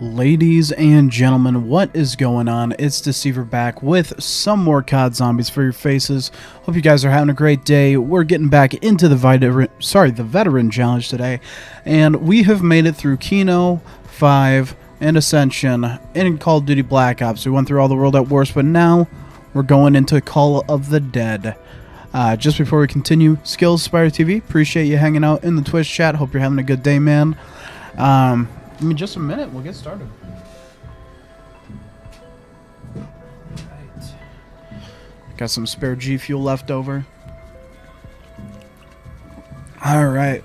Ladies and gentlemen, what is going on? It's Deceiver back with some more COD zombies for your faces. Hope you guys are having a great day. We're getting back into the veteran challenge today, and we have made it through Kino 5 and Ascension in Call of Duty Black Ops. We went through all the World at Wars, but now we're going into Call of the Dead. Just before we continue, Skills Spire TV, appreciate you hanging out in the Twitch chat. Hope you're having a good day, man. Give me just a minute, we'll get started. Right. Got some spare G fuel left over. Alright.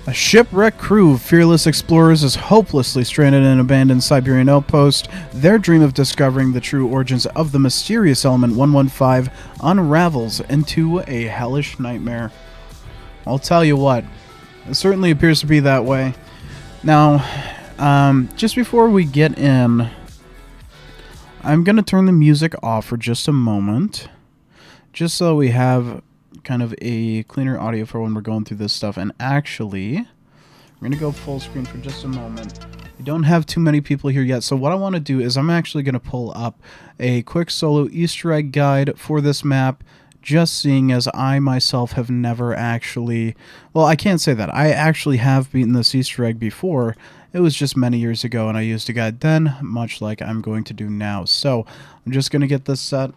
A shipwrecked crew of fearless explorers is hopelessly stranded in an abandoned Siberian outpost. Their dream of discovering the true origins of the mysterious element 115 unravels into a hellish nightmare. I'll tell you what, it certainly appears to be that way. Now, just before we get in, I'm going to turn the music off for just a moment, just so we have kind of a cleaner audio for when we're going through this stuff. And actually, we're going to go full screen for just a moment. We don't have too many people here yet, so what I want to do is I'm actually going to pull up a quick solo Easter egg guide for this map, just seeing as I myself have never actually, well, I can't say that. I actually have beaten this Easter egg before. It was just many years ago, and I used a guide then, much like I'm going to do now. So I'm just going to get this set.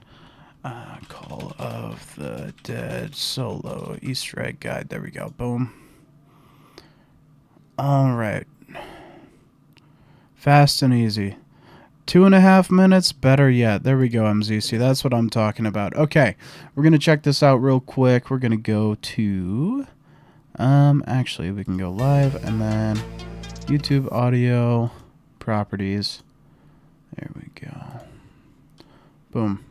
Call of the Dead solo Easter egg guide. There we go. Boom. Alright. Fast and easy. 2.5 minutes, better yet. There we go, MZC. That's what I'm talking about. Okay, we're going to check this out real quick. We're going to go to... actually, we can go live, and then YouTube audio properties. There we go. Boom.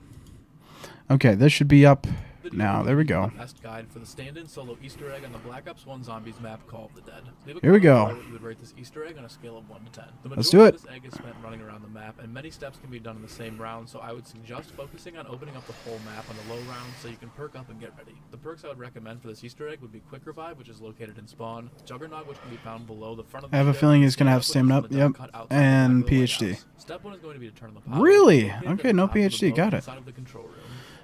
Okay, this should be up now. There we go. Best guide for the stand-in solo Easter egg on the Black Ops 1 Zombies map, Call of the Dead. Here we go. What you would rate this Easter egg on a scale of 1 to 10. The Let's do it. Of this egg is spent running around the map, and many steps can be done in the same round, so I would suggest focusing on opening up the whole map on the low round so you can perk up and get ready. The perks I would recommend for this Easter egg would be Quick Revive, which is located in spawn, Juggernaut, which can be found below the front of the I have a feeling he's going to have stamina up, yep, and PhD. Step 1 is going to be to turn the power. Really? Okay, no PhD, got it.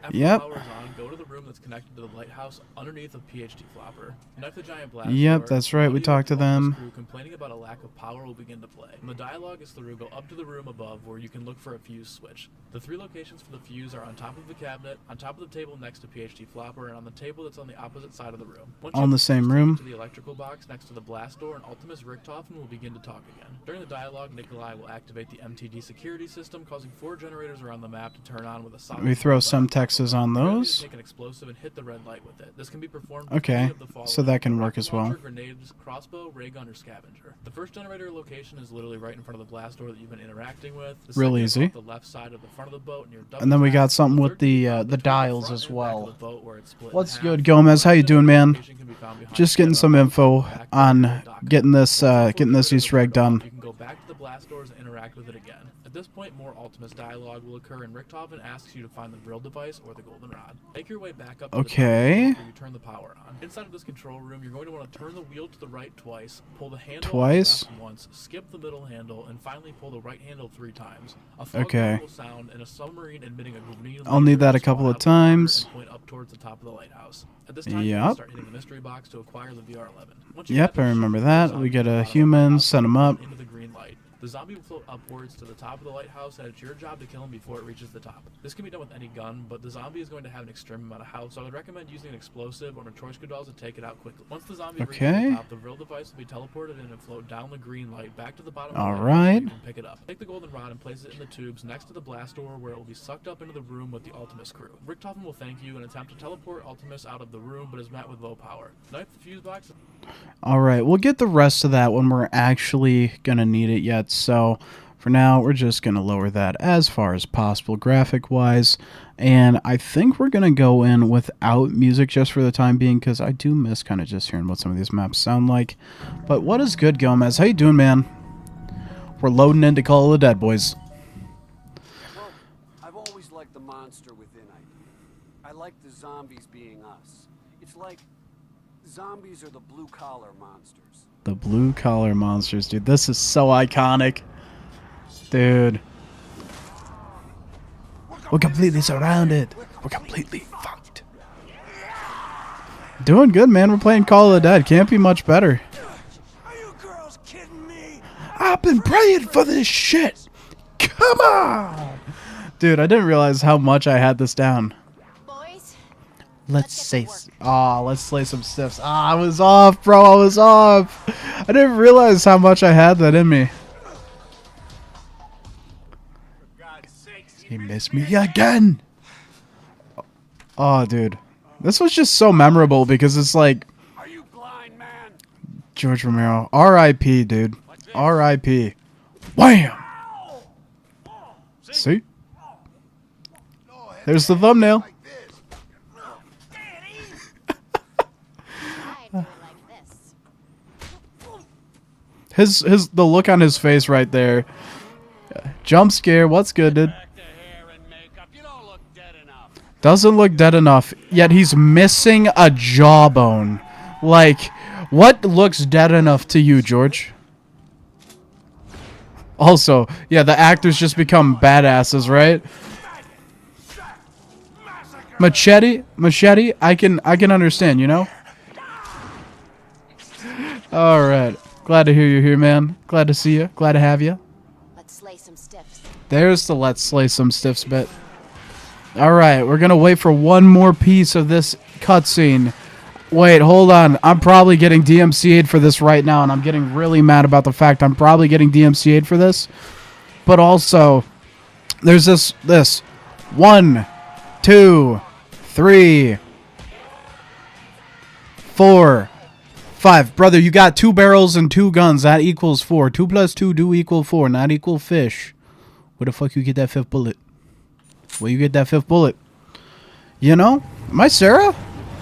After yep. the power is on, go to the room that's connected to the lighthouse underneath a PhD flopper. Connect the giant blast Yep, door. that's right. We talked to them. Crew complaining about a lack of power will begin to play. And the dialogue is through. Go up to the room above where you can look for a fuse switch. The 3 locations for the fuse are on top of the cabinet, on top of the table next to PhD flopper, and on the table that's on the opposite side of the room. Once all in the same room. To the electrical box next to the blast door, and Ultimus Richtofen will begin to talk again. During the dialogue, Nikolai will activate the MTD security system, causing 4 generators around the map to turn on with a solid. We throw some Texas on those. Take an explosive and hit the red light with it. This can be performed. Okay, so that can work as well. Grenades, crossbow, ray gun, or scavenger. The first generator location is literally right in front of the blast door that you've been interacting with. Real easy. The left side of the front of the boat near and then we got something with the dials as well. What's good, Gomez? How you doing, man? Just getting some info on getting this Easter egg done. You can go back to the blast doors and interact with it again. At this point, more Ultimus dialogue will occur, and Richtofen asks you to find the drill device or the golden rod. Make your way back up to the where you turn the power on. Inside of this control room, you're going to want to turn the wheel to the right twice, pull the handle left once, skip the middle handle, and finally pull the right handle 3 times. A fog will sound, and a submarine emitting a green I'll need that a couple of times. Point up towards the top of the lighthouse. At this time, you start hitting the mystery box to acquire the VR11. Yep, I remember that. We get a human, send him up. Into the green light. The zombie will float upwards to the top of the lighthouse, and it's your job to kill him before it reaches the top. This can be done with any gun, but the zombie is going to have an extreme amount of health, so I would recommend using an explosive or Matryoshka dolls to take it out quickly. Once the zombie reaches the top, the real device will be teleported in and float down the green light back to the bottom of the lighthouse so you can pick it up. Take the golden rod and place it in the tubes next to the blast door where it will be sucked up into the room with the Ultimus crew. Richtofen will thank you and attempt to teleport Ultimus out of the room, but is met with low power. Knife the fuse box. Alright, we'll get the rest of that when we're actually gonna need it yet, so for now, we're just going to lower that as far as possible graphic-wise, and I think we're going to go in without music just for the time being, because I do miss kind of just hearing what some of these maps sound like. But what is good, Gomez? How you doing, man? We're loading into Call of the Dead, boys. Well, I've always liked the monster within idea. I like the zombies being us. It's like Zombies are the blue-collar monsters. The blue collar monsters, dude. This is so iconic. Dude. We're completely surrounded. We're completely fucked. Doing good, man. We're playing Call of the Dead. Can't be much better. Are you girls kidding me? I've been praying for this shit. Come on. Dude, I didn't realize how much I had this down. Boys, Let's slay some stiffs. I was off, bro. I was off. I didn't realize how much I had that in me. He missed me again. Oh, dude. This was just so memorable because it's like Are you blind, man? George Romero. R.I.P., dude. R.I.P. Wham! See? There's the thumbnail. I do it like this. The look on his face right there. Jump scare. What's good, dude? You don't look dead enough. Doesn't look dead enough, yet he's missing a jawbone. Like, what looks dead enough to you, George? Also, yeah, the actors just become badasses, right? Machete, I can understand, you know? Alright. Glad to hear you're here, man. Glad to see you. Glad to have you. Let's slay some stiffs. There's the let's slay some stiffs bit. Alright, we're gonna wait for one more piece of this cutscene. Wait, hold on. I'm probably getting DMCA'd for this right now, and I'm getting really mad about the fact I'm probably getting DMCA'd for this. But also, there's this. 1, 2, 3, 4, 5. Brother, you got 2 barrels and 2 guns. That equals 4. 2 plus 2 do equal 4, not equal fish. Where the fuck you get that 5th bullet? Where you get that 5th bullet? You know? Am I Sarah?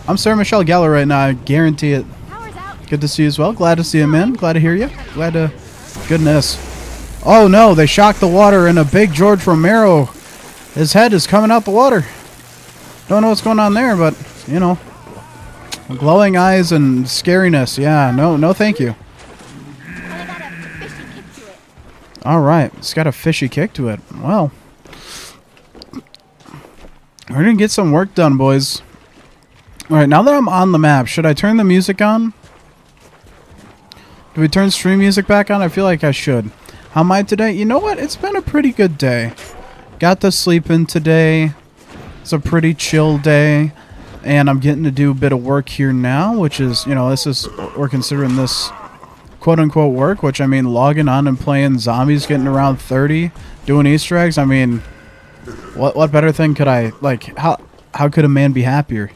I'm Sarah Michelle Gellar right now. I guarantee it. Power's out. Good to see you as well. Glad to see you, man. Glad to hear you. Glad to... Goodness. Oh, no. They shocked the water and a big George Romero. His head is coming out the water. Don't know what's going on there, but, you know. Glowing eyes and scariness. Yeah, no thank you. And I got a fishy kick to it. All right. It's got a fishy kick to it. Well. We're going to get some work done, boys. All right, now that I'm on the map, should I turn the music on? Do we turn stream music back on? I feel like I should. How am I today? You know what? It's been a pretty good day. Got to sleep in today. It's a pretty chill day. And I'm getting to do a bit of work here now, which is, you know, we're considering this quote-unquote work, which, I mean, logging on and playing zombies, getting around 30, doing Easter eggs. I mean, what better thing could I, like, how could a man be happier?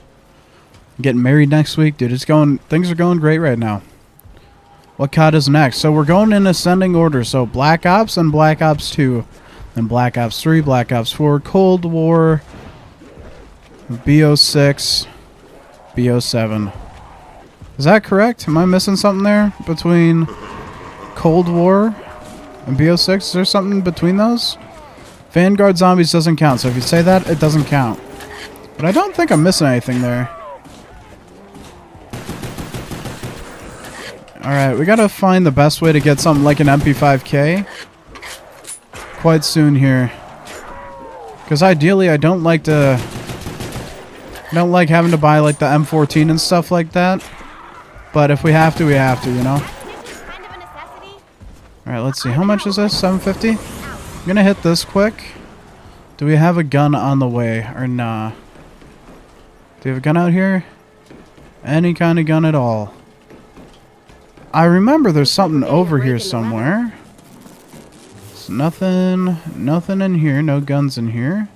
Getting married next week, dude. Things are going great right now. What COD is next? So we're going in ascending order. So Black Ops and Black Ops 2, then Black Ops 3, Black Ops 4, Cold War, BO6, BO7. Is that correct? Am I missing something there between Cold War and BO6? Is there something between those? Vanguard Zombies doesn't count. So if you say that, it doesn't count. But I don't think I'm missing anything there. Alright, we gotta find the best way to get something like an MP5K quite soon here. Because ideally, I don't like having to buy like the M14 and stuff like that. But if we have to, we have to, you know? Kind of a necessity. Alright, let's see. How much is this? 750? I'm gonna hit this quick. Do we have a gun on the way or nah? Do we have a gun out here? Any kind of gun at all? I remember there's something over here somewhere. There's nothing in here. No guns in here.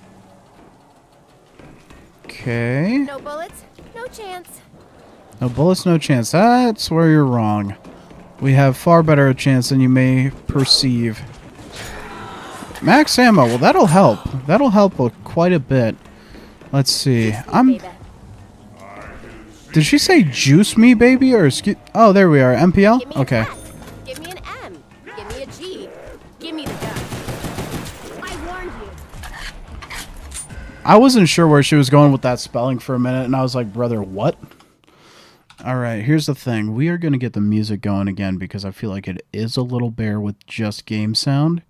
Okay. No bullets, no chance. No bullets, no chance. That's where you're wrong. We have far better a chance than you may perceive. Max ammo. Well, that'll help. That'll help quite a bit. Let's see. Did she say juice me, baby? Or excuse... Oh, there we are. MPL? Give me a Okay. S. Give me an M. Give me a G. Give me the gun. I warned you. I wasn't sure where she was going with that spelling for a minute, and I was like, brother, what? Alright, here's the thing. We are going to get the music going again because I feel like it is a little bare with just game sound.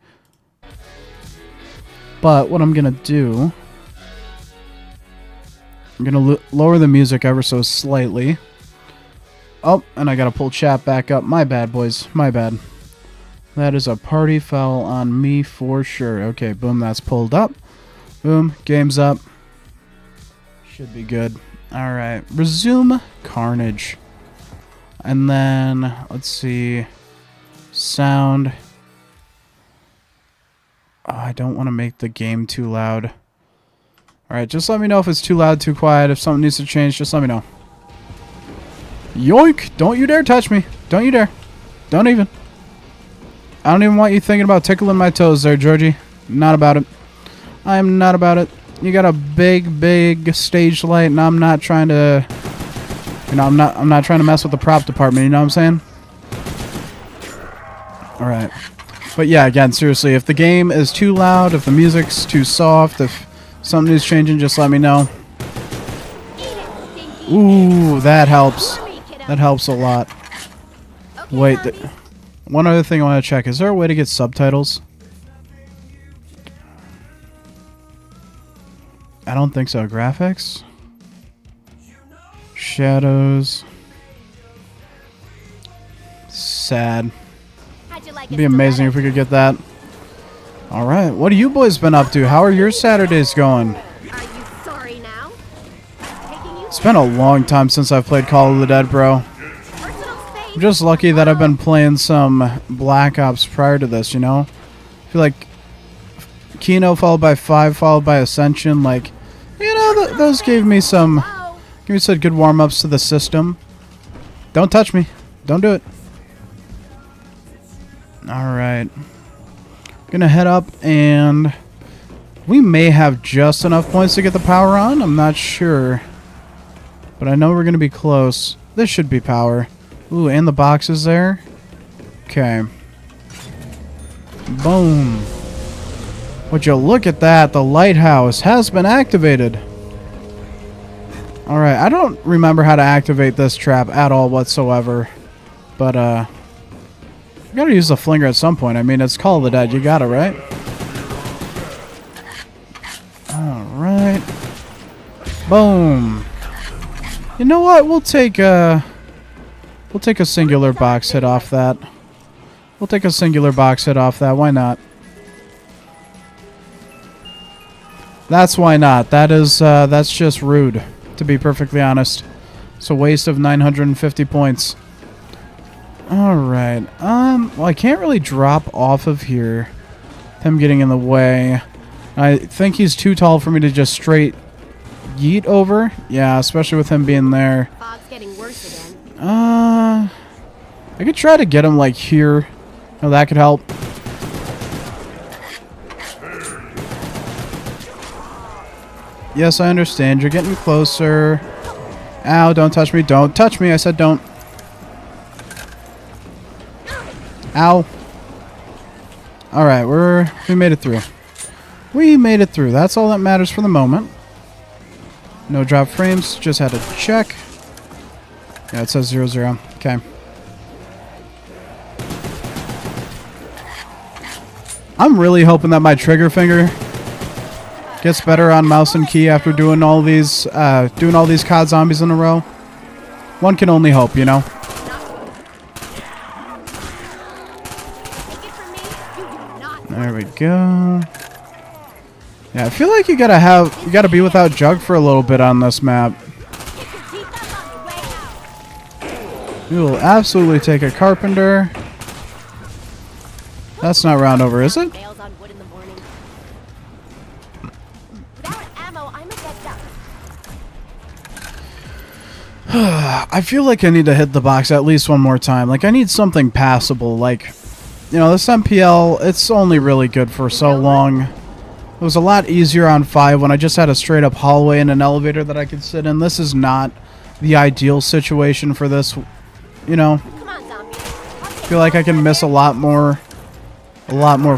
But what I'm going to do... I'm going to lower the music ever so slightly. Oh, and I got to pull chat back up. My bad, boys. My bad. That is a party foul on me for sure. Okay, boom, that's pulled up. Boom, game's up. Should be good. Alright, resume Carnage. And then, let's see, sound. Oh, I don't want to make the game too loud. Alright, just let me know if it's too loud, too quiet. If something needs to change, just let me know. Yoink! Don't you dare touch me. Don't you dare. Don't even. I don't even want you thinking about tickling my toes there, Georgie. Not about it. I am not about it. You got a big stage light, and I'm not trying to, you know, I'm not trying to mess with the prop department. You know what I'm saying? All right. But yeah, again, seriously, if the game is too loud, if the music's too soft, if something is changing, just let me know. Ooh, that helps. That helps a lot. Wait, one other thing I want to check. Is there a way to get subtitles? I don't think so. Graphics? Shadows? Sad. It'd be amazing if we could get that. Alright, what have you boys been up to? How are your Saturdays going? Are you sorry now? It's been a long time since I've played Call of the Dead, bro. I'm just lucky that I've been playing some Black Ops prior to this, you know? I feel like Kino followed by 5 followed by Ascension, like, you know, those gave me some good warm-ups to the system. Don't touch me. Don't do it. Alright. Gonna head up, and we may have just enough points to get the power on. I'm not sure. But I know we're gonna be close. This should be power. Ooh, and the box is there. Okay. Boom. Would you look at that? The lighthouse has been activated. Alright, I don't remember how to activate this trap at all whatsoever. But, I gotta use the flinger at some point. I mean, it's Call of the Dead. You gotta, right? Alright. Boom. You know what? We'll take a singular box hit off that. We'll take a singular box hit off that. Why not? That's why not. That is, that's just rude, to be perfectly honest. It's a waste of 950 points. Alright, well, I can't really drop off of here. Him getting in the way. I think he's too tall for me to just straight yeet over. Yeah, especially with him being there. Fog's getting worse again. I could try to get him, like, here. Oh, that could help. Yes, I understand. You're getting closer. Ow, don't touch me. Don't touch me. I said don't. Ow. Alright, we made it through. We made it through. That's all that matters for the moment. No drop frames. Just had to check. Yeah, it says 0-0. Okay. I'm really hoping that my trigger finger gets better on mouse and key after doing all these COD zombies in a row. One can only hope, you know. There we go. Yeah, I feel like you gotta be without Jug for a little bit on this map. We will absolutely take a Carpenter. That's not round over, is it? I feel like I need to hit the box at least one more time. Like, I need something passable. Like, you know, this MPL, it's only really good for so long. It was a lot easier on 5 when I just had a straight up hallway and an elevator that I could sit in. This is not the ideal situation for this, you know. I feel like I can miss a lot more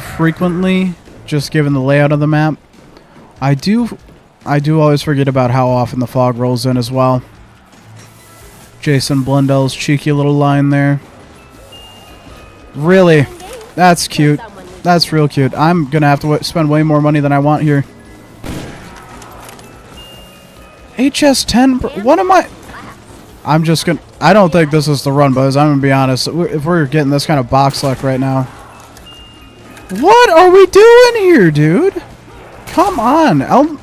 frequently, just given the layout of the map. I do always forget about how often the fog rolls in as well. Jason Blundell's cheeky little line there. Really? That's cute. That's real cute. I'm gonna have to spend way more money than I want here. HS10? What am I... I'm just gonna... I don't think this is the run, boys. I'm gonna be honest. If we're getting this kind of box luck right now... What are we doing here, dude? Come on.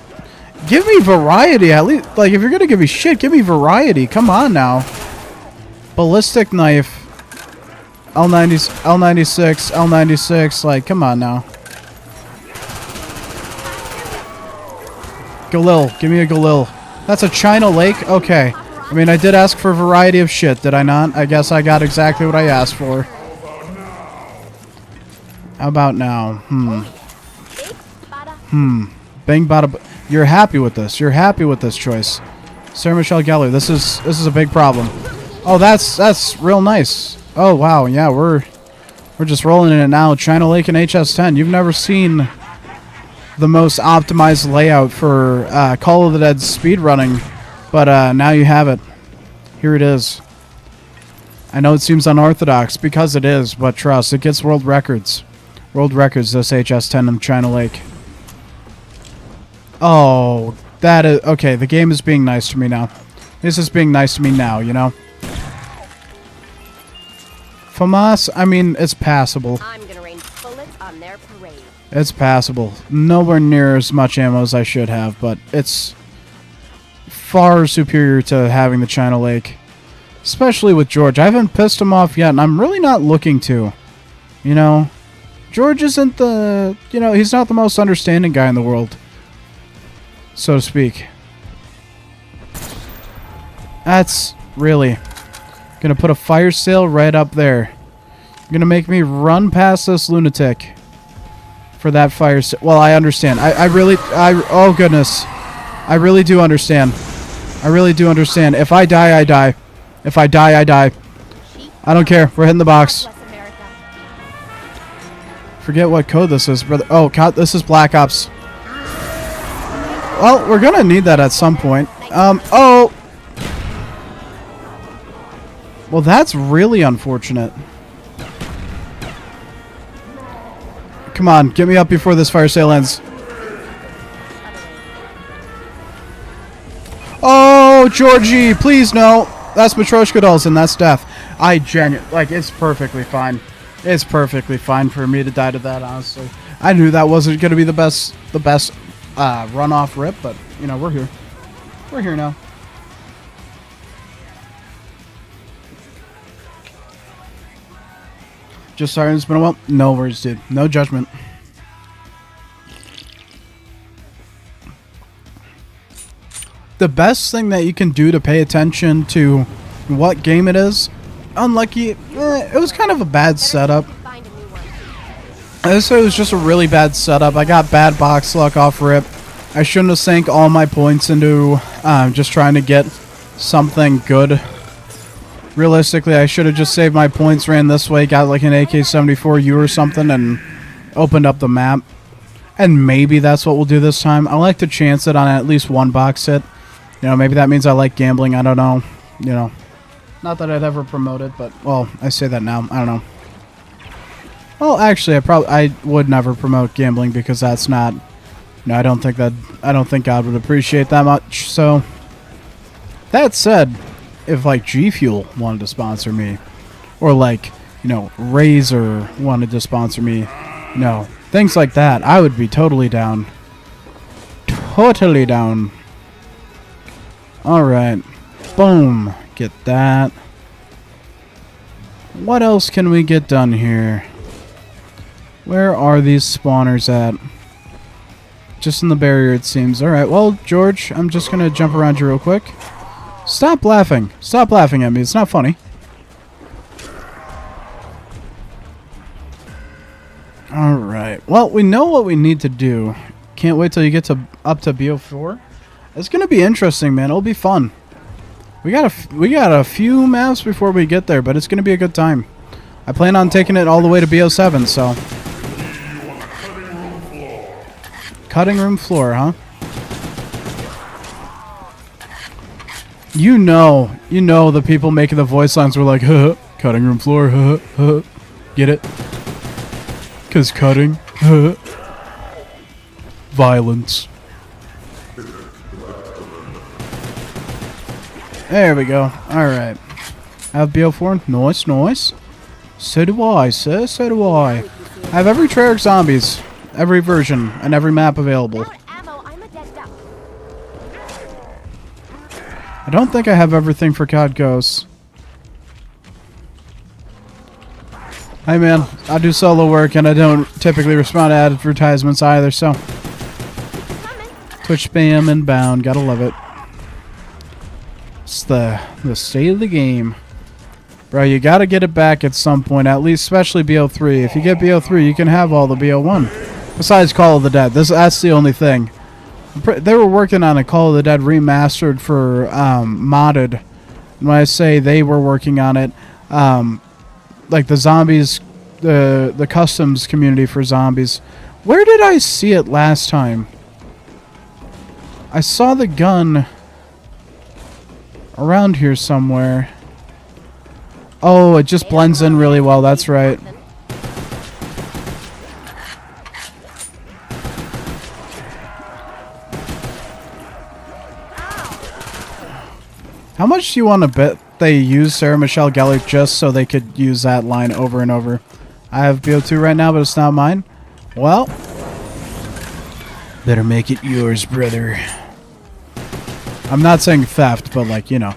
Give me variety at least. Like, if you're gonna give me shit, give me variety. Come on now. Ballistic knife. L96, L96. Like, come on now. Galil. Give me a Galil. That's a China Lake? Okay. I mean, I did ask for a variety of shit, did I not? I guess I got exactly what I asked for. How about now? Bing bada. You're happy with this. You're happy with this choice. Sarah Michelle Gellar, this is a big problem. Oh, that's real nice. Oh wow, yeah, we're just rolling in it now. China Lake and HS10. You've never seen the most optimized layout for Call of the Dead speedrunning, but now you have it. Here it is. I know it seems unorthodox because it is, but trust, it gets world records. World records, this HS10 in China Lake. Oh, that is... Okay, the game is being nice to me now. This is being nice to me now, you know? FAMAS, I mean, it's passable. I'm gonna rain bullets on their parade. It's passable. Nowhere near as much ammo as I should have, but it's far superior to having the China Lake. Especially with George. I haven't pissed him off yet, and I'm really not looking to. You know? George isn't the... You know, he's not the most understanding guy in the world. So to speak. That's really... Gonna put a fire sale right up there. Gonna make me run past this lunatic. For that fire sale. Well, I understand. I really... oh, goodness. I really do understand. I really do understand. If I die, I die. If I die, I die. I don't care. We're hitting the box. Forget what code this is, brother. Oh, God, this is Black Ops. Well, we're gonna need that at some point. Oh! Well, that's really unfortunate. Come on, get me up before this fire sale ends. Oh, Georgie, please no. That's Matryoshka dolls and that's death. I genuinely, like, it's perfectly fine. It's perfectly fine for me to die to that, honestly. I knew that wasn't going to be the best runoff rip, but, you know, we're here. We're here now. Just sorry it's been a while. No worries, dude. No judgment. The best thing that you can do to pay attention to what game it is, unlucky, it was kind of a bad setup. I would say it was just a really bad setup. I got bad box luck off rip. I shouldn't have sank all my points into just trying to get something good. Realistically, I should have just saved my points, ran this way, got like an AK-74U or something, and opened up the map. And maybe that's what we'll do this time. I like to chance it on at least one box hit. You know, maybe that means I like gambling. I don't know. You know, not that I'd ever promote it, but, well, I say that now. I don't know. Well, actually, I would never promote gambling because that's not... No, I don't think God would appreciate that much. So, that said, if like G Fuel wanted to sponsor me, or like, you know, Razer wanted to sponsor me, you know, things like that, I would be totally down. Totally down. Alright. Boom. Get that. What else can we get done here? Where are these spawners at? Just in the barrier, it seems. Alright, well, George, I'm just gonna jump around you real quick. Stop laughing. Stop laughing at me. It's not funny. Alright. Well, we know what we need to do. Can't wait till you get up to BO4. It's gonna be interesting, man. It'll be fun. We got a few maps before we get there, but it's gonna be a good time. I plan on taking it all the way to BO7, so... Cutting room floor, huh? You know the people making the voice lines were like, huh, cutting room floor, huh, huh. Get it? Cause cutting, huh. Violence. There we go. Alright. Have BO4. Nice, nice. So do I, sir. So do I. I have every Treyarch Zombies. Every version and every map available. Without ammo, I'm a dead duck. I don't think I have everything for COD Ghosts. Hey man, I do solo work and I don't typically respond to advertisements either, so. Coming. Twitch spam inbound, gotta love it. It's the state of the game. Bro, you gotta get it back at some point, at least, especially BO3. If you get BO3, you can have all the BO1. Besides Call of the Dead, that's the only thing. They were working on a Call of the Dead remastered for modded. When I say they were working on it, like the zombies, the customs community for zombies. Where did I see it last time? I saw the gun around here somewhere. Oh, it just blends in really well. That's right. How much do you want to bet they use Sarah Michelle Gellar just so they could use that line over and over? I have BO2 right now, but it's not mine. Well, better make it yours, brother. I'm not saying theft, but like, you know.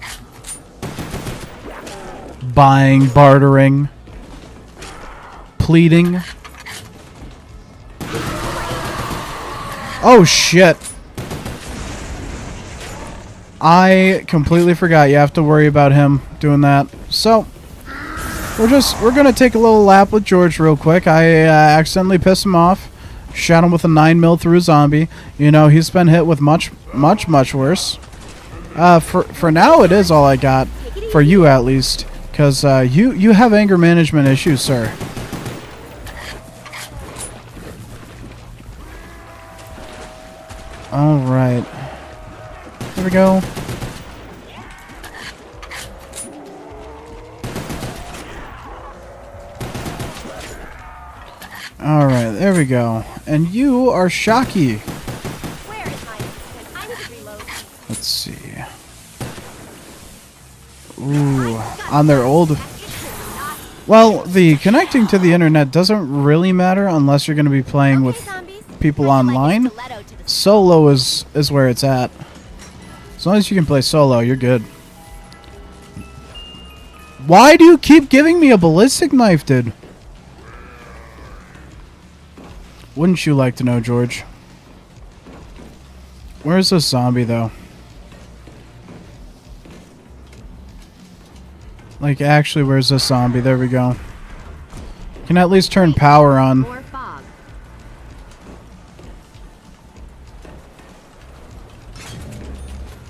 Buying, bartering, pleading. Oh shit. I completely forgot you have to worry about him doing that. So, we're gonna take a little lap with George real quick. I accidentally pissed him off. Shot him with a 9mm through a zombie. You know, he's been hit with much worse. For now, it is all I got. For you, at least. Because you have anger management issues, sir. Alright. There we go. Alright, there we go. And you are Shocky. Where is my assistant? I need to reload. Let's see. Ooh, on their old... Well, the connecting to the internet doesn't really matter unless you're going to be playing with people online. Solo is where it's at. As long as you can play solo, you're good. Why do you keep giving me a ballistic knife, dude? Wouldn't you like to know, George? Where's this zombie, though? Like, actually, where's this zombie? There we go. Can at least turn power on. More fog.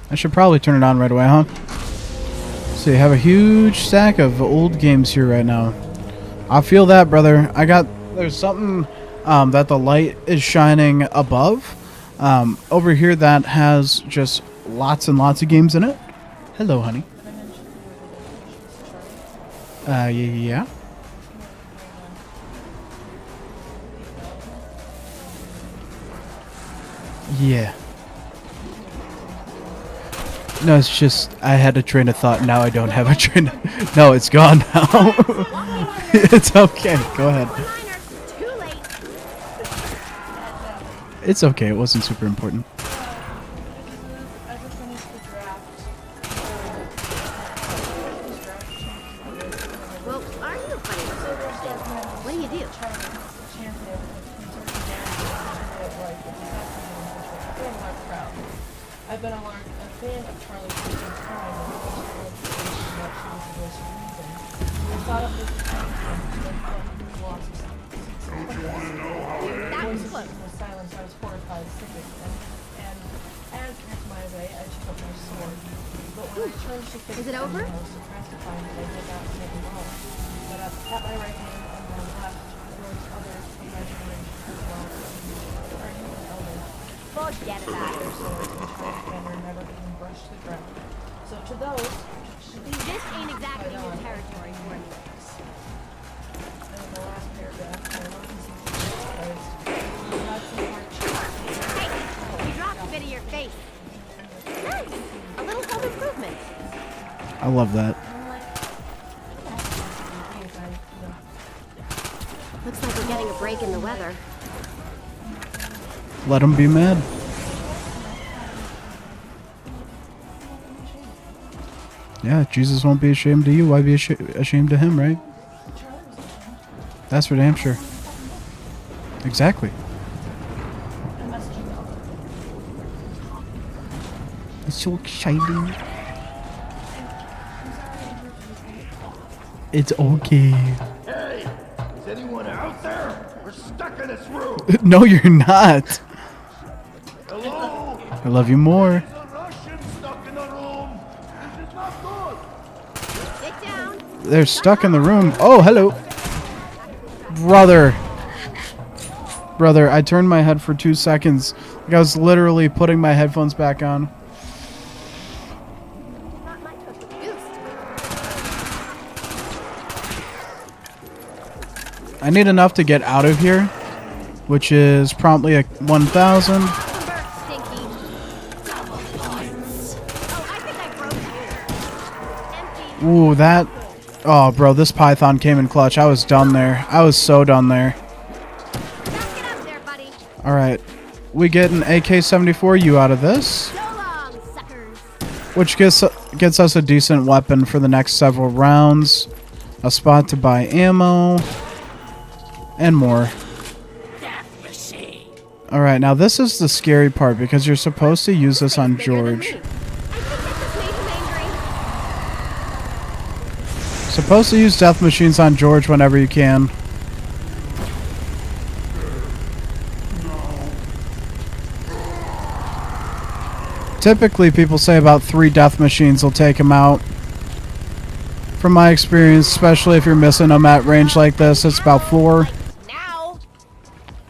I should probably turn it on right away, huh? So you have a huge stack of old games here right now. I feel that, brother. There's something that the light is shining above. Over here that has just lots and lots of games in it. Hello, honey. Yeah. Yeah. No, it's just I had a train of thought. Now I don't have a train of... No, it's gone now. It's okay. Go ahead. Too late. It's okay. It wasn't super important. Well, are you funny? What do you do? I've been a fan of Charlie for some time, and that she was the voice of reason. I thought of this lost That was close. was silence. I was horrified, sickened, and as is my way, I took up my sword. But when I turned to face Is it the over? enemy, I was surprised to find that I did not make a wrong. But at my right hand and then left, there was others of my generation as well. Are you an elder? Forget about it. Their swords and tried to never even brushed the ground. So to those, to these, This ain't exactly new territory for me. and in the last paragraph, I want to see you got some hard Hey, you dropped a bit of your face. Nice. A little home improvement. I love that. I'm like, Looks like we're getting a break in the weather. Let him be mad. Yeah, Jesus won't be ashamed of you. Why be ashamed of him, right? That's for damn sure. Exactly. It's so exciting. It's okay. Hey, is anyone out there? We're stuck in this room. No, you're not. Hello? I love you more. There's a Russian stuck in the room. This is not good. Sit down. They're stuck in the room. Oh, hello. Brother. Brother, I turned my head for 2 seconds. Like I was literally putting my headphones back on. Not my cook. Goose. I need enough to get out of here, which is promptly a 1,000. Stinky. Oh, I think I broke you. Empty. Ooh, that... Oh, bro, this python came in clutch. I was done there. I was so done there. Back it up there, buddy. Alright. We get an AK-74U out of this, So long, suckers. which gets us a decent weapon for the next several rounds. A spot to buy ammo. And more. Alright, now this is the scary part because you're supposed to use this on George. I think that just made him angry. Supposed to use death machines on George whenever you can. Typically, people say about 3 death machines will take him out. From my experience, especially if you're missing them at range like this, it's about 4. Now.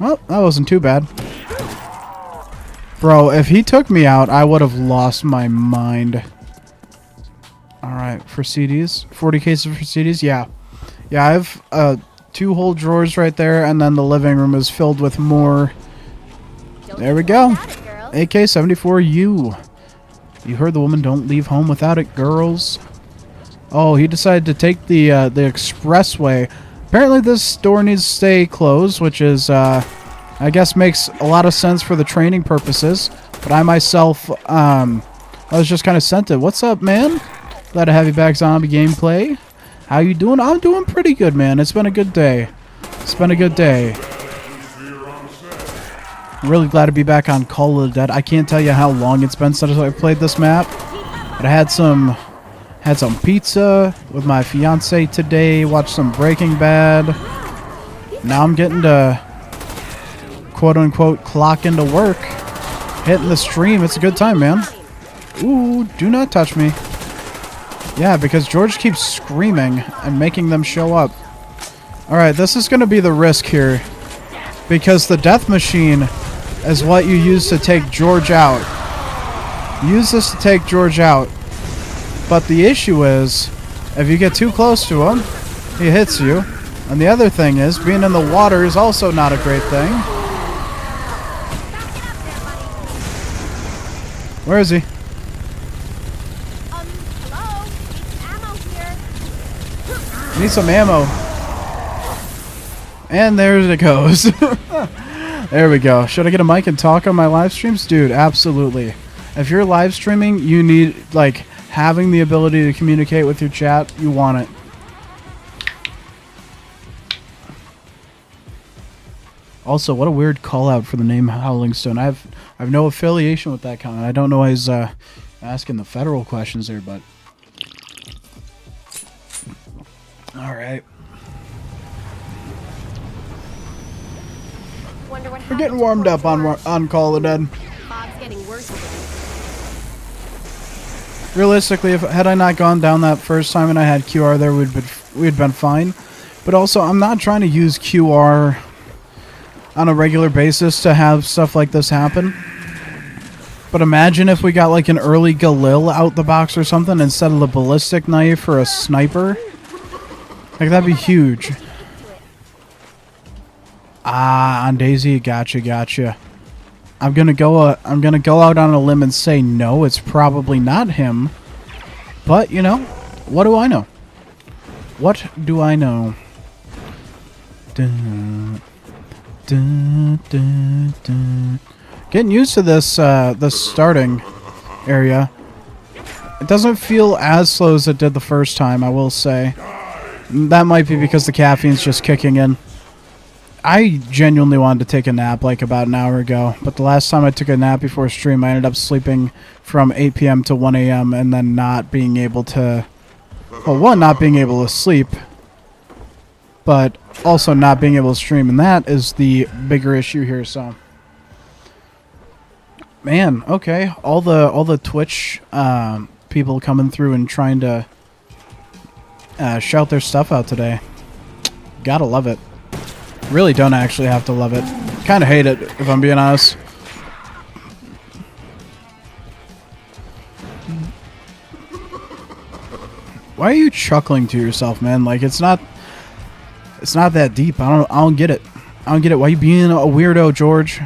Well, that wasn't too bad. Bro, if he took me out, I would have lost my mind. Alright, for CDs. 40 cases for CDs? Yeah. Yeah, I have 2 whole drawers right there, and then the living room is filled with more. Don't There we you go. worry about it, girls. AK-74U. You heard the woman, don't leave home without it, girls. Oh, he decided to take the expressway. Apparently this store needs to stay closed, which is, I guess makes a lot of sense for the training purposes. But I myself, I was just kind of sent it. What's up, man? Glad to have you back, Zombie Gameplay. How you doing? I'm doing pretty good, man. It's been a good day. It's been a good day. I'm really glad to be back on Call of the Dead. I can't tell you how long it's been since I played this map. But I had some pizza with my fiance today. Watched some Breaking Bad. Now I'm getting to quote unquote clock into work. Hitting the stream. It's a good time, man. Ooh, do not touch me. Yeah, because George keeps screaming and making them show up. Alright, this is going to be the risk here. Because the death machine is what you use to take George out. Use this to take George out. But the issue is, if you get too close to him, he hits you. And the other thing is, being in the water is also not a great thing. Where is he? Hello? Need Need some ammo here. some ammo. And there it goes. There we go. Should I get a mic and talk on my live streams? Dude, absolutely. If you're live streaming, you need, like, having the ability to communicate with your chat. You want it. Also, what a weird call out for the name Howling Stone. I have no affiliation with that comment. I don't know why he's asking the federal questions there, but all right. Wonder what We're getting warmed up on Call of the Dead. Bob's getting worse. Realistically, had I not gone down that first time and I had QR there, we'd been fine. But also, I'm not trying to use QR on a regular basis to have stuff like this happen. But imagine if we got like an early Galil out the box or something instead of the ballistic knife or a sniper. Like, that'd be huge. Ah, on Daisy, gotcha. I'm gonna go out on a limb and say no, it's probably not him. But, you know, what do I know? What do I know? Dun, dun, dun, dun. Getting used to this this starting area. It doesn't feel as slow as it did the first time, I will say. That might be because the caffeine's just kicking in. I genuinely wanted to take a nap like about an hour ago, but the last time I took a nap before stream, I ended up sleeping from 8 p.m. to 1 a.m. and then not being able to... Well, one, not being able to sleep, but also not being able to stream, and that is the bigger issue here, so... Man, okay, all the Twitch people coming through and trying to shout their stuff out today. Gotta love it. Really don't actually have to love it. Kind of hate it, if I'm being honest. Why are you chuckling to yourself, man? Like, it's not that deep. I don't get it. I don't get it. Why are you being a weirdo, George?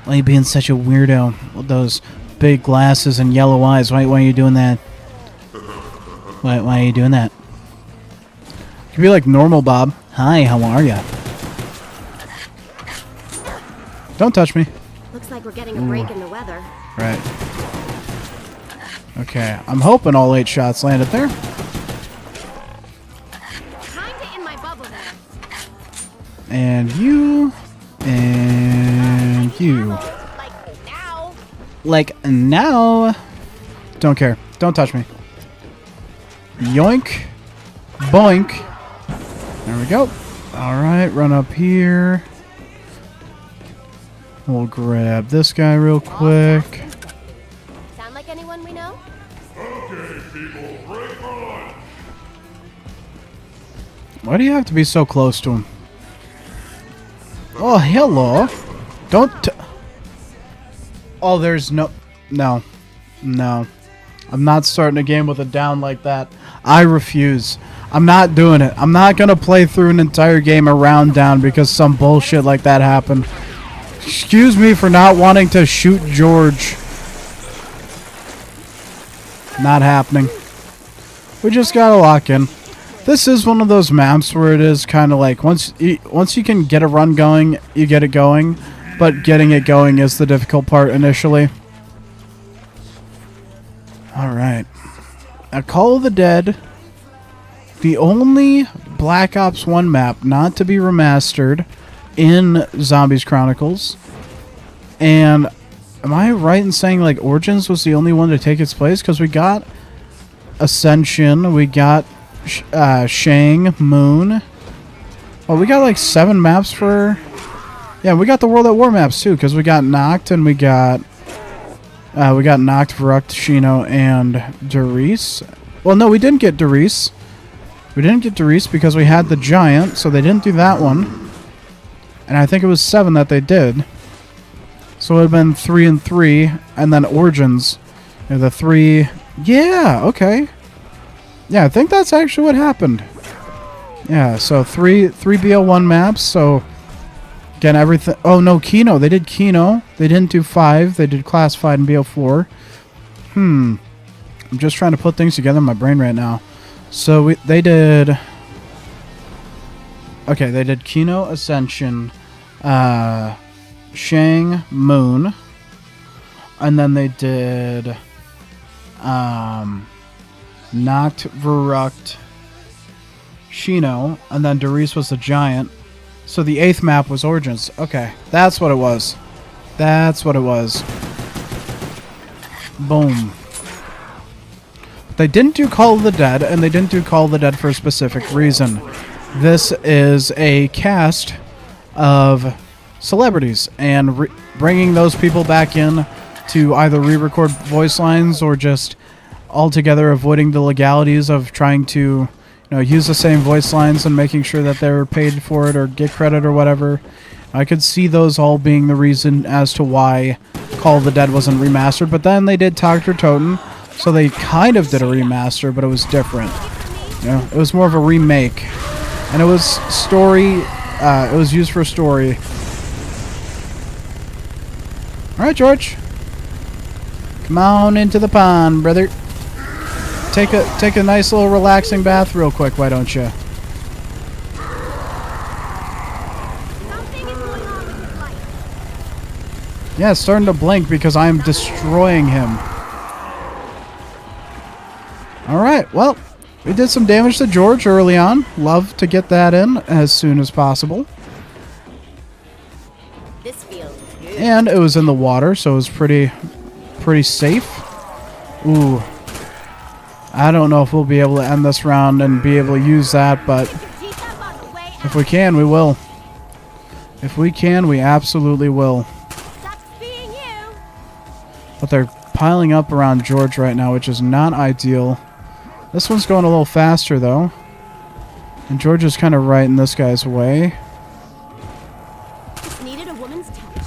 Why are you being such a weirdo with those big glasses and yellow eyes? Why are you doing that? Why are you doing that? You could be like normal, Bob. Hi, how are ya? Don't touch me. Looks like we're getting a break in the weather. Right. Okay, I'm hoping all 8 shots landed there. Kinda in my bubble there. And you. And you. Like now. Like now. Don't care. Don't touch me. Yoink. Boink. There we go. Alright, run up here. We'll grab this guy real quick. Sound like anyone we know? Okay, people, break on! Why do you have to be so close to him? Oh, hello. Don't... Oh, there's no... No. No. I'm not starting a game with a down like that. I refuse. I'm not doing it. I'm not going to play through an entire game around down because some bullshit like that happened. Excuse me for not wanting to shoot George. Not happening. We just gotta lock in. This is one of those maps where it is kind of like once you can get a run going, you get it going, but getting it going is the difficult part initially. All right. A Call of the Dead, the only Black Ops 1 map not to be remastered in Zombies Chronicles. And am I right in saying like Origins was the only one to take its place? Because we got Ascension, we got Shang, Moon. Well, we got like 7 maps for... Yeah, we got the World at War maps too, because we got Noct and we got Noct, Verruct, Shino, and Derice. Well, no, we didn't get Derice. We didn't get Derice because we had the Giant, so they didn't do that one. And I think it was 7 that they did. So it would have been 3 and 3, and then Origins. You know, the 3... Yeah, okay. Yeah, I think that's actually what happened. Yeah, so 3 BO1 maps, so... Again, everything... Oh, no, Kino. They did Kino. They didn't do 5. They did Classified and BO4. I'm just trying to put things together in my brain right now. So they did... Okay, they did Kino, Ascension, Shang, Moon, and then they did Noct, Verruct, Shino, and then Derice was the Giant. So the 8th map was Origins. Okay, that's what it was. That's what it was. Boom. They didn't do Call of the Dead, and they didn't do Call of the Dead for a specific reason. This is a cast of celebrities, and bringing those people back in to either re-record voice lines or just altogether avoiding the legalities of trying to, use the same voice lines and making sure that they're paid for it or get credit or whatever. I could see those all being the reason as to why Call of the Dead wasn't remastered, but then they did Dr. Toten, so they kind of did a remaster, but it was different. You know, it was more of a remake, and it was story. It was used for story. All right, George, come on into the pond, brother. Take a nice little relaxing bath real quick, why don't you? Something is going on with his light. Yeah, it's starting to blink because I'm destroying him. Alright, well, we did some damage to George early on. Love to get that in as soon as possible. This feels good. And it was in the water, so it was pretty safe. Ooh. I don't know if we'll be able to end this round and be able to use that, but Teeth up on the way if out. we can, we will. If we can, we absolutely will. Sucks being you. But they're piling up around George right now, which is not ideal. This one's going a little faster, though. And George is kind of right in this guy's way. Just needed a woman's touch.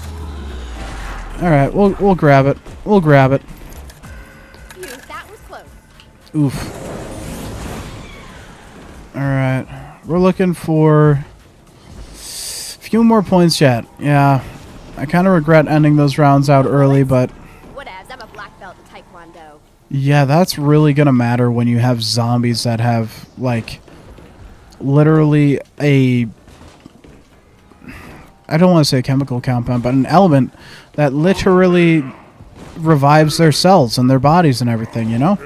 Alright, we'll grab it. We'll grab it. Phew, that was close. Oof. Alright. We're looking for a few more points yet. Yeah. I kind of regret ending those rounds out early, but Whatevs, I'm a black belt in Taekwondo. yeah, that's really going to matter when you have zombies that have, like, literally a... I don't want to say a chemical compound, but an element that literally revives their cells and their bodies and everything, you know?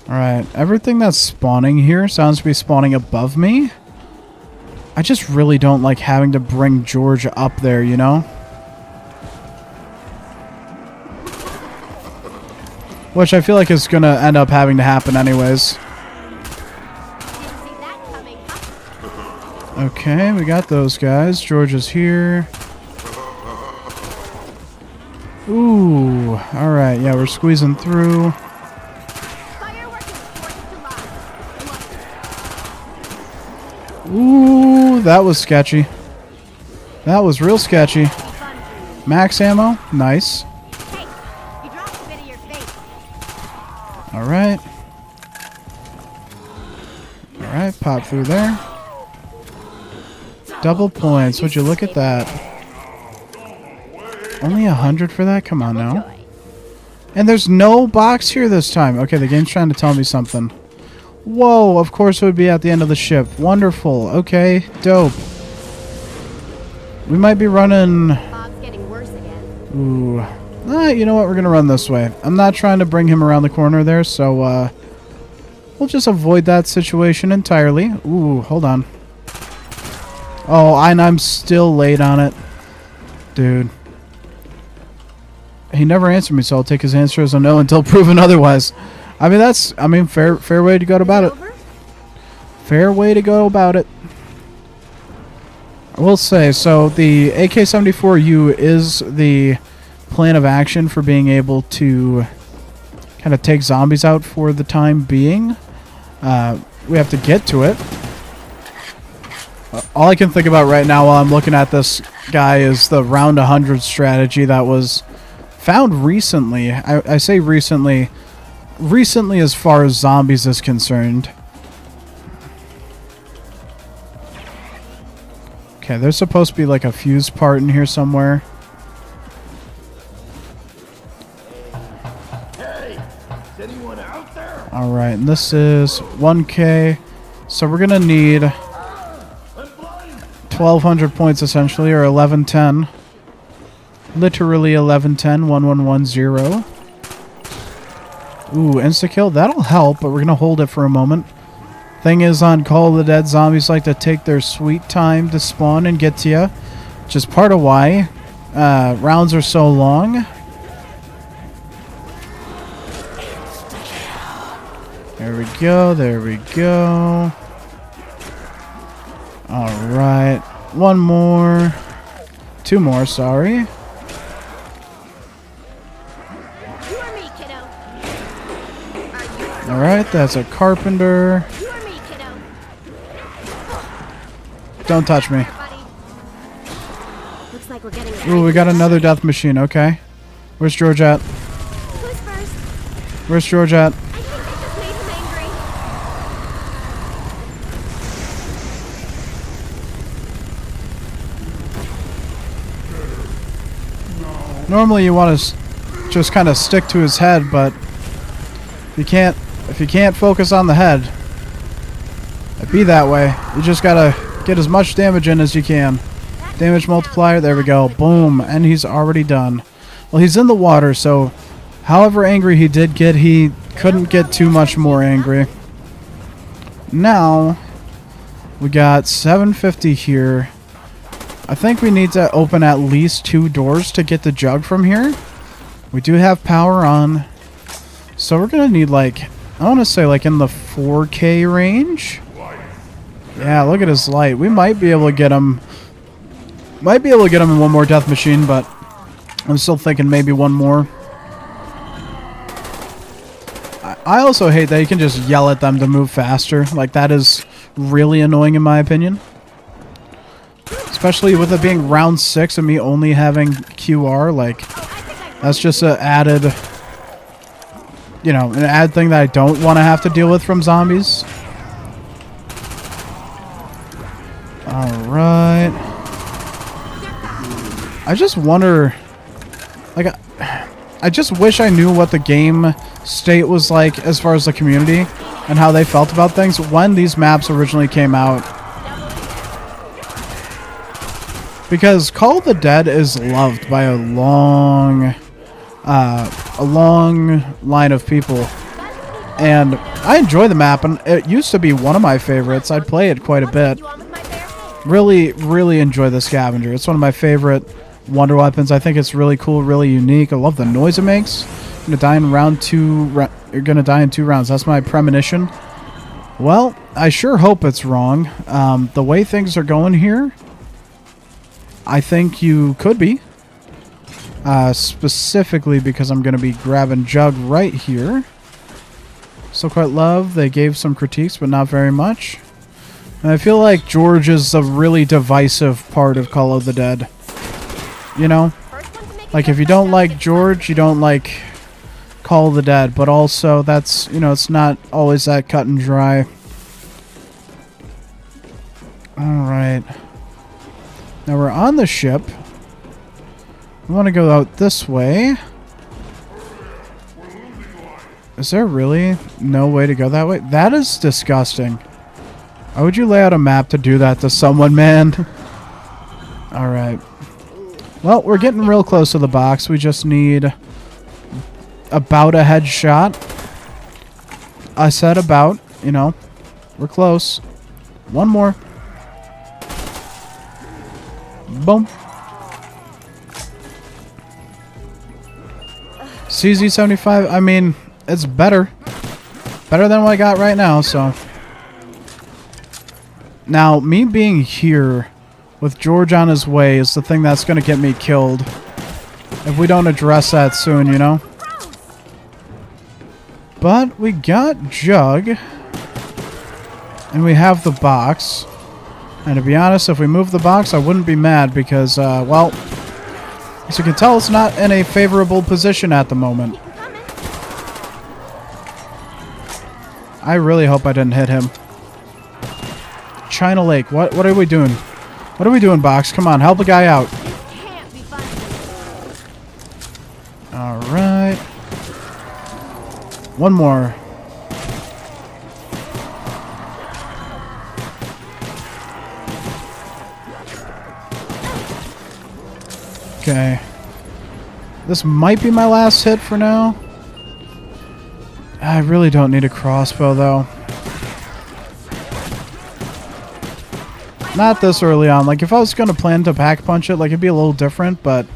Alright, everything that's spawning here sounds to be spawning above me. I just really don't like having to bring George up there, you know? Which I feel like is going to end up having to happen anyways. Didn't see that coming. Huh? Okay, we got those guys. George is here. Ooh, alright, yeah, we're squeezing through. Fireworks is forced to lie. Ooh, that was sketchy. That was real sketchy. Fun for you. Max ammo, nice. Hey, you dropped a bit of your face. Alright. Alright, pop through there. Double points, would you look at that? Only 100 for that? Come on now. Joy. And there's no box here this time. Okay, the game's trying to tell me something. Whoa, of course it would be at the end of the ship. Wonderful. Okay, dope. We might be running... Bob's getting worse again. Ooh. You know what? We're going to run this way. I'm not trying to bring him around the corner there, so we'll just avoid that situation entirely. Ooh, hold on. Oh, and I'm still late on it. Dude. He never answered me, so I'll take his answer as a no until proven otherwise. I mean, fair way to go about it. Over? Fair way to go about it. I will say, so the AK-74U is the plan of action for being able to kind of take zombies out for the time being. We have to get to it. All I can think about right now while I'm looking at this guy is the round 100 strategy that was found recently. I say recently as far as zombies is concerned. Okay, there's supposed to be like a fuse part in here somewhere. Hey, is anyone out there? Alright, and this is 1K. So we're gonna need I'm blind. 1,200 points essentially, or 1110. Literally 1110, 1110. Ooh, insta-kill. That'll help, but we're going to hold it for a moment. Thing is, on Call of the Dead, zombies like to take their sweet time to spawn and get to you. Which is part of why rounds are so long. There we go, there we go. Alright. One more. Two more, sorry. You or me, kiddo? Are you? Alright, that's a carpenter. You or me, kiddo? Don't touch me. Buddy. Looks like we're getting a Ooh, we got another death machine. Okay. Where's George at? Who's first? Where's George at? I think I just made him angry. Normally you want to just kind of stick to his head, but if you can't focus on the head, it'd be that way. You just gotta get as much damage in as you can. Damage multiplier, there we go. Boom, and he's already done. Well, he's in the water, so however angry he did get, he couldn't get too much more angry. Now, we got 750 here. I think we need to open at least 2 doors to get the jug from here. We do have power on. So we're going to need like, I want to say like in the 4K range. Yeah, look at his light. We might be able to get him. Might be able to get him in one more death machine, but I'm still thinking maybe one more. I also hate that you can just yell at them to move faster. Like, that is really annoying in my opinion. Especially with it being round 6 and me only having QR, like, that's just an added, you know, an added thing that I don't want to have to deal with from zombies. Alright. I just wonder, like, I just wish I knew what the game state was like as far as the community and how they felt about things when these maps originally came out. Because Call of the Dead is loved by a long line of people. And I enjoy the map, and it used to be one of my favorites. I'd play it quite a bit. Really, really enjoy the scavenger. It's one of my favorite wonder weapons. I think it's really cool, really unique. I love the noise it makes. You're gonna die in round 2. You're gonna die in 2 rounds. That's my premonition. Well, I sure hope it's wrong. The way things are going here, I think you could be. Specifically because I'm gonna be grabbing Jug right here. Still quite love. They gave some critiques, but not very much. And I feel like George is a really divisive part of Call of the Dead. You know? Like, if you don't like George, you don't like Call of the Dead. But also, that's, you know, it's not always that cut and dry. Alright. Now we're on the ship. We want to go out this way. Is there really no way to go that way? That is disgusting. Why would you lay out a map to do that to someone, man? Alright. Well, we're getting real close to the box. We just need about a headshot. I said about, you know. We're close. One more. Boom. CZ75, I mean, it's better. Better than what I got right now, so. Now, me being here with George on his way is the thing that's going to get me killed. If we don't address that soon, you know? But we got Jug. And we have the box. And to be honest, if we move the box, I wouldn't be mad because, well, as you can tell, it's not in a favorable position at the moment. I really hope I didn't hit him. China Lake, what are we doing? What are we doing, box? Come on, help a guy out. Alright. One more. Okay. This might be my last hit for now. I really don't need a crossbow, though. Not this early on. Like, if I was going to plan to pack punch it, like, it'd be a little different, but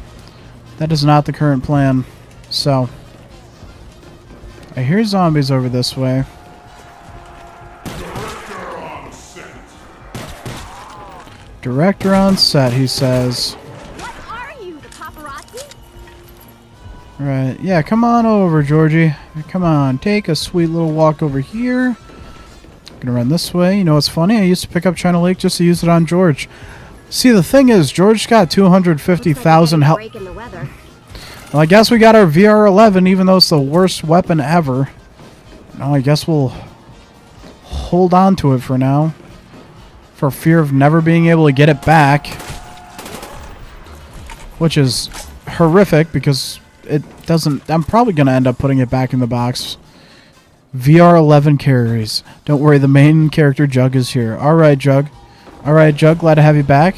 that is not the current plan. So, I hear zombies over this way. Director on set, he says. Right, yeah, come on over, Georgie. Come on, take a sweet little walk over here. Gonna run this way. You know what's funny? I used to pick up China Lake just to use it on George. See, the thing is, George got 250,000 health. Break in the weather. Well, I guess we got our VR-11, even though it's the worst weapon ever. No, I guess we'll hold on to it for now, for fear of never being able to get it back. Which is horrific, because it doesn't... I'm probably going to end up putting it back in the box. VR-11 carries. Don't worry, the main character, Jug, is here. Alright, Jug. Alright, Jug, glad to have you back.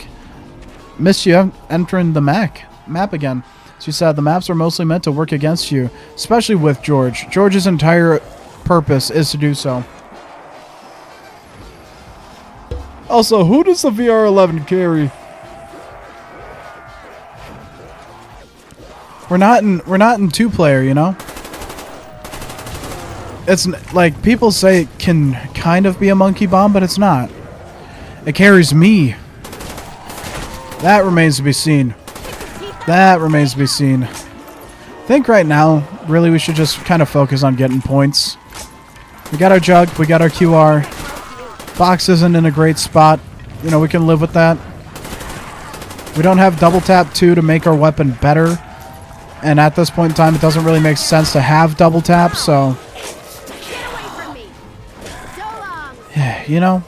Missed you entering the map again. As you said, the maps are mostly meant to work against you, especially with George. George's entire purpose is to do so. Also, who does the VR-11 carry? We're not in two-player, you know? It's like people say it can kind of be a monkey bomb, but it's not. It carries me. That remains to be seen. That remains to be seen. I think right now, really, we should just kind of focus on getting points. We got our Jug, we got our QR. Box isn't in a great spot. You know, we can live with that. We don't have double tap 2 to make our weapon better. And at this point in time, it doesn't really make sense to have double tap, so... Yeah, you know,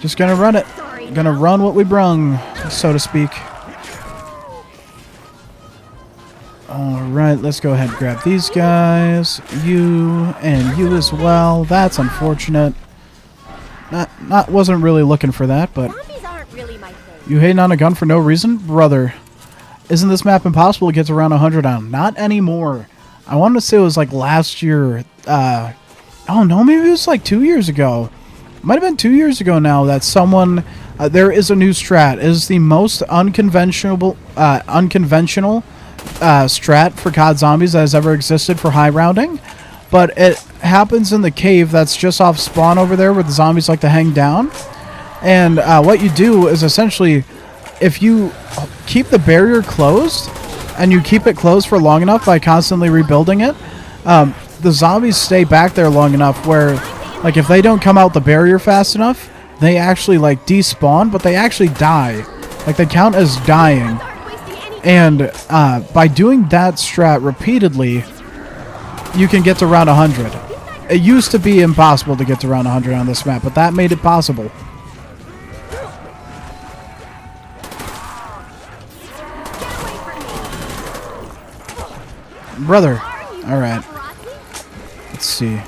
just gonna run it. Gonna run what we brung, so to speak. Alright, let's go ahead and grab these guys. You and you as well. That's unfortunate. Wasn't really looking for that, but... Zombies aren't really my thing. You hating on a gun for no reason? Brother, isn't this map impossible to get to around 100 on? Not anymore. I wanted to say it was like last year, oh no, maybe it was like 2 years ago. Might have been 2 years ago now that someone... there is a new strat. It is the most unconventional strat for COD Zombies that has ever existed for high rounding. But it happens in the cave that's just off spawn over there where the zombies like to hang down. And what you do is essentially, if you keep the barrier closed, and you keep it closed for long enough by constantly rebuilding it, the zombies stay back there long enough where, like, if they don't come out the barrier fast enough, they actually, like, despawn, but they actually die. Like, they count as dying. And by doing that strat repeatedly, you can get to round 100. It used to be impossible to get to round 100 on this map, but that made it possible. Brother. Alright. Let's see.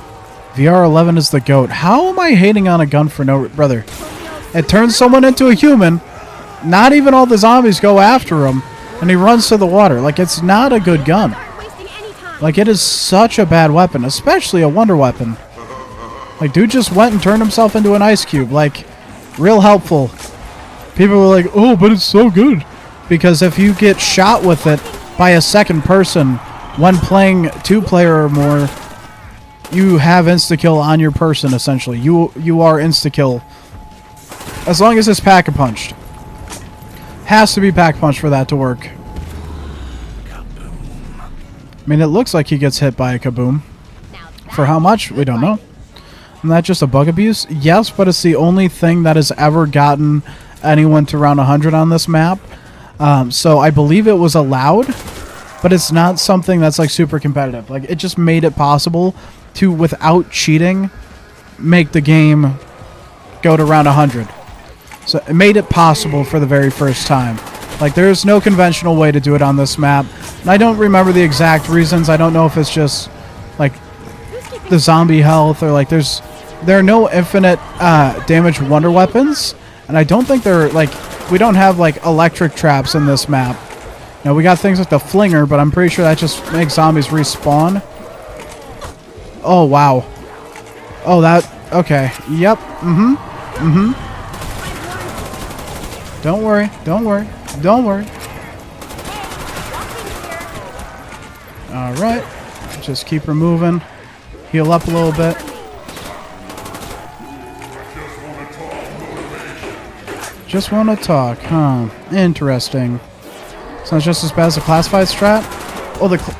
VR-11 is the GOAT. How am I hating on a gun for no... Brother. It turns someone into a human. Not even all the zombies go after him. And he runs to the water. Like, it's not a good gun. Like, it is such a bad weapon. Especially a wonder weapon. Like, dude just went and turned himself into an ice cube. Like, real helpful. People were like, oh, but it's so good. Because if you get shot with it by a second person when playing two-player or more, you have insta-kill on your person, essentially. You are insta-kill. As long as it's pack-a-punched. Has to be pack-punched for that to work. I mean, it looks like he gets hit by a kaboom. For how much? We don't know. Isn't that just a bug abuse? Yes, but it's the only thing that has ever gotten anyone to round 100 on this map. So I believe it was allowed, but it's not something that's like super competitive. Like, it just made it possible to, without cheating, make the game go to round 100. So it made it possible for the very first time. Like, there's no conventional way to do it on this map. And I don't remember the exact reasons. I don't know if it's just, like, the zombie health or, like, there are no infinite damage wonder weapons. And I don't think they're, like, we don't have, like, electric traps in this map. You know, we got things like the flinger, but I'm pretty sure that just makes zombies respawn. Oh, wow. Oh, that, okay. Yep. Don't worry. Don't worry. Don't worry. Alright. Just keep her moving. Heal up a little bit. Just want to talk, huh? Interesting. Sounds just as bad as the classified strat?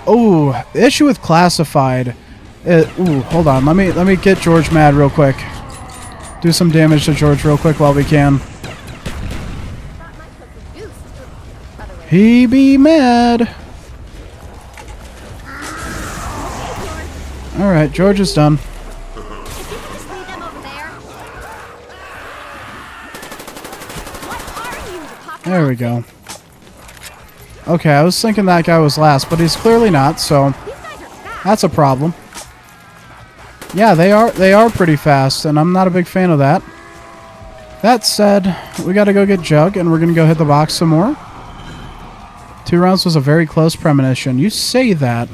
Oh, the issue with classified Ooh, hold on. Let me get George mad real quick. Do some damage to George real quick while we can. Thought my cook was goose. Other way. He be mad. All right, George is done. If you could just leave them over there. What are you, the paparazzi? There we go. Okay, I was thinking that guy was last, but he's clearly not, so These guys are fast. that's a problem. Yeah, they are pretty fast, and I'm not a big fan of that. That said, we gotta go get Jug, and we're gonna go hit the box some more. 2 rounds was a very close premonition. You say that,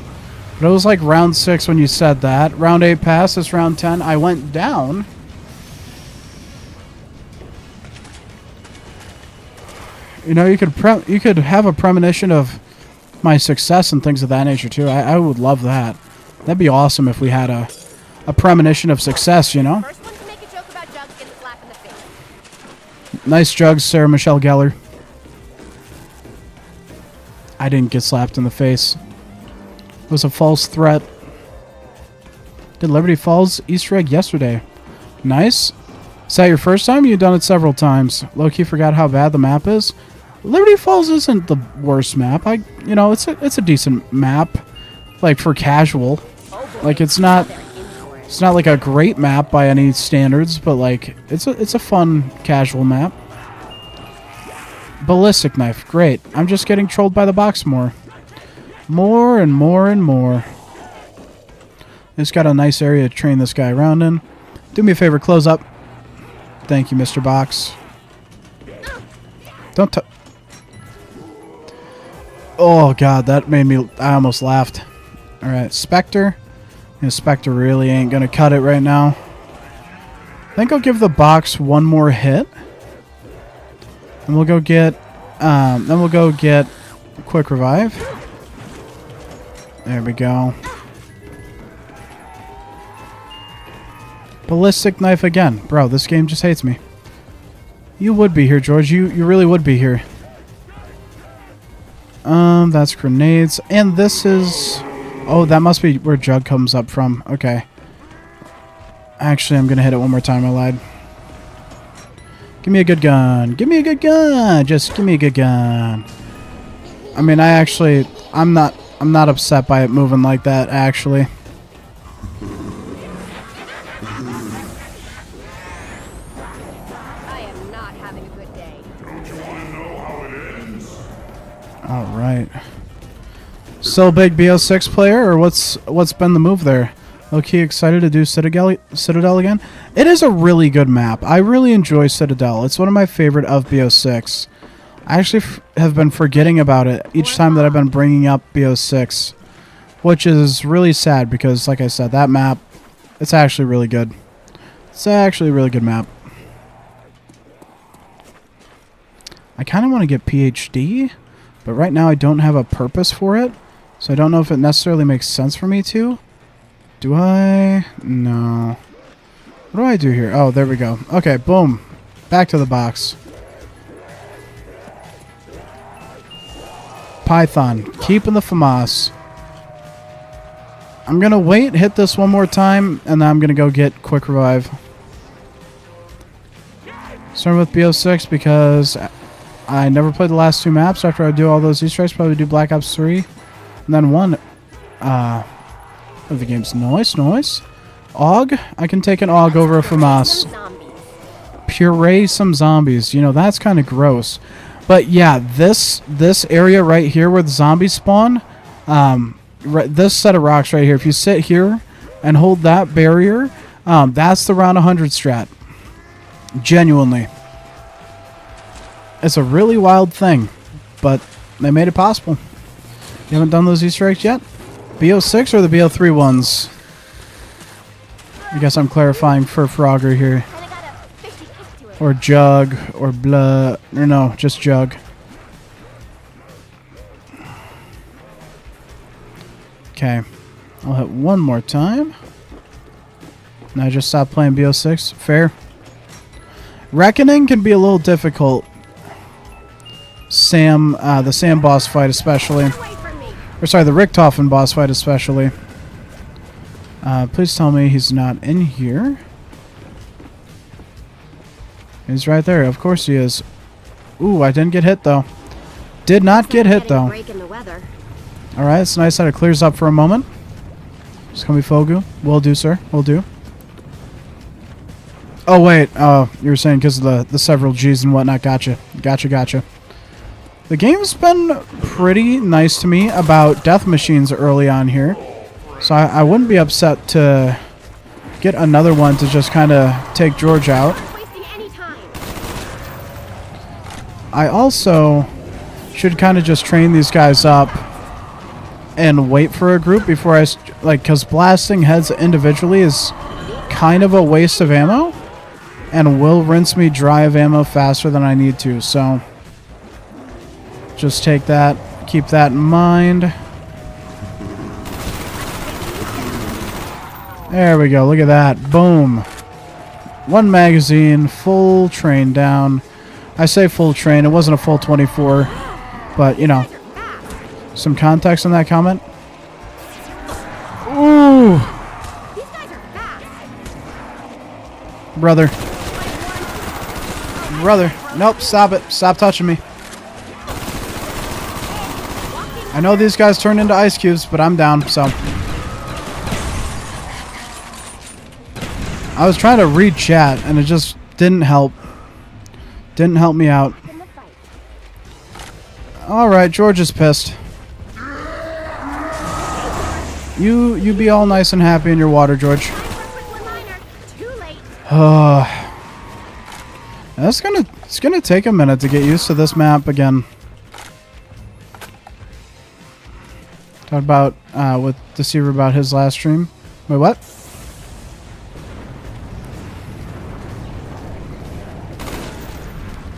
but it was like round 6 when you said that. Round 8 passed, it's round 10. I went down. You know, you could have a premonition of my success and things of that nature too. I would love that. That'd be awesome if we had a premonition of success, you know? First one to make a joke about Jugs gets a slap in the face. Nice Jugs, Sarah Michelle Gellar. I didn't get slapped in the face. It was a false threat. Did Liberty Falls Easter egg yesterday. Nice. Is that your first time? You've done it several times. Low-key forgot how bad the map is. Liberty Falls isn't the worst map. You know, it's a decent map, like for casual. Like it's not like a great map by any standards, but like it's a fun casual map. Ballistic knife, great. I'm just getting trolled by the box more and more and more. It's got a nice area to train this guy around in. Do me a favor, close up. Thank you, Mr. Box. Don't touch. Oh god, that made me. I almost laughed. All right, Spectre. And Spectre really ain't gonna cut it right now. I think I'll give the box one more hit, and we'll go get. Then we'll go get quick revive. There we go. Ballistic knife again. Bro, this game just hates me. You would be here, George. You really would be here. That's grenades. And this is... Oh, that must be where Jug comes up from. Okay. Actually, I'm going to hit it one more time. I lied. Give me a good gun. Give me a good gun. Just give me a good gun. I mean, I'm not upset by it moving like that, actually. I am not having a good day. All right. Still a big BO6 player, or what's been the move there? Okay, excited to do Citadel again. It is a really good map. I really enjoy Citadel. It's one of my favorite of BO6. I actually have been forgetting about it each time that I've been bringing up BO6, which is really sad because, like I said, that map, it's actually really good. It's actually a really good map. I kind of want to get PhD, but right now I don't have a purpose for it, so I don't know if it necessarily makes sense for me to. Do I? No. What do I do here? Oh, there we go. Okay, boom. Back to the box. Python. Keeping the FAMAS. I'm going to wait, hit this one more time, and then I'm going to go get quick revive. Starting with BO6 because I never played the last 2 maps. After I do all those Easter eggs, probably do Black Ops 3. And then 1. The game's noise. AUG. I can take an AUG over a FAMAS. Puree some zombies. You know, that's kind of gross. But yeah, this area right here where the zombies spawn, this set of rocks right here, if you sit here and hold that barrier, that's the round 100 strat. Genuinely. It's a really wild thing, but they made it possible. You haven't done those Easter eggs yet? BO6 or the BO3 ones? I guess I'm clarifying for Frogger here. Or Jug, or Blood, or no, just Jug. Okay, I'll hit one more time. Now I just stopped playing BO6. Fair. Reckoning can be a little difficult. The Sam boss fight especially. Or sorry, the Richtofen boss fight especially. Please tell me he's not in here. He's right there. Of course he is. Ooh, I didn't get hit though. Did not get hit though. Break in the weather. Alright, it's nice that it clears up for a moment. Just call me Fogu. Will do, sir. Will do. Oh, wait. Oh, you were saying because of the several G's and whatnot. Gotcha. Gotcha. The game's been pretty nice to me about death machines early on here. So I wouldn't be upset to get another one to just kind of take George out. Wasting any time. I also should kind of just train these guys up and wait for a group before I, because blasting heads individually is kind of a waste of ammo and will rinse me dry of ammo faster than I need to, so just take that, keep that in mind. There we go, look at that, boom. One magazine, full train down. I say full train, it wasn't a full 24, but you know. Some context on that comment. Ooh. These guys are fast. Brother. Nope, stop it. Stop touching me. I know these guys turn into ice cubes, but I'm down, so. I was trying to read chat, and it just didn't help. Didn't help me out. Alright, George is pissed. You be all nice and happy in your water, George. It's gonna take a minute to get used to this map again. Talked about with Deceiver about his last stream. Wait, what?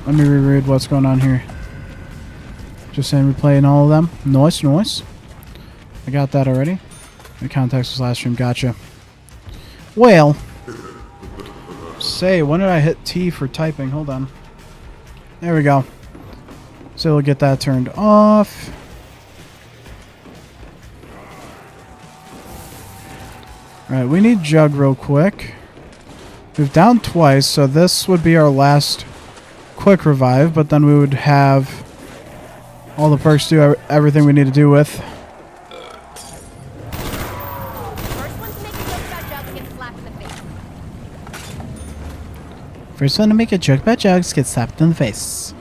Let me reread what's going on here. Just saying we're playing all of them. Nice. I got that already. The context was last stream. Gotcha. Well, say, when did I hit T for typing? Hold on. There we go. So we'll get that turned off. Alright, we need Jug real quick. We've downed twice, so this would be our last quick revive, but then we would have all the perks do everything we need to do with. First one to make a joke about Jugs gets slapped in the face.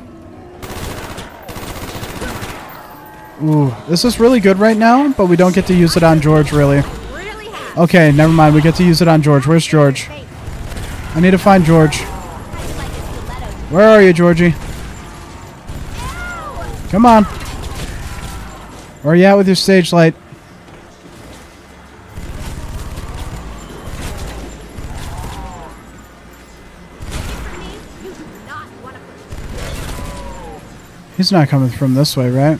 Ooh, this is really good right now, but we don't get to use it on George, really. Okay, never mind. We get to use it on George. Where's George? I need to find George. Where are you, Georgie? Come on. Where are you at with your stage light? He's not coming from this way, right?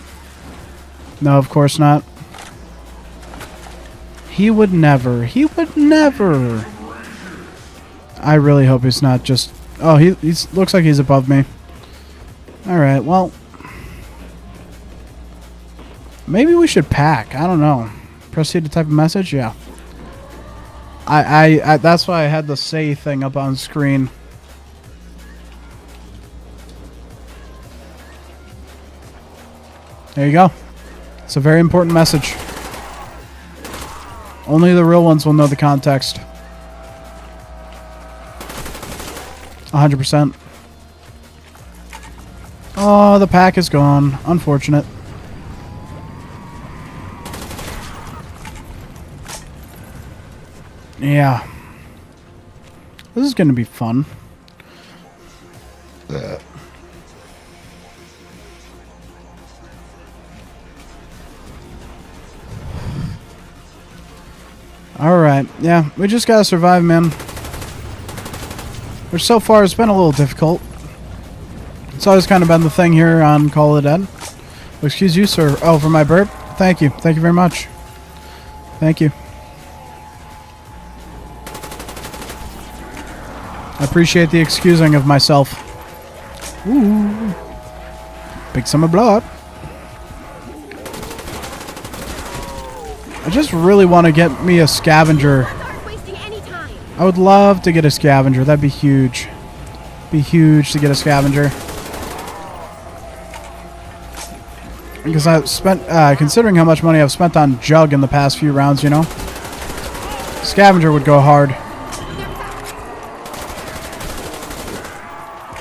No, of course not. He would never. He would never. I really hope he's not just... Oh, he looks like he's above me. Alright, well... Maybe we should pack. I don't know. Proceed to type a message? Yeah. I that's why I had the say thing up on screen. There you go. It's a very important message. Only the real ones will know the context. 100%. Oh, the pack is gone. Unfortunate. Yeah. This is going to be fun. Alright, yeah, we just gotta survive, man. Which so far has been a little difficult. It's always kind of been the thing here on Call of the Dead. Excuse you, sir. Oh, for my burp? Thank you. Thank you very much. Thank you. I appreciate the excusing of myself. Ooh. Big summer blow up. just really want to get me a scavenger. Aren't wasting any time. I would love to get a scavenger. That'd be huge. Be huge to get a scavenger. Because I've spent, considering how much money I've spent on Jug in the past few rounds, you know, scavenger would go hard.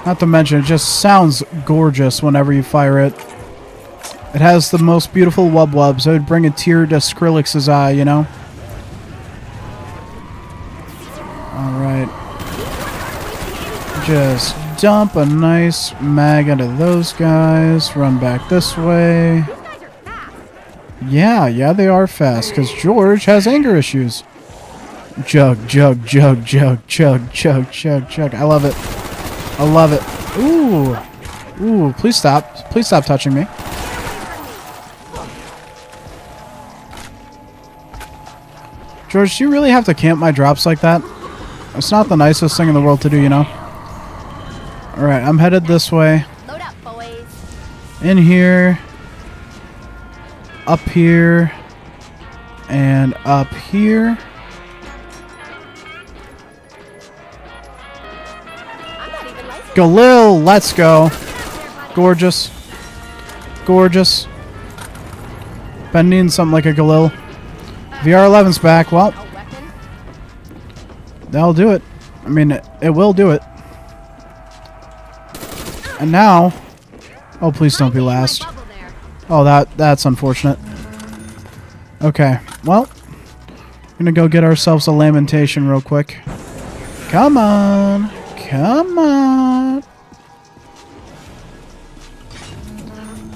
Not to mention, it just sounds gorgeous whenever you fire it. It has the most beautiful wub-wubs. It would bring a tear to Skrillex's eye, you know? Alright. Just dump a nice mag into those guys. Run back this way. These guys are fast. Yeah, they are fast, because George has anger issues. Jug, jug, jug, jug, chug, chug, chug, chug. I love it. I love it. Ooh. Ooh, please stop. Please stop touching me. George, do you really have to camp my drops like that? It's not the nicest thing in the world to do, you know? Alright, I'm headed this way. Load up, boys. In here. Up here. And up here. I'm not even licensed. Galil, let's go. Gorgeous. Gorgeous. Been needing something like a Galil. VR11's back. Well, A weapon? that'll do it. I mean, it will do it. And now... Oh, please don't be last. My bubble there. Oh, that's unfortunate. Okay, well... We're gonna go get ourselves a lamentation real quick. Come on. Come on.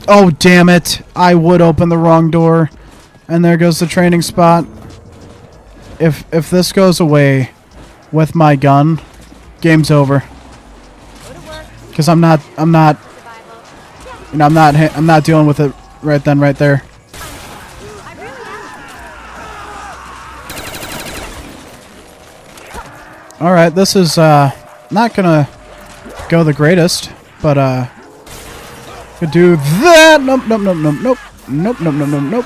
Oh, damn it. I would open the wrong door. And there goes the training spot. If this goes away with my gun, game's over. Go to work. Cuz I'm not Survival. you know, I'm not dealing with it right then right there. I really am. All right, this is not going to go the greatest, but could do that. Nope, nope, nope, nope, nope. Nope, nope, nope, nope, nope.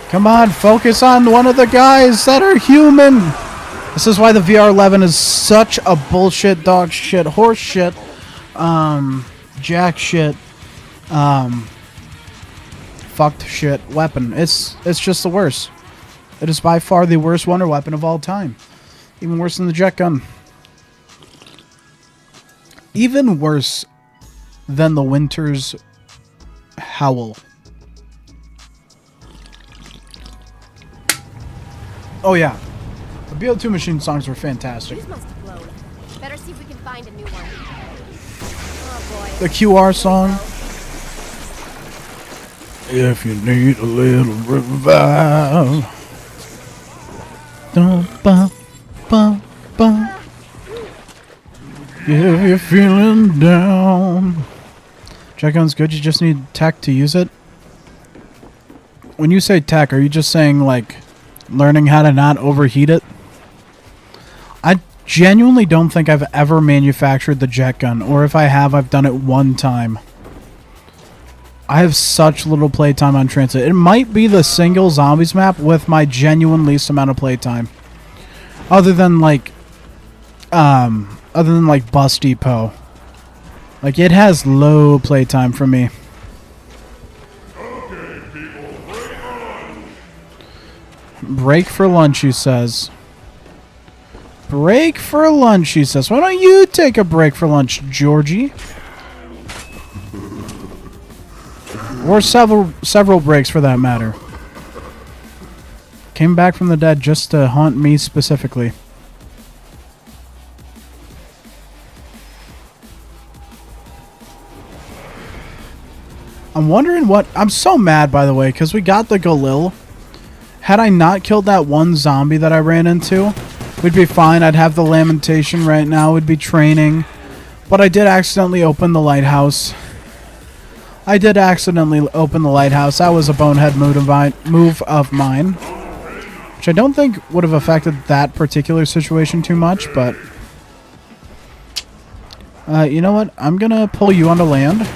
Come on, focus on one of the guys that are human. This is why the VR11 is such a bullshit, dog shit, horse shit, jack shit, fucked shit weapon. It's just the worst. It is by far the worst wonder weapon of all time. Even worse than the jet gun. Even worse than the Winter's Howl. Oh yeah, the BO2 Machine songs were fantastic. Fuse must have blown. Better see if we can find a new one. Oh boy. The QR song. If you need a little revive. Don't bump, bump, bump. If you're feeling down. Shotgun's good, you just need tech to use it. When you say tech, are you just saying like learning how to not overheat it? I genuinely don't think I've ever manufactured the jet gun, or if I have, I've done it one time. I have such little playtime on Transit. It might be the single zombies map with my genuine least amount of playtime. Other than like Bus Depot. Like, it has low playtime for me. Break for lunch, he says. Break for lunch, he says. Why don't you take a break for lunch, Georgie? Or several breaks, for that matter. Came back from the dead just to haunt me specifically. I'm wondering what... I'm so mad, by the way, because we got the Galil. Had I not killed that one zombie that I ran into, we'd be fine. I'd have the lamentation right now. We'd be training. But I did accidentally open the lighthouse. That was a bonehead move of mine. Which I don't think would have affected that particular situation too much, but... you know what? I'm gonna pull you onto land.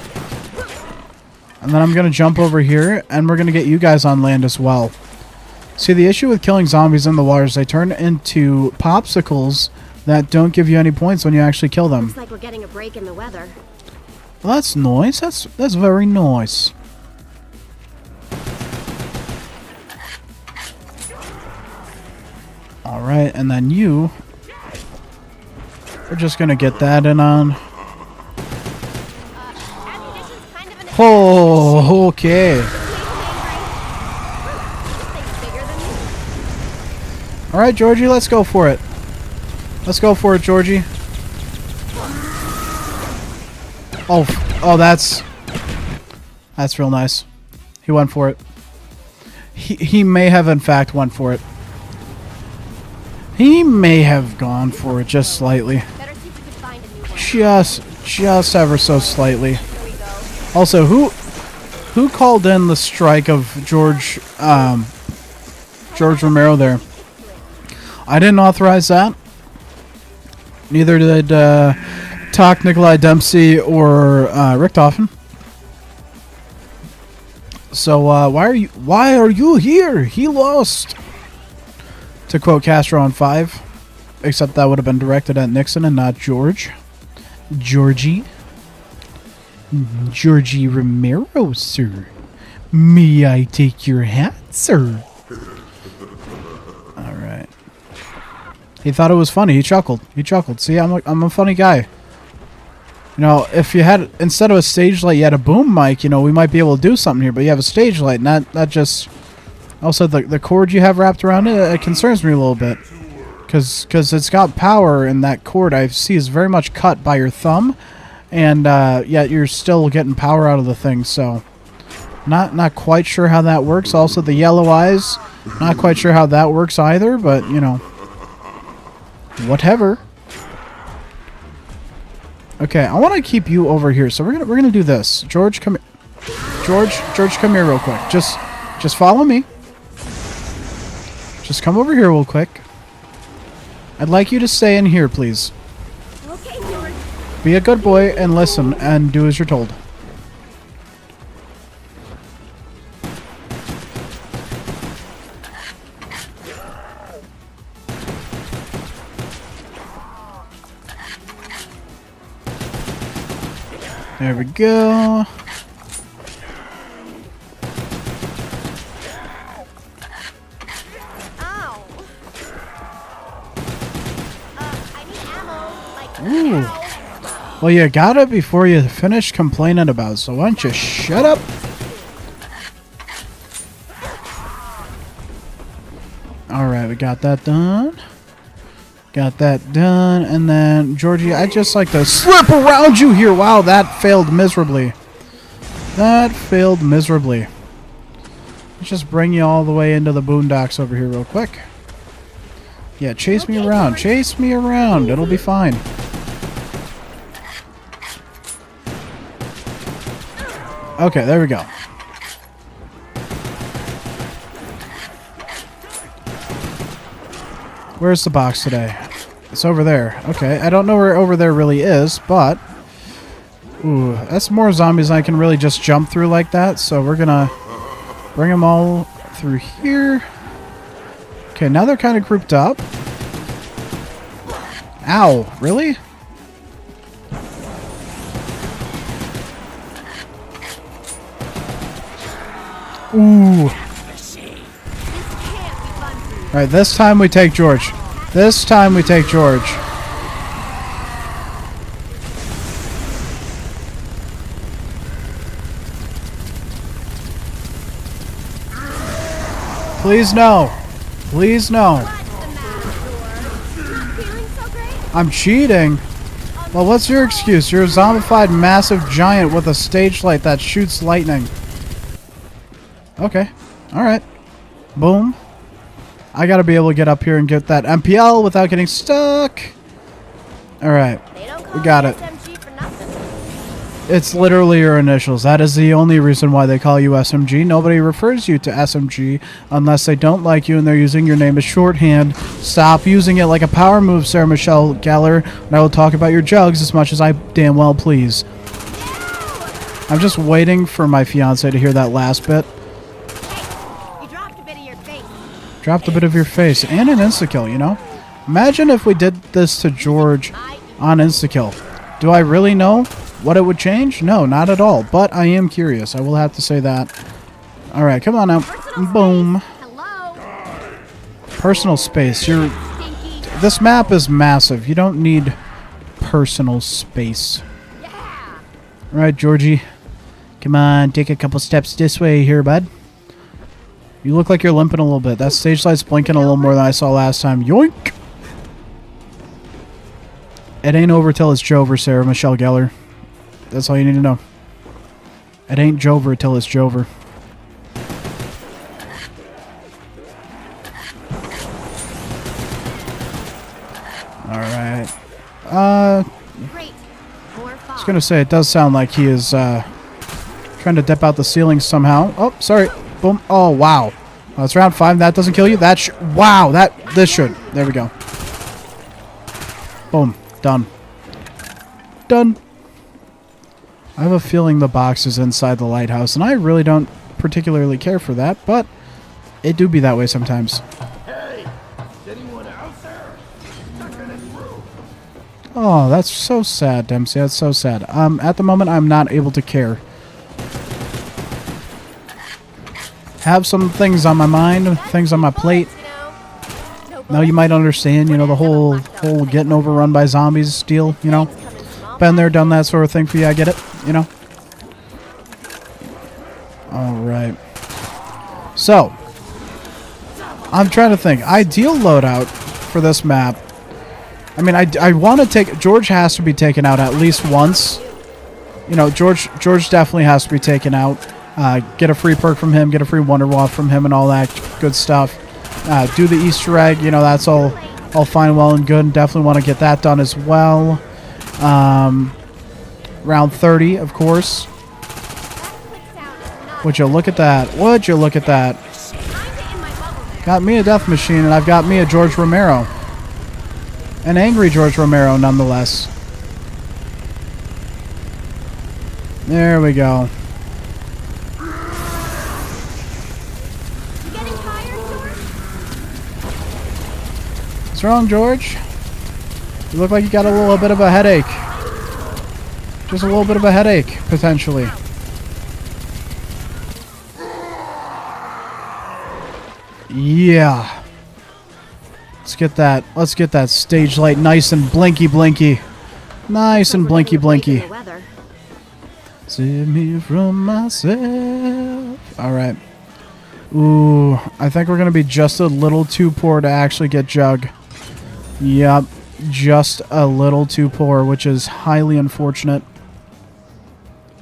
And then I'm going to jump over here, and we're going to get you guys on land as well. See, the issue with killing zombies in the water is they turn into popsicles that don't give you any points when you actually kill them. Looks like we're getting a break in the weather. Well, that's nice. That's very nice. Alright, and then you... We're just going to get that in on... Ammunition's kind of an Oh, okay. This thing's bigger than me. Alright, Georgie, let's go for it. Let's go for it, Georgie. Oh, that's real nice. He went for it. He may have, in fact, went for it. He may have gone for it just slightly. Better see if we can find a new one. Just ever so slightly. Here we go. Also, who called in the strike of George Romero there? I didn't authorize that. Neither did Talk Nikolai Dempsey or Richtofen. So why are you here? He lost. To quote Castro on 5, except that would have been directed at Nixon and not Georgie Romero, sir. May I take your hat, sir? All right. He thought it was funny. He chuckled. See, I'm a funny guy. You know, if you had, instead of a stage light, you had a boom mic, you know, we might be able to do something here, but you have a stage light, not just... Also, the cord you have wrapped around it, it concerns me a little bit. Because it's got power, and that cord I see is very much cut by your thumb. And yet you're still getting power out of the thing, so... Not quite sure how that works. Also, the yellow eyes, not quite sure how that works either, but, you know... Whatever. Okay, I want to keep you over here, so we're gonna do this. George, come here. George, come here real quick. Just follow me. Just come over here real quick. I'd like you to stay in here, please. Okay, George. Be a good boy and listen and do as you're told. There we go. Ow. I need ammo. Like, Ooh. now. Well, you got it before you finish complaining about it, so why don't you shut up? Alright, we got that done. Got that done, and then, Georgie, I'd just like to slip around you here. Wow, that failed miserably. Let's just bring you all the way into the boondocks over here real quick. Yeah, chase me around. Chase me around. It'll be fine. Okay, there we go. Where's the box today? It's over there. Okay, I don't know where over there really is, but... Ooh, that's more zombies than I can really just jump through like that, so we're gonna bring them all through here. Okay, now they're kind of grouped up. Ow, really? Ooh. Alright, this time we take George. This time we take George. Please no. Please no. I'm cheating. Well, what's your excuse? You're a zombified massive giant with a stage light that shoots lightning. Okay. Alright. Boom. I gotta be able to get up here and get that MPL without getting stuck. Alright. We got it. It's literally your initials. That is the only reason why they call you SMG. Nobody refers you to SMG unless they don't like you and they're using your name as shorthand. Stop using it like a power move, Sarah Michelle Gellar, and I will talk about your jugs as much as I damn well please. I'm just waiting for my fiance to hear that last bit. You dropped a bit of your face. Dropped a bit of your face. And an insta-kill, you know? Imagine if we did this to George on insta-kill. Do I really know what it would change? No, not at all. But I am curious. I will have to say that. Alright, come on now. Boom. Hello? Personal space. Stinky. This map is massive. You don't need personal space. Yeah. Right, Georgie. Come on, take a couple steps this way here, bud. You look like you're limping a little bit. That stage light's blinking a little more than I saw last time. Yoink! It ain't over till it's Jover, Sarah Michelle Gellar. That's all you need to know. It ain't Jover till it's Jover. Alright. Great. More I was fog. gonna say, it does sound like he is trying to dip out the ceiling somehow. Oh, sorry. Boom. Oh, wow. It's round 5. That doesn't kill you. Wow. This should. There we go. Boom. Done. Done. I have a feeling the box is inside the lighthouse, and I really don't particularly care for that, but it do be that way sometimes. Hey, is anyone out there? Not gonna through. Oh, that's so sad, Dempsey. That's so sad. At the moment, I'm not able to care. Have some things on my mind, things on my plate. Now you might understand, you know, the whole getting overrun by zombies deal, you know. Been there, done that sort of thing for you. I get it, you know. All right. So, I'm trying to think. Ideal loadout for this map. I mean, I want to take... George has to be taken out at least once. You know, George definitely has to be taken out. Get a free perk from him, get a free Wonder Waff from him and all that good stuff. Do the Easter egg, you know, that's all fine, well, and good. Definitely want to get that done as well. Round 30, of course. Would you look at that? Would you look at that? Got me a death machine, and I've got me a George Romero. An angry George Romero, nonetheless. There we go. Getting tired, George? What's wrong, George? You look like you got a little bit of a headache. Just a little bit of a headache, potentially. Yeah. Let's get that stage light nice and blinky blinky. Nice and blinky blinky. Save me from myself. Alright. Ooh, I think we're going to be just a little too poor to actually get Jug. Yep, just a little too poor, which is highly unfortunate.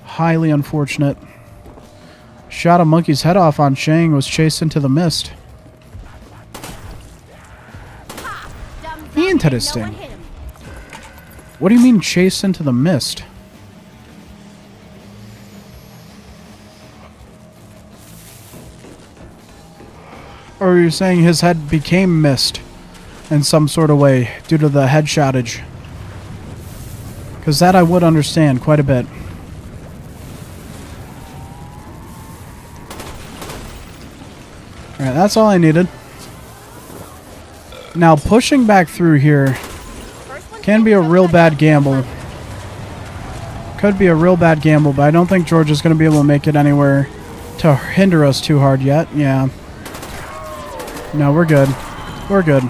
Highly unfortunate. Shot a monkey's head off on Shang, was chased into the mist. Interesting. What do you mean chased into the mist? Or are you saying his head became mist in some sort of way due to the headshotage? Because that I would understand quite a bit. Alright, that's all I needed. Now, pushing back through here can be a real bad gamble. Could be a real bad gamble, but I don't think George is going to be able to make it anywhere to hinder us too hard yet. Yeah. No, we're good. We're good.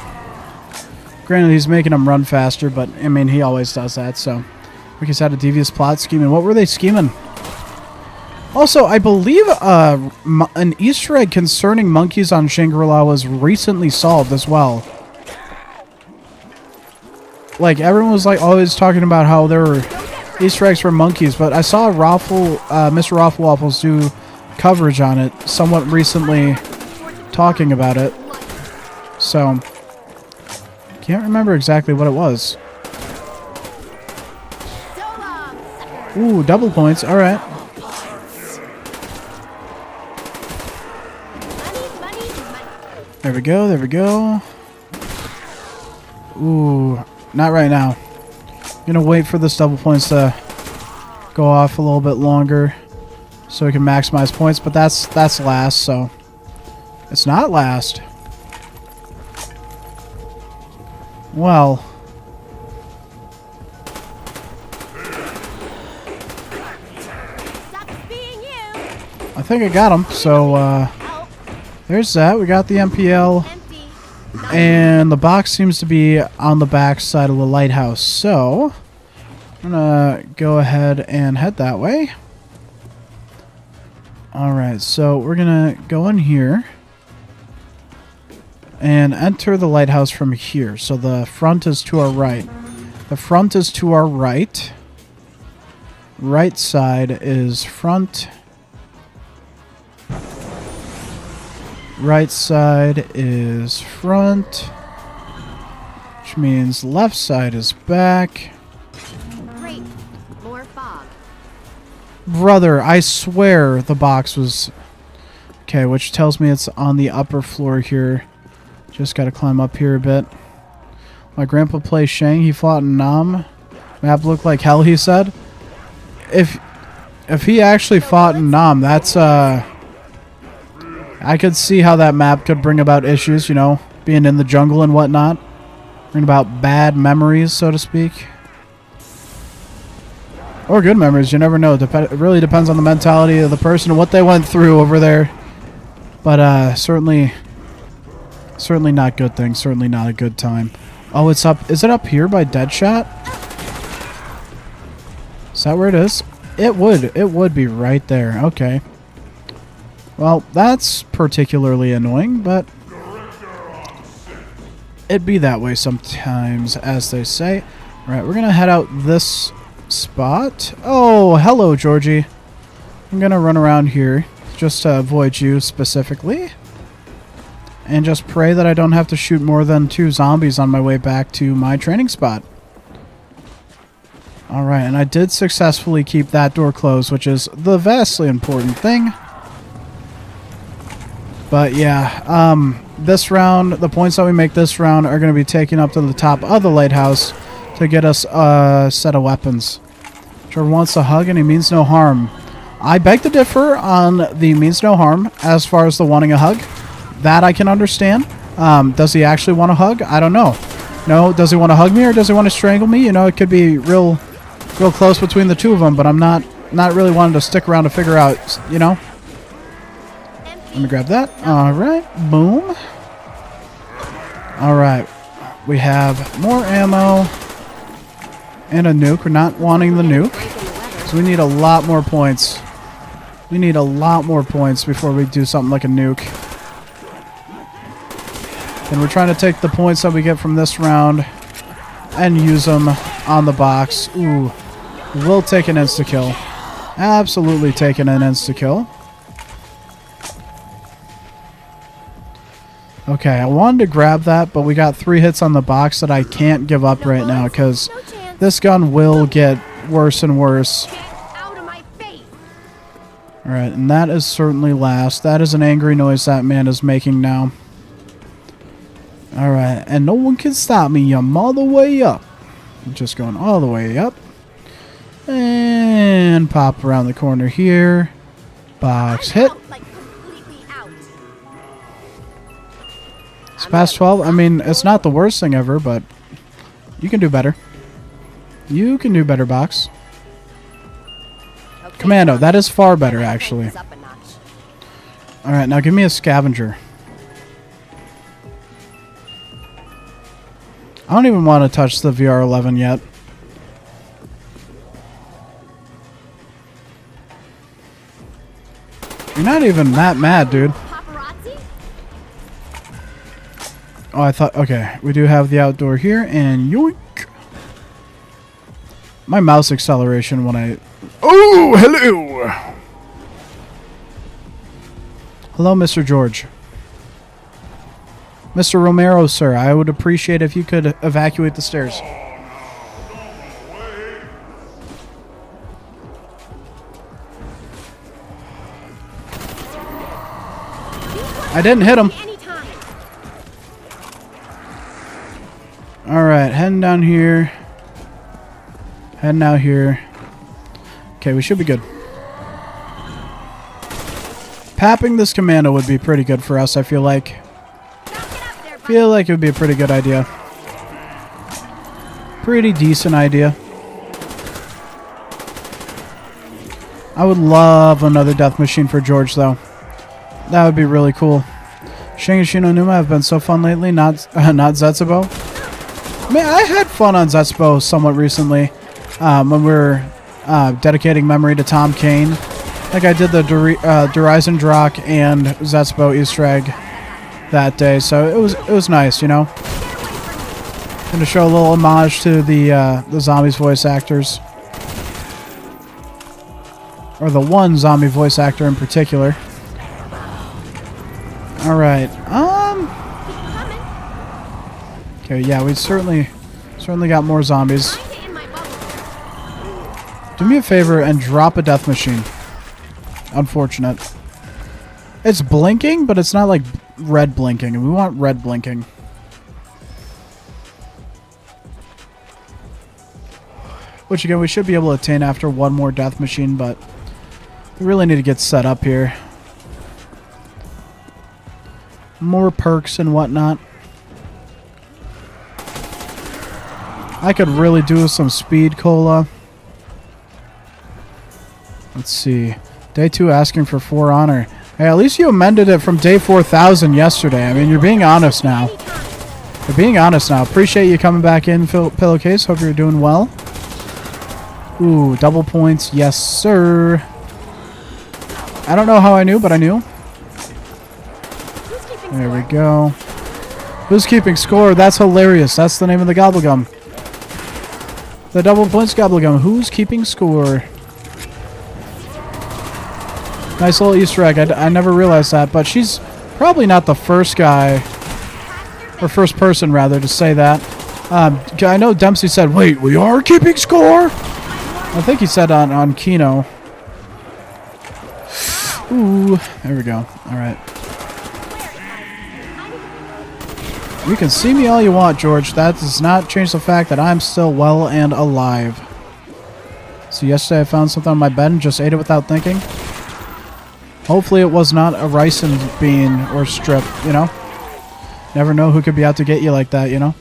Granted, he's making him run faster, but, I mean, he always does that, so. We just had a devious plot scheming. What were they scheming? Also, I believe an Easter egg concerning monkeys on Shangri-La was recently solved as well. Like, everyone was, like, always talking about how there were Easter eggs for monkeys, but I saw Mr. Rafflewaffles do coverage on it somewhat recently, talking about it. So, can't remember exactly what it was. Ooh, double points. All right. There we go. There we go. Ooh, not right now. Gonna wait for this double points to go off a little bit longer. so we can maximize points, but that's last, so it's not last. Well, Sucks being you. I think I got him. So there's that. We got the MPL, Empty. and the box seems to be on the back side of the lighthouse. So I'm gonna go ahead and head that way. All right, so we're gonna go in here and enter the lighthouse from here. So the front is to our right. The front is to our right. Right side is front. Right side is front. Which means left side is back. Great. More fog. Brother, I swear the box was... Okay, which tells me it's on the upper floor here. Just gotta climb up here a bit. My grandpa plays Shang. He fought in Nam. Map looked like hell, he said. If he actually fought in Nam, that's I could see how that map could bring about issues, you know, being in the jungle and whatnot. Bring about bad memories, so to speak. Or good memories, you never know. It really depends on the mentality of the person and what they went through over there. But certainly not good things. Certainly not a good time. Oh, it's up. Is it up here by Deadshot? Is that where it is? It would be right there. Okay. Well, that's particularly annoying, but it'd be that way sometimes, as they say. All right, we're gonna head out this spot. Oh, hello, Georgie. I'm gonna run around here just to avoid you specifically. And just pray that I don't have to shoot more than 2 zombies on my way back to my training spot. Alright, and I did successfully keep that door closed, which is the vastly important thing. But yeah, this round, the points that we make this round are going to be taken up to the top of the lighthouse to get us a set of weapons. Jordan wants a hug and he means no harm. I beg to differ on the means no harm as far as the wanting a hug. That I can understand. Does he actually want a hug? I don't know. No, does he want to hug me or does he want to strangle me? You know, it could be real close between the two of them, but I'm not really wanting to stick around to figure out, you know. Let me grab that. All right, boom. All right, we have more ammo and a nuke. We're not wanting the nuke, so we need a lot more points. We need a lot more points before we do something like a nuke. And we're trying to take the points that we get from this round and use them on the box. Ooh, we'll take an insta-kill. Absolutely taking an insta-kill. Okay, I wanted to grab that, but we got 3 hits on the box that I can't give up right now because this gun will get worse and worse. Out of my face. Alright, and that is certainly last. That is an angry noise that man is making now. Alright, and no one can stop me. I'm all the way up. I'm just going all the way up. And pop around the corner here. Box hit. Like completely out. It's past 12. I mean, it's not the worst thing ever, but you can do better. You can do better, box. Okay, Commando, that is far better, actually. Up a notch. Alright, now give me a scavenger. I don't even want to touch the VR11 yet. You're not even that mad, dude. Paparazzi? Oh, I thought... Okay, we do have the outdoor here, and yoink! My mouse acceleration when I... Oh, hello! Hello, Mr. George. Mr. Romero, sir, I would appreciate if you could evacuate the stairs. I didn't hit him. Anytime. Alright, heading down here. Heading out here. Okay, we should be good. Papping this commando would be pretty good for us, I feel like. Feel like it would be a pretty good idea. Pretty decent idea. I would love another death machine for George, though. That would be really cool. Shingishino Numa have been so fun lately, not Zetsubo. I mean, I had fun on Zetsubo somewhat recently when we were dedicating memory to Tom Kane. Like I did the Derizen Drock and Zetsubo Easter egg that day, so it was nice, you know. And to show a little homage to the zombies voice actors, or the one zombie voice actor in particular. All right. Okay, yeah, we certainly got more zombies. Do me a favor and drop a death machine. Unfortunate. It's blinking, but it's not like red blinking, and we want red blinking. Which again, we should be able to attain after one more death machine, but we really need to get set up here. More perks and whatnot. I could really do with some speed cola. Let's see. Day 2 asking for 4 honor. Hey, at least you amended it from day 4,000 yesterday. I mean, you're being honest now. You're being honest now. Appreciate you coming back in, Pillowcase. Hope you're doing well. Ooh, double points. Yes, sir. I don't know how I knew, but I knew. There we go. Who's keeping score? That's hilarious. That's the name of the Gobblegum. The double points Gobblegum. Who's keeping score? Nice little Easter egg. I never realized that, but she's probably not the first guy, or first person rather, to say that. I know Dempsey said, "Wait, we are keeping score?" I think he said on Kino. Ooh, there we go. All right. You can see me all you want, George. That does not change the fact that I'm still well and alive. So yesterday I found something on my bed and just ate it without thinking. Hopefully it was not a rice and bean or strip, you know? Never know who could be out to get you like that, you know?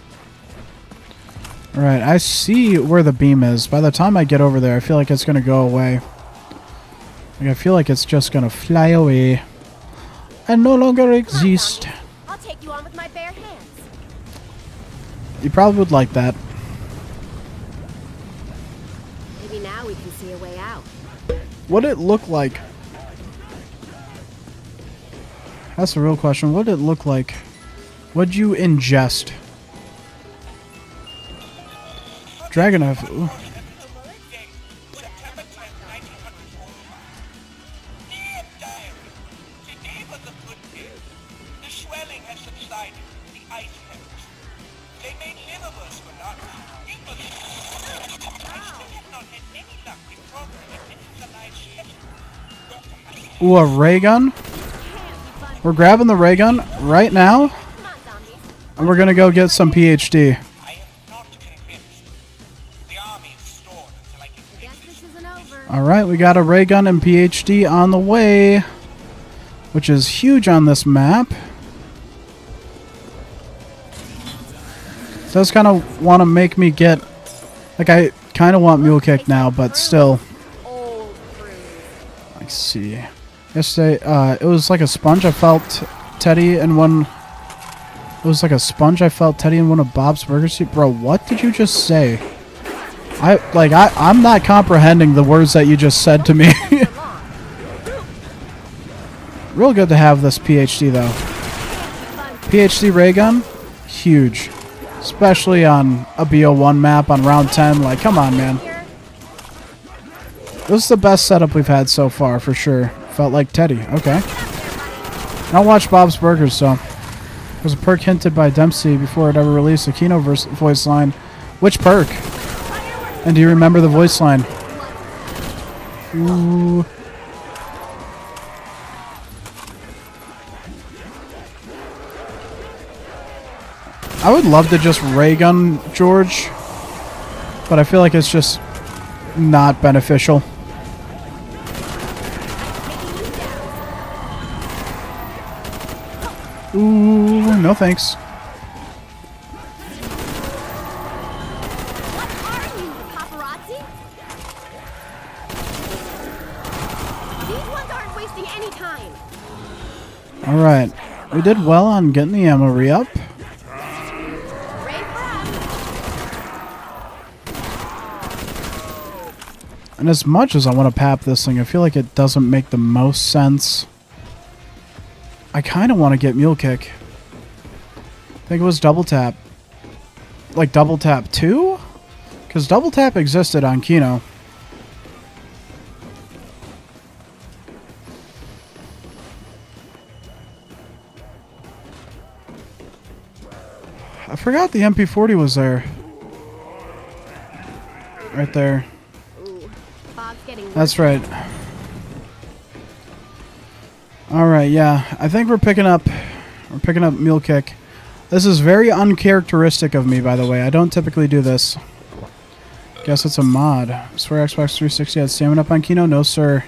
Alright, I see where the beam is. By the time I get over there, I feel like it's going to go away. Like, I feel like it's just going to fly away and no longer exist. I'll take you on with my bare hands. You probably would like that. Maybe now we can see a way out. What'd it look like? That's the real question. What did it look like? What'd you ingest? Dragonov. Ooh. Ooh, a ray gun? We're grabbing the ray gun right now, and we're gonna go get some PhD. Alright, we got a ray gun and PhD on the way, which is huge on this map. Does kind of want to make me get, like, I kind of want Mule Kick now, but still. Let's see. Yesterday, it was like a sponge. I felt Teddy in one. It was like a sponge. I felt Teddy in one of Bob's Burgers. Bro, what did you just say? I'm not comprehending the words that you just said to me. Real good to have this PhD though. PhD ray gun, huge, especially on a BO1 map on round 10. Like, come on, man. This is the best setup we've had so far, for sure. Felt like Teddy. Okay. I don't watch Bob's Burgers, so. There's a perk hinted by Dempsey before it ever released, a Kino voice line. Which perk? And do you remember the voice line? Ooh. I would love to just ray gun George, but I feel like it's just not beneficial. No thanks. What are you, paparazzi? These ones aren't wasting any time. Alright. We did well on getting the ammo re-up. Great for us. And as much as I want to pap this thing, I feel like it doesn't make the most sense. I kind of want to get Mule Kick. I think it was Double Tap. Like Double Tap 2? Because Double Tap existed on Kino. I forgot the MP40 was there. Right there. Ooh, fog's getting worse. That's right. Alright, yeah. I think we're picking up Mule Kick. This is very uncharacteristic of me, by the way. I don't typically do this. Guess it's a mod. I swear Xbox 360 had stamina up on Kino? No, sir.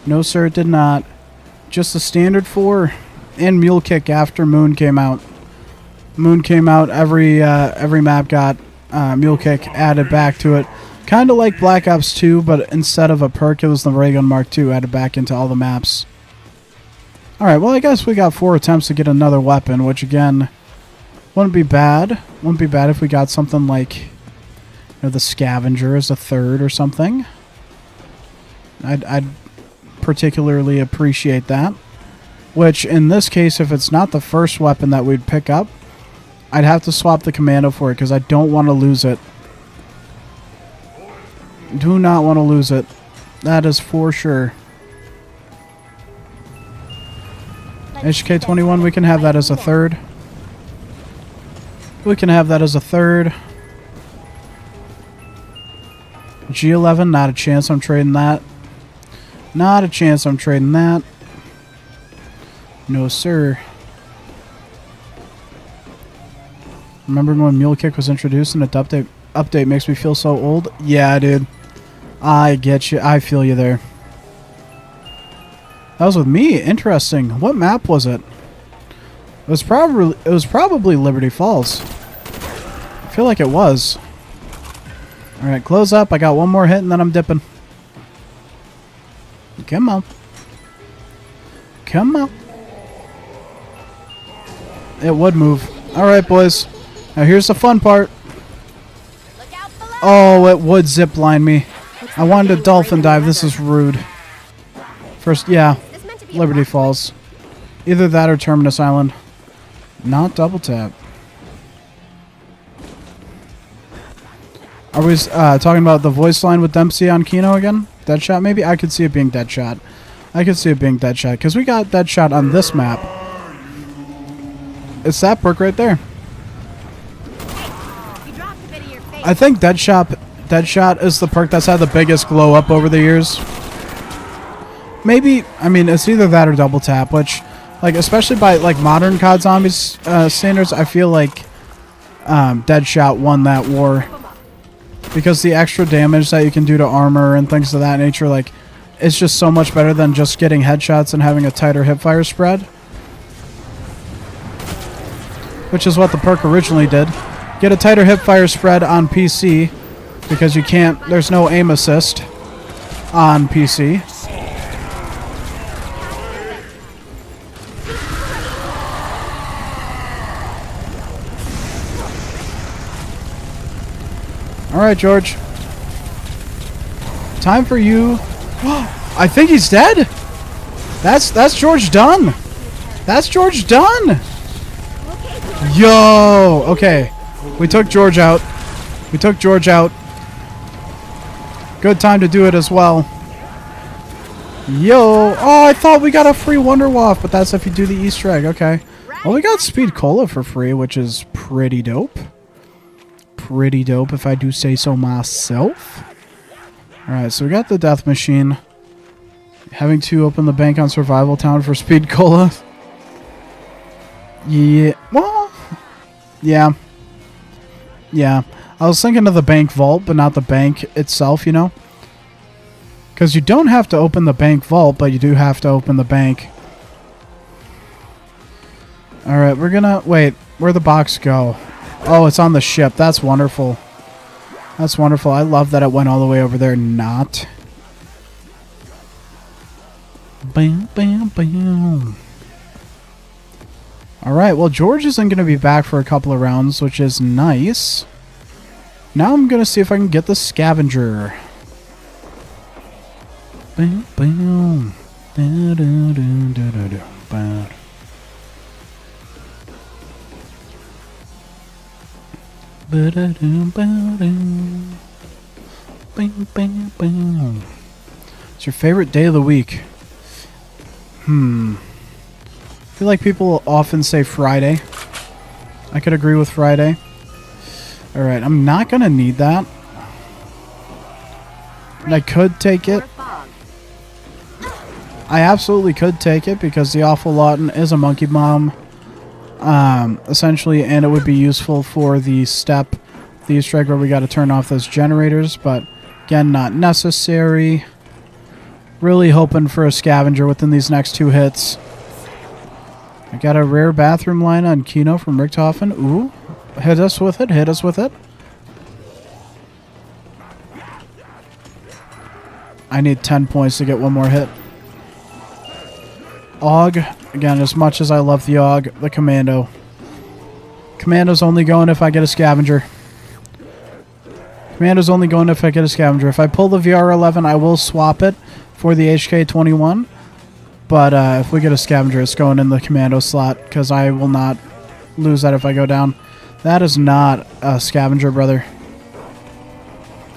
No, sir, it did not. Just the standard 4 and Mule Kick after Moon came out. Moon came out, every map got Mule Kick added back to it. Kind of like Black Ops 2, but instead of a perk, it was the Ray Gun Mark II added back into all the maps. Alright, well, I guess we got 4 attempts to get another weapon, which, again, wouldn't be bad. Wouldn't be bad if we got something like, you know, the Scavenger as a third or something. I'd particularly appreciate that. Which, in this case, if it's not the first weapon that we'd pick up, I'd have to swap the commando for it because I don't want to lose it. Do not want to lose it. That is for sure. HK21, we can have that as a third. We can have that as a third. G11, not a chance I'm trading that. Not a chance I'm trading that. No, sir. Remember when Mule Kick was introduced and its update makes me feel so old? Yeah, dude. I get you. I feel you there. That was with me. Interesting. What map was it? It was probably Liberty Falls. I feel like it was. Alright, close up. I got one more hit and then I'm dipping. Come on. Come on. It would move. Alright, boys. Now here's the fun part. Look out below. Oh, it would zipline me. I wanted to dolphin dive. This is rude. First, yeah. Is this meant to be a Liberty rock? Falls. Either that or Terminus Island. Not Double Tap. Are we talking about the voice line with Dempsey on Kino again? Deadshot, maybe? I could see it being Deadshot. I could see it being Deadshot. Because we got Deadshot on this map. It's that perk right there. You dropped a bit of your face. I think Deadshot is the perk that's had the biggest glow up over the years. Maybe, I mean, it's either that or Double Tap, which, like, especially by, like, modern COD Zombies standards, I feel like Deadshot won that war. Because the extra damage that you can do to armor and things of that nature, like, it's just so much better than just getting headshots and having a tighter hipfire spread. Which is what the perk originally did. Get a tighter hipfire spread on PC, because you can't, there's no aim assist on PC. Alright, George. Time for you. I think he's dead. That's George done. That's George done. Yo. Okay. We took George out. We took George out. Good time to do it as well. Yo. Oh, I thought we got a free Wonder Waff, but that's if you do the Easter egg. Okay. Well, we got Speed Cola for free, which is pretty dope. Pretty dope, if I do say so myself. Alright, so we got the death machine. Having to open the bank on Survival Town for Speed Cola. Yeah. Well, yeah. Yeah. I was thinking of the bank vault, but not the bank itself, you know? Because you don't have to open the bank vault, but you do have to open the bank. Alright, we're gonna... Wait, where'd the box go? Oh, it's on the ship. That's wonderful. That's wonderful. I love that it went all the way over there. Not. Bam, bam, bam. Alright, well, George isn't going to be back for a couple of rounds, which is nice. Now I'm going to see if I can get the scavenger. Bam, bam. Da, da, da, da, da, da, ba. Ba-da-dum-ba-dum. Bam, bam, bam. It's your favorite day of the week. I feel like people often say Friday. I could agree with Friday. Alright, I'm not going to need that. And I could take it. I absolutely could take it because the Awful Lawton is a monkey bomb. Essentially, and it would be useful for the step, the Easter egg where we got to turn off those generators, but again, not necessary. Really hoping for a scavenger within these next 2 hits. I got a rare bathroom line on Kino from Richthofen. Ooh, hit us with it, hit us with it. I need 10 points to get one more hit. AUG. Again, as much as I love the AUG, the Commando. Commando's only going if I get a scavenger. Commando's only going if I get a scavenger. If I pull the VR11, I will swap it for the HK21. But if we get a scavenger, it's going in the Commando slot, because I will not lose that if I go down. That is not a scavenger, brother.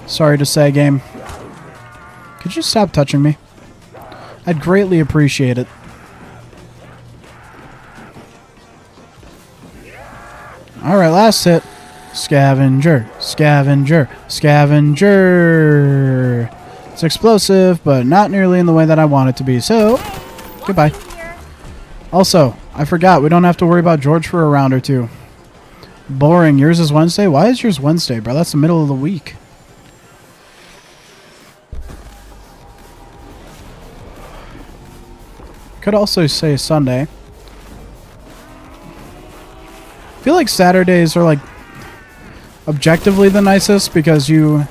Sorry to say, game. Could you stop touching me? I'd greatly appreciate it. Alright, last hit. Scavenger, scavenger, scavenger. It's explosive, but not nearly in the way that I want it to be. So, goodbye. Also, I forgot, we don't have to worry about George for a round or 2. Boring. Yours is Wednesday? Why is yours Wednesday, bro? That's the middle of the week. Could also say Sunday. I feel like Saturdays are like objectively the nicest because you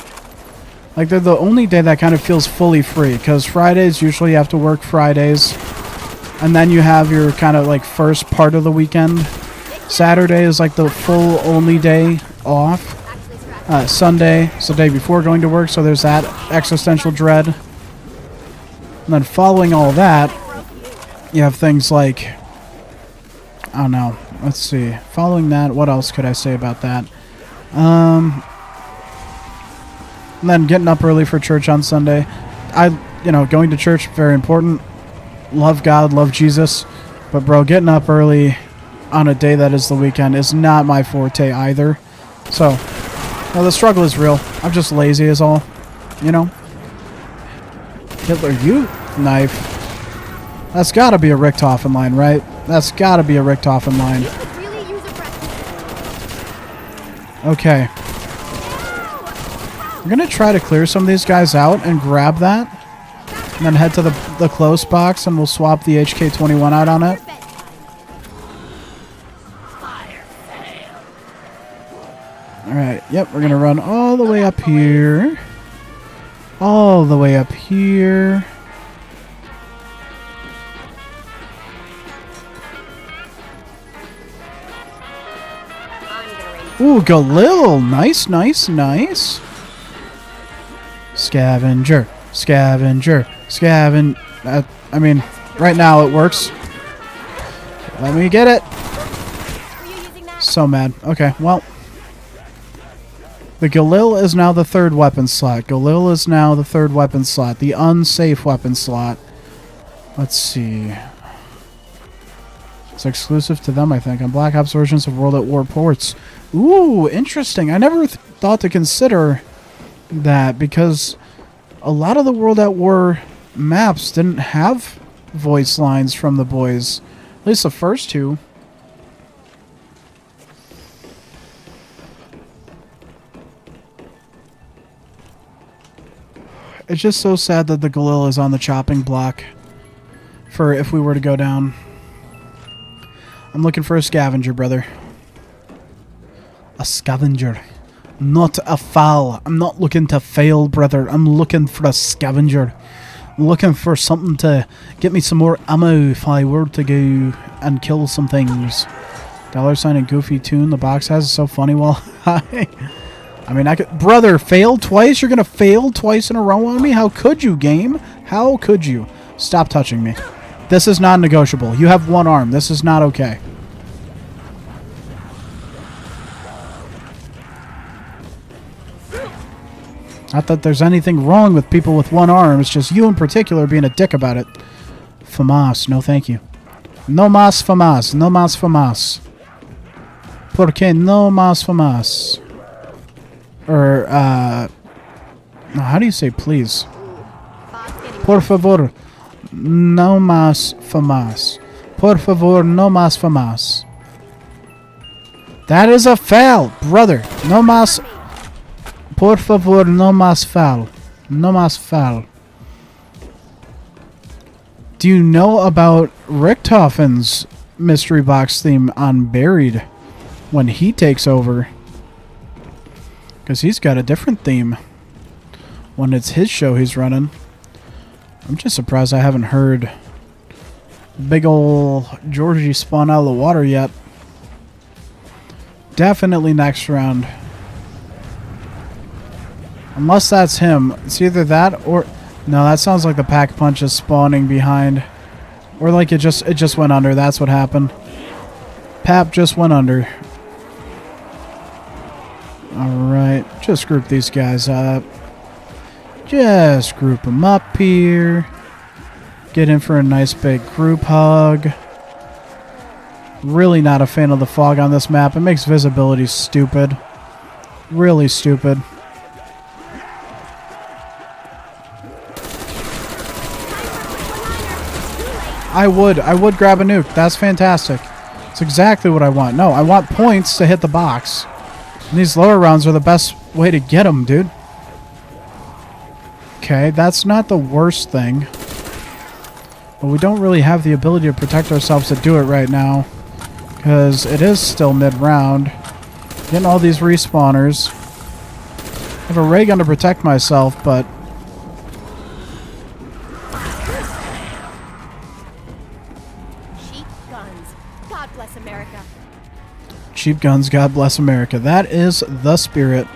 like they're the only day that kind of feels fully free, because Fridays usually you have to work Fridays and then you have your kind of like first part of the weekend. Saturday is like the full only day off. Sunday is the day before going to work, so there's that existential dread. And then following all that, you have things like, I don't know, let's see. Following that, what else could I say about that? And then getting up early for church on Sunday. Going to church, very important. Love God, love Jesus. But bro, getting up early on a day that is the weekend is not my forte either. So, the struggle is real. I'm just lazy is all. You know? Hitler, you knife. That's gotta be a Richthofen line, right? That's gotta be a Richthofen line. Okay. We're gonna try to clear some of these guys out and grab that. And then head to the close box and we'll swap the HK21 out on it. Alright, yep, we're gonna run all the way up here. All the way up here. Ooh, Galil! Nice, nice, nice. Scavenger, scavenger, I mean, right now it works. Let me get it. So mad. Okay, well. The Galil is now the 3rd weapon slot. Galil is now the 3rd weapon slot. The unsafe weapon slot. Let's see. It's exclusive to them, I think, on Black Ops versions of World at War ports. Ooh, interesting. I never thought to consider that, because a lot of the World at War maps didn't have voice lines from the boys. At least the first 2. It's just so sad that the Galil is on the chopping block for if we were to go down. I'm looking for a scavenger, brother. A scavenger. Not a foul. I'm not looking to fail, brother. I'm looking for a scavenger. I'm looking for something to get me some more ammo if I were to go and kill some things. $sign and goofy tune the box has is so funny. Well, I mean, I could... Brother, fail twice? You're going to fail twice in a row on me? How could you, game? How could you? Stop touching me. This is non-negotiable. You have one arm. This is not okay. Not that there's anything wrong with people with one arm. It's just you in particular being a dick about it. Famas. No, thank you. No más famas. No más famas. ¿Por qué no más famas? Or, no, how do you say please? Por favor, no más famas. Por favor, no más famas. That is a foul, brother. No más... Por favor, no más foul. No más foul. Do you know about Richtofen's mystery box theme on Buried when he takes over? Because he's got a different theme when it's his show he's running. I'm just surprised I haven't heard big ol' Georgie spawn out of the water yet. Definitely next round. Unless that's him. It's either that or... No, that sounds like the pack punch is spawning behind. Or like it just went under. That's what happened. Pap just went under. Alright. Just group these guys up. Just group them up here. Get in for a nice big group hug. Really not a fan of the fog on this map. It makes visibility stupid. Really stupid. I would grab a nuke. That's fantastic. It's exactly what I want. No, I want points to hit the box. And these lower rounds are the best way to get them, dude. Okay, that's not the worst thing. But we don't really have the ability to protect ourselves to do it right now. Because it is still mid-round. Getting all these respawners. I have a ray gun to protect myself, but... Cheap guns. God bless America. Cheap guns, God bless America. That is the spirit.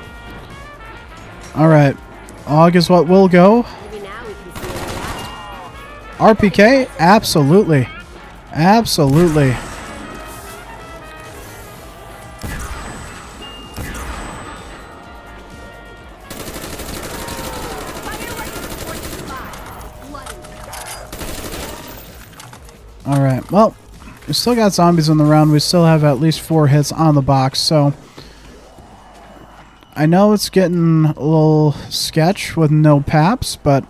Alright. AUG is what will go. Maybe now we can see it. RPK? Absolutely. Absolutely. Alright, well, we still got zombies in the round. We still have at least 4 hits on the box, so... I know it's getting a little sketch with no paps, but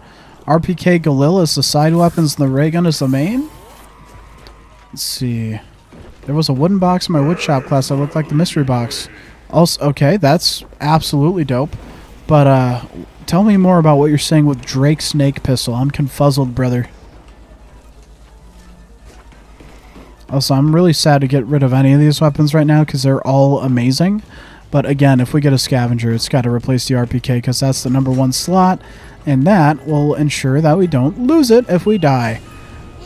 RPK Galil is the side weapons and the ray gun is the main? Let's see. There was a wooden box in my woodshop class that looked like the mystery box. Also, okay, that's absolutely dope. But, tell me more about what you're saying with Drake Snake Pistol. I'm confuzzled, brother. Also, I'm really sad to get rid of any of these weapons right now because they're all amazing. But again, if we get a scavenger, it's got to replace the RPK because that's the #1 slot. And that will ensure that we don't lose it if we die.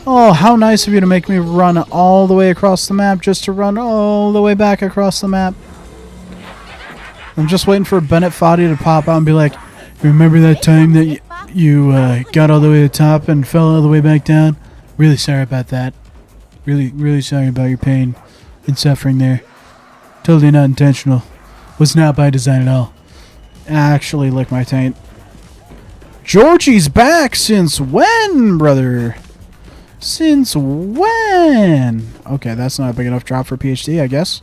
Oh, how nice of you to make me run all the way across the map just to run all the way back across the map. I'm just waiting for Bennett Foddy to pop out and be like, remember that time that you got all the way to the top and fell all the way back down? Really sorry about that. Really sorry about your pain and suffering there. Totally not intentional. Was not by design at all. Actually, lick my taint. Georgie's back since when, brother? Since when? Okay, that's not a big enough drop for PhD, I guess.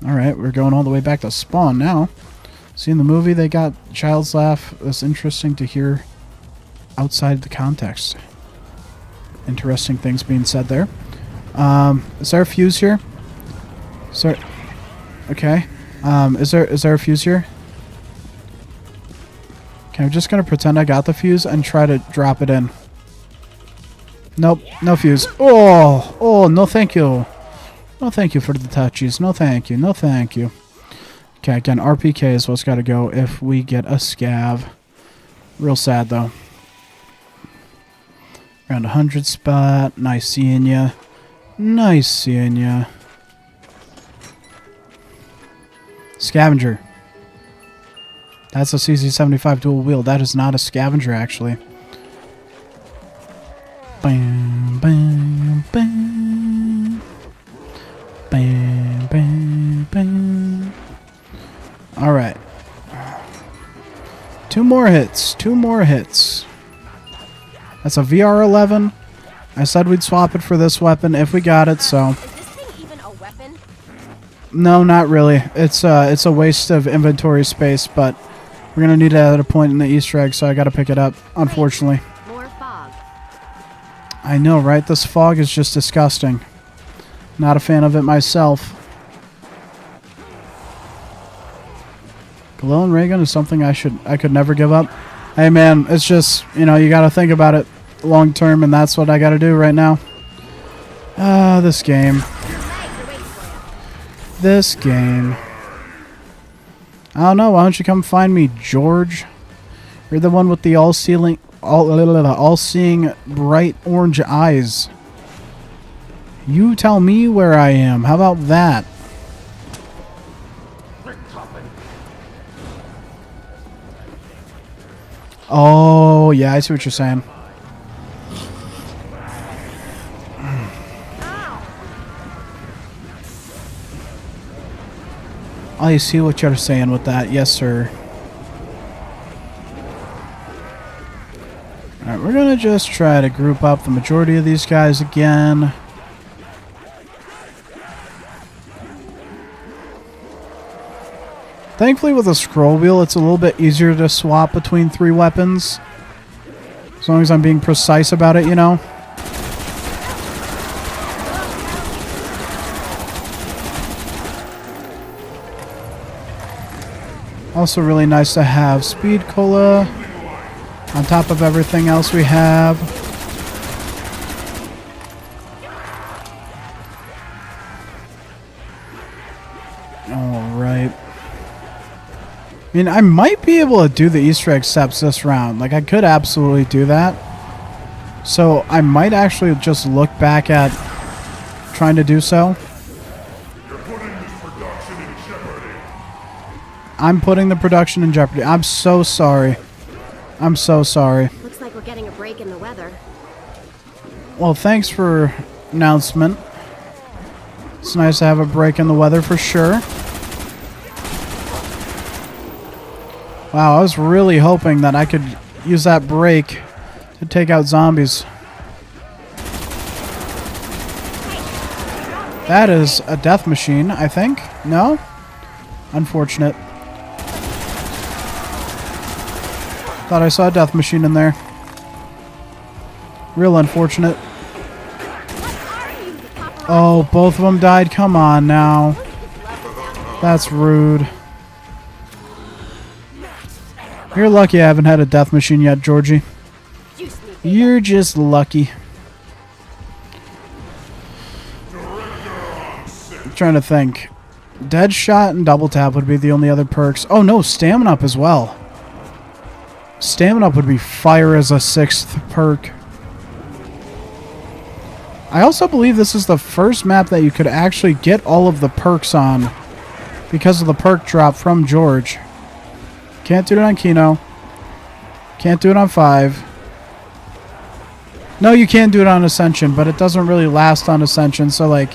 Alright, we're going all the way back to spawn now. See, in the movie, they got Child's Laugh. That's interesting to hear outside the context. Interesting things being said there. Is there a fuse here? Sir. Okay. Is there a fuse here? Okay, I'm just gonna pretend I got the fuse and try to drop it in. Nope, no fuse. Oh, no thank you. No thank you for the touchies. No thank you. No thank you. Okay, again, RPK is what's got to go if we get a scav. Real sad, though. Around 100 spot. Nice seeing ya. Nice seeing ya. Scavenger. That's a CZ75 dual wheel. That is not a scavenger, actually. Bam, bam, bam. Bam, bam, bam. Alright. 2 more hits. 2 more hits. That's a VR11. I said we'd swap it for this weapon if we got it, so... Is this thing even a weapon? No, not really. It's a waste of inventory space, but we're gonna need it at a point in the Easter egg, so I gotta pick it up, unfortunately. More fog. I know, right? This fog is just disgusting. Not a fan of it myself. Glow and ray gun is something I could never give up. Hey man, it's just, you know, you gotta think about it long term, and that's what I gotta do right now. This game. This game. I don't know, why don't you come find me, George? You're the one with the all-seeing bright orange eyes. You tell me where I am. How about that? Oh, yeah, I see what you're saying. I see what you're saying with that. Yes, sir. Alright, we're going to just try to group up the majority of these guys again. Thankfully, with a scroll wheel, it's a little bit easier to swap between 3 weapons. As long as I'm being precise about it, you know. Also really nice to have speed cola on top of everything else we have. Alright. I mean, I might be able to do the Easter egg steps this round. Like, I could absolutely do that. So, I might actually just look back at trying to do so. I'm putting the production in jeopardy. I'm so sorry. I'm so sorry. Looks like we're getting a break in the weather. Well, thanks for announcement. It's nice to have a break in the weather for sure. Wow, I was really hoping that I could use that break to take out zombies. That is a death machine, I think. No? Unfortunate. Thought I saw a death machine in there. Real unfortunate. Oh, both of them died? Come on now. That's rude. You're lucky I haven't had a death machine yet, Georgie. You're just lucky. I'm trying to think. Dead shot and double tap would be the only other perks. Oh no, stamina up as well. Stamina up would be fire as a 6th perk. I also believe this is the first map that you could actually get all of the perks on because of the perk drop from George. Can't do it on Kino. Can't do it on 5. No, you can do it on Ascension, but it doesn't really last on Ascension, so like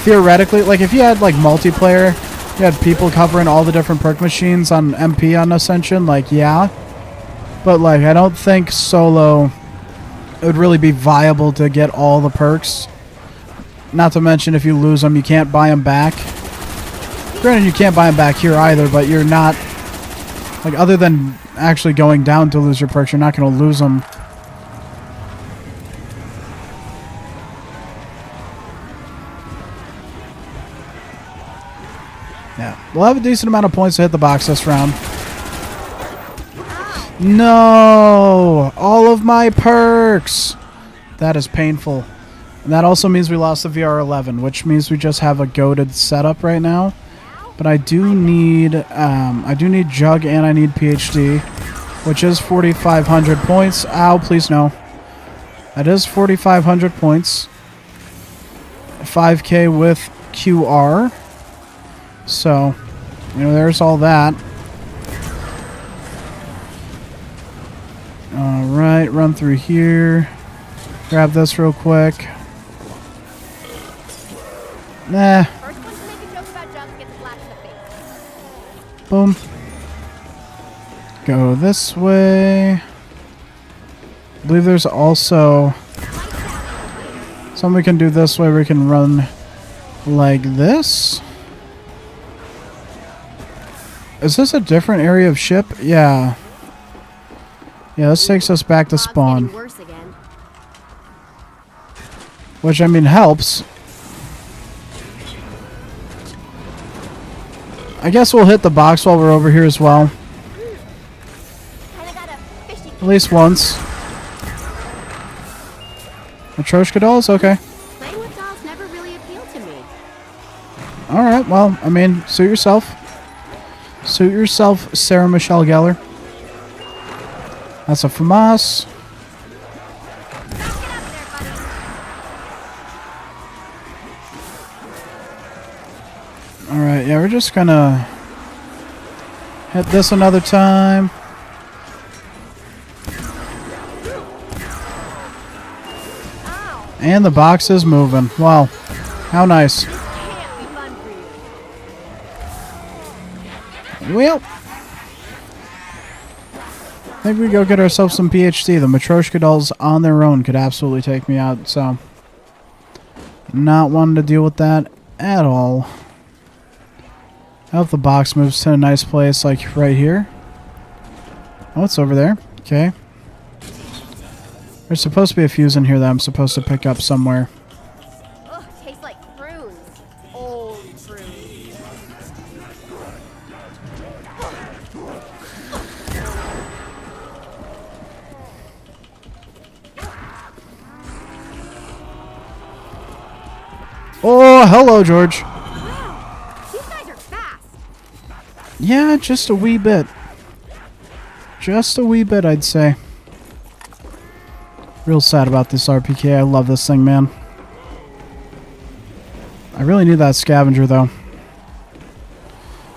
theoretically, like if you had like multiplayer, you had people covering all the different perk machines on MP on Ascension, like yeah. But like I don't think solo it would really be viable to get all the perks. Not to mention if you lose them, you can't buy them back. Granted, you can't buy them back here either, but you're not, like, other than actually going down to lose your perks, you're not going to lose them. Yeah, we'll have a decent amount of points to hit the box this round. No! All of my perks! That is painful. And that also means we lost the VR11, which means we just have a goated setup right now. But I do need Jug and I need PhD, which is 4,500 points. Ow, please no. That is 4,500 points. 5K with QR. So, you know, there's all that. Alright, run through here. Grab this real quick. Nah. First one to make a joke about Jug gets slapped in the face. Boom. Go this way. I believe there's also something we can do this way. We can run like this. Is this a different area of ship? Yeah. Yeah, this takes us back to Bob's spawn. getting worse again. Which, I mean, helps. I guess we'll hit the box while we're over here as well. Kinda got a fishy At least once. Matryoshka dolls? Okay. Playing with dolls never really appealed to me. Alright, well, I mean, suit yourself. Suit yourself, Sarah Michelle Gellar. That's a FAMAS. Alright, yeah, we're just gonna hit this another time. And the box is moving. Wow. How nice. Can't be fun for you. Well, maybe we go get ourselves some PhD. The Matryoshka dolls on their own could absolutely take me out, so not wanting to deal with that at all. I hope the box moves to a nice place, like right here. Oh, it's over there. Okay. There's supposed to be a fuse in here that I'm supposed to pick up somewhere. Ugh, tastes like prunes. Old prunes. Oh, hello, George. Wow, these guys are fast. Yeah, just a wee bit. Just a wee bit, I'd say. Real sad about this RPK. I love this thing, man. I really need that scavenger, though.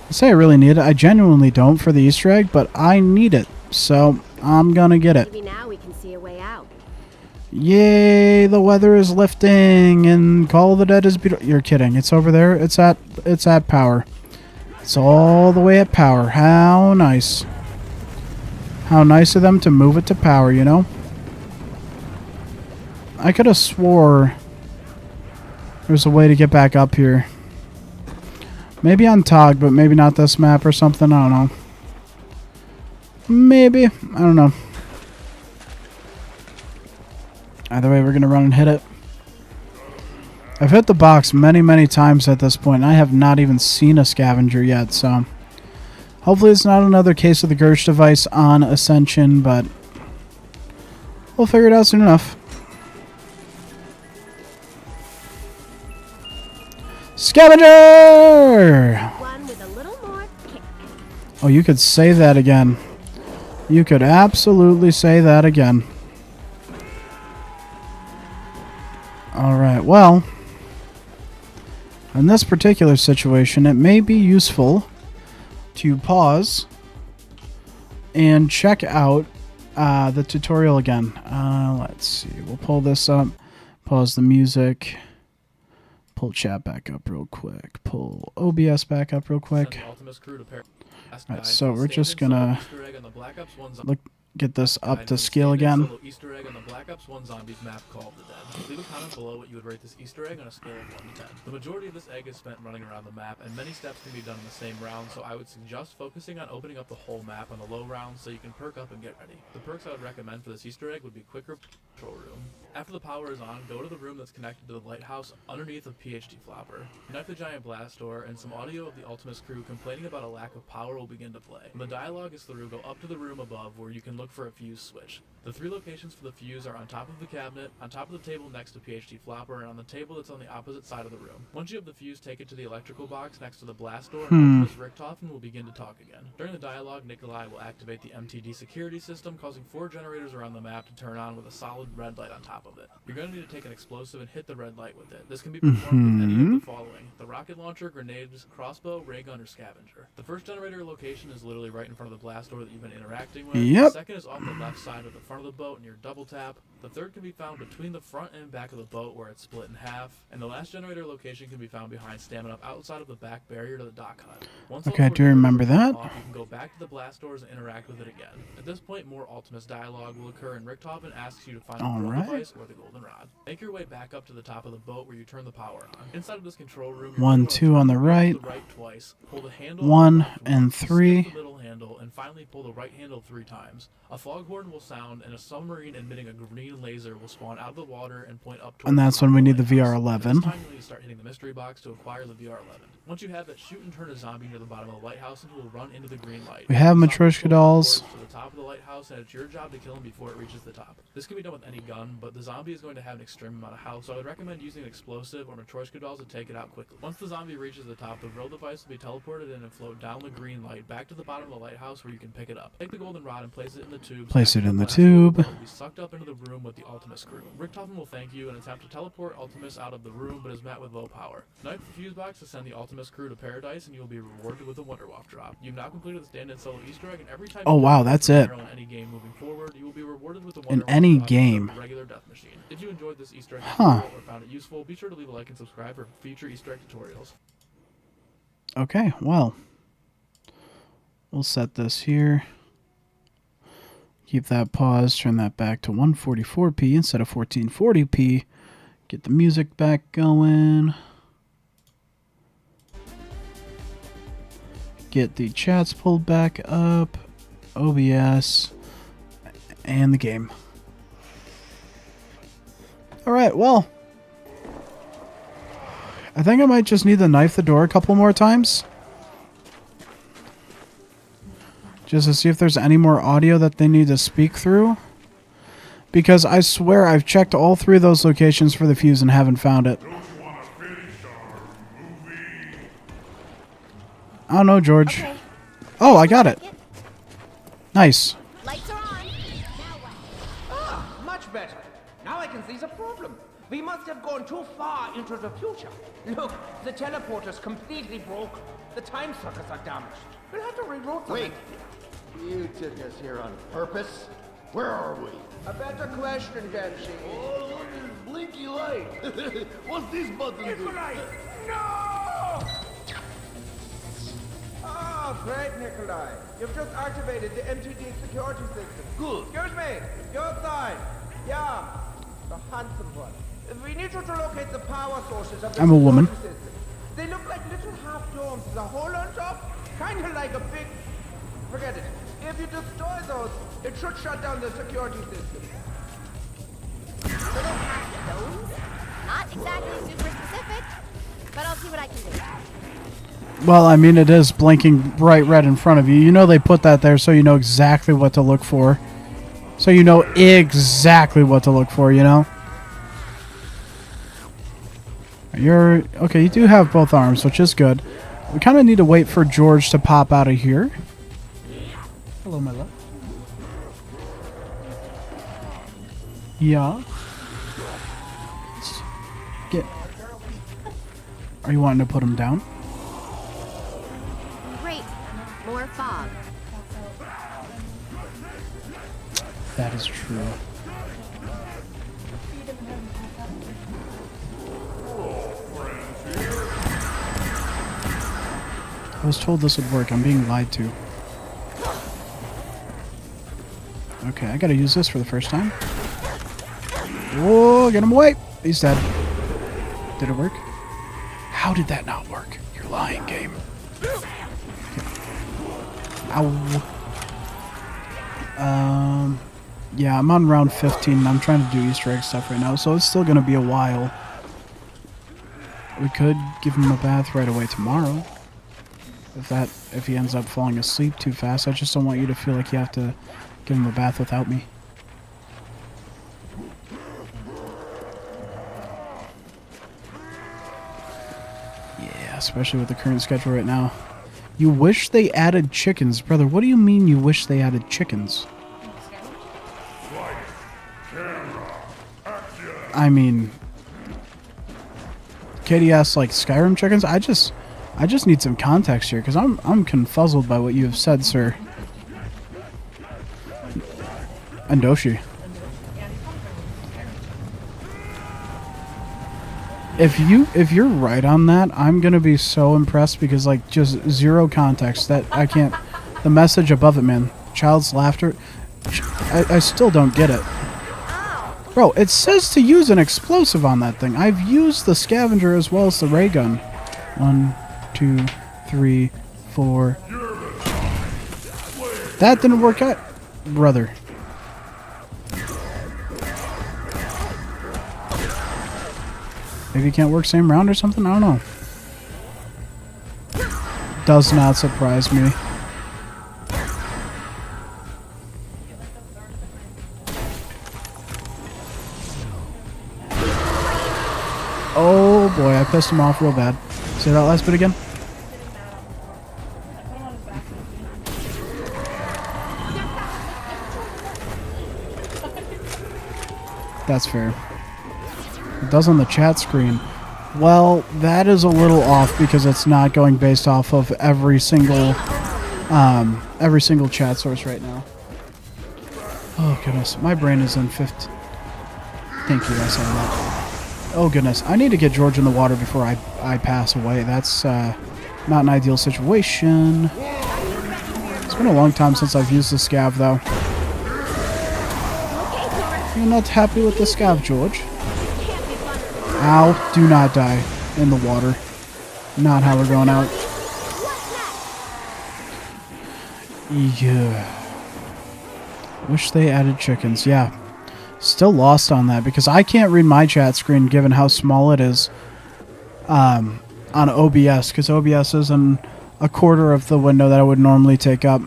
I say I really need it. I genuinely don't for the Easter egg, but I need it. So, I'm gonna get it. Maybe now we can see a way out. Yay, the weather is lifting and Call of the Dead is beautiful. You're kidding. It's over there. It's at power. It's all the way at power. How nice. How nice of them to move it to power, you know? I could have swore there's a way to get back up here. Maybe on Tog, but maybe not this map or something. I don't know. Maybe. I don't know. Either way, we're going to run and hit it. I've hit the box many, many times at this point, and I have not even seen a scavenger yet, so hopefully it's not another case of the Gersh device on Ascension, but we'll figure it out soon enough. Scavenger! One with a little more kick. Oh, you could say that again. You could absolutely say that again. Alright, well, in this particular situation, it may be useful to pause and check out the tutorial again. Let's see, we'll pull this up, pause the music, pull chat back up real quick, pull OBS back up real quick. Alright, so we're just gonna get this up to scale again. Easter egg on the Black Ops 1 Zombies map called the Dead. Leave a comment below what you would rate this Easter egg on a scale of 1 to 10. The majority of this egg is spent running around the map, and many steps can be done in the same round, so I would suggest focusing on opening up the whole map on the low rounds so you can perk up and get ready. The perks I would recommend for this Easter egg would be quicker control room, After the power is on, go to the room that's connected to the lighthouse underneath a PhD flopper. Knife the giant blast door, and some audio of the Ultimus crew complaining about a lack of power will begin to play. When the dialogue is through, go up to the room above where you can look for a fuse switch. The 3 locations for the fuse are on top of the cabinet, on top of the table next to PhD flopper, and on the table that's on the opposite side of the room. Once you have the fuse, take it to the electrical box next to the blast door, and Ultimus Richtofen will begin to talk again. During the dialogue, Nikolai will activate the MTD security system, causing 4 generators around the map to turn on with a solid red light on top of it. You're going to need to take an explosive and hit the red light with it. This can be performed with any of the following: the rocket launcher, grenades, crossbow, ray gun, or scavenger. The first generator location is literally right in front of the blast door that you've been interacting with. Yep. The second is off the left side of the front of the boat near double tap. The third can be found between the front and back of the boat where it's split in half. And the last generator location can be found behind Stamina up outside of the back barrier to the dock hut. Once all Okay, I 4 do remember generators that. are off, you can go back to the blast doors and interact with it again. At this point, more Ultimus dialogue will occur, and Richtofen asks you to find the drill Alright. device or the golden rod. Make your way back up to the top of the boat where you turn the power on. Inside of this control room, you're 1, going to 2 on the turn right. to the right twice, pull the handle 1 left and once, 3. skip the middle handle, and finally pull the right handle 3 times. A foghorn will sound, and a submarine emitting a green laser will spawn out of the water and point up towards And that's the when we need the lighthouse. VR11. This time you'll need to start hitting the mystery box to acquire the VR11. Once you have it, shoot and turn a zombie near the bottom of the lighthouse and it will run into the green light. We have The zombie Matryoshka will dolls. to the top of the lighthouse, and it's your job to kill him before it reaches the top. This can be done with any gun, but the zombie is going to have an extreme amount of health, so I would recommend using an explosive or Matryoshka dolls to take it out quickly. Once the zombie reaches the top, the drill device will be teleported in and float down the green light back to the bottom of the lighthouse where you can pick it up. Take the golden rod and place it in the tube. Place it in the blast door will tube. be sucked up into the room with the Ultimus crew. Richtofen will thank you and attempt to teleport Ultimus out of the room, but is met with low power. Knife the fuse box to send the Ultimus crew to paradise, and you will be rewarded with a Wonderwaff drop. You've now completed the stand-in solo Easter egg, and every time Oh, you wow, kill that's an it. arrow in any game moving forward, you will be rewarded with a In Wonderwaff any drop game. instead of a regular death machine. If you enjoyed this Easter egg Huh. tutorial or found it useful, be sure to leave a like and subscribe for future Easter egg tutorials. Okay, well. We'll set this here. Keep that paused. Turn that back to 144p instead of 1440p. Get the music back going. Get the chats pulled back up. OBS. And the game. Alright, well. I think I might just need to knife the door a couple more times. Just to see if there's any more audio that they need to speak through. Because I swear I've checked all 3 of those locations for the fuse and haven't found it. I don't know, George. Okay. Oh, I got it. Nice. Lights are on. Now what? Ah, much better. Now I can see the problem. We must have gone too far into the future. Look, the teleporter's completely broken. The time suckers are damaged. We'll have to reroute them. Wait! You took us here on purpose? Where are we? A better question, Dempsey. Oh, look at this blinky light. What's this button do? No! Oh, great, Nikolai. You've just activated the MTD security system. Good. Excuse me. Your side. Yeah. The handsome one. We need you to locate the power sources of the I'm a woman. security system. They look like little half domes with a hole on top. Kind of like a big... Forget it. If you destroy those, it should shut down the security system. Little half domes? Not exactly super specific, but I'll see what I can do. Well, I mean, it is blinking bright red in front of you. You know they put that there so you know exactly what to look for. So you know exactly what to look for, you know? You're... Okay, you do have both arms, which is good. We kind of need to wait for George to pop out of here. Hello, my love. Yeah. Let's get... Are you wanting to put him down? Great. More fog. That is true. I was told this would work. I'm being lied to. Okay, I gotta use this for the first time. Whoa, get him away! He's dead. Did it work? How did that not work? You're lying, game. Ow. Yeah, I'm on round 15 and I'm trying to do Easter egg stuff right now, so it's still gonna be a while. We could give him a bath right away tomorrow. If he ends up falling asleep too fast, I just don't want you to feel like you have to give him a bath without me. Yeah, especially with the current schedule right now. You wish they added chickens, brother. What do you mean you wish they added chickens? I mean, Katie asked like Skyrim chickens. I just need some context here because I'm confuzzled by what you have said, sir. Andoshi. If you're right on that, I'm gonna be so impressed because like just zero context that I can't. The message above it, man. Child's laughter. I still don't get it. Bro, it says to use an explosive on that thing. I've used the scavenger as well as the ray gun. 1, 2, 3, 4. That didn't work out, brother. Maybe you can't work same round or something? I don't know. Does not surprise me. Oh boy, I pissed him off real bad. Say that last bit again? That's fair. It does on the chat screen. Well, that is a little off because it's not going based off of every single chat source right now. Oh goodness, my brain is in fifth. Thank you, I said that. Oh goodness, I need to get George in the water before I pass away. That's not an ideal situation. It's been a long time since I've used the scav though. You're not happy with the scav, George? Ow, do not die in the water. Not how we're going out. Yeah. Wish they added chickens. Yeah. Still lost on that because I can't read my chat screen given how small it is on OBS because OBS is in a quarter of the window that I would normally take up.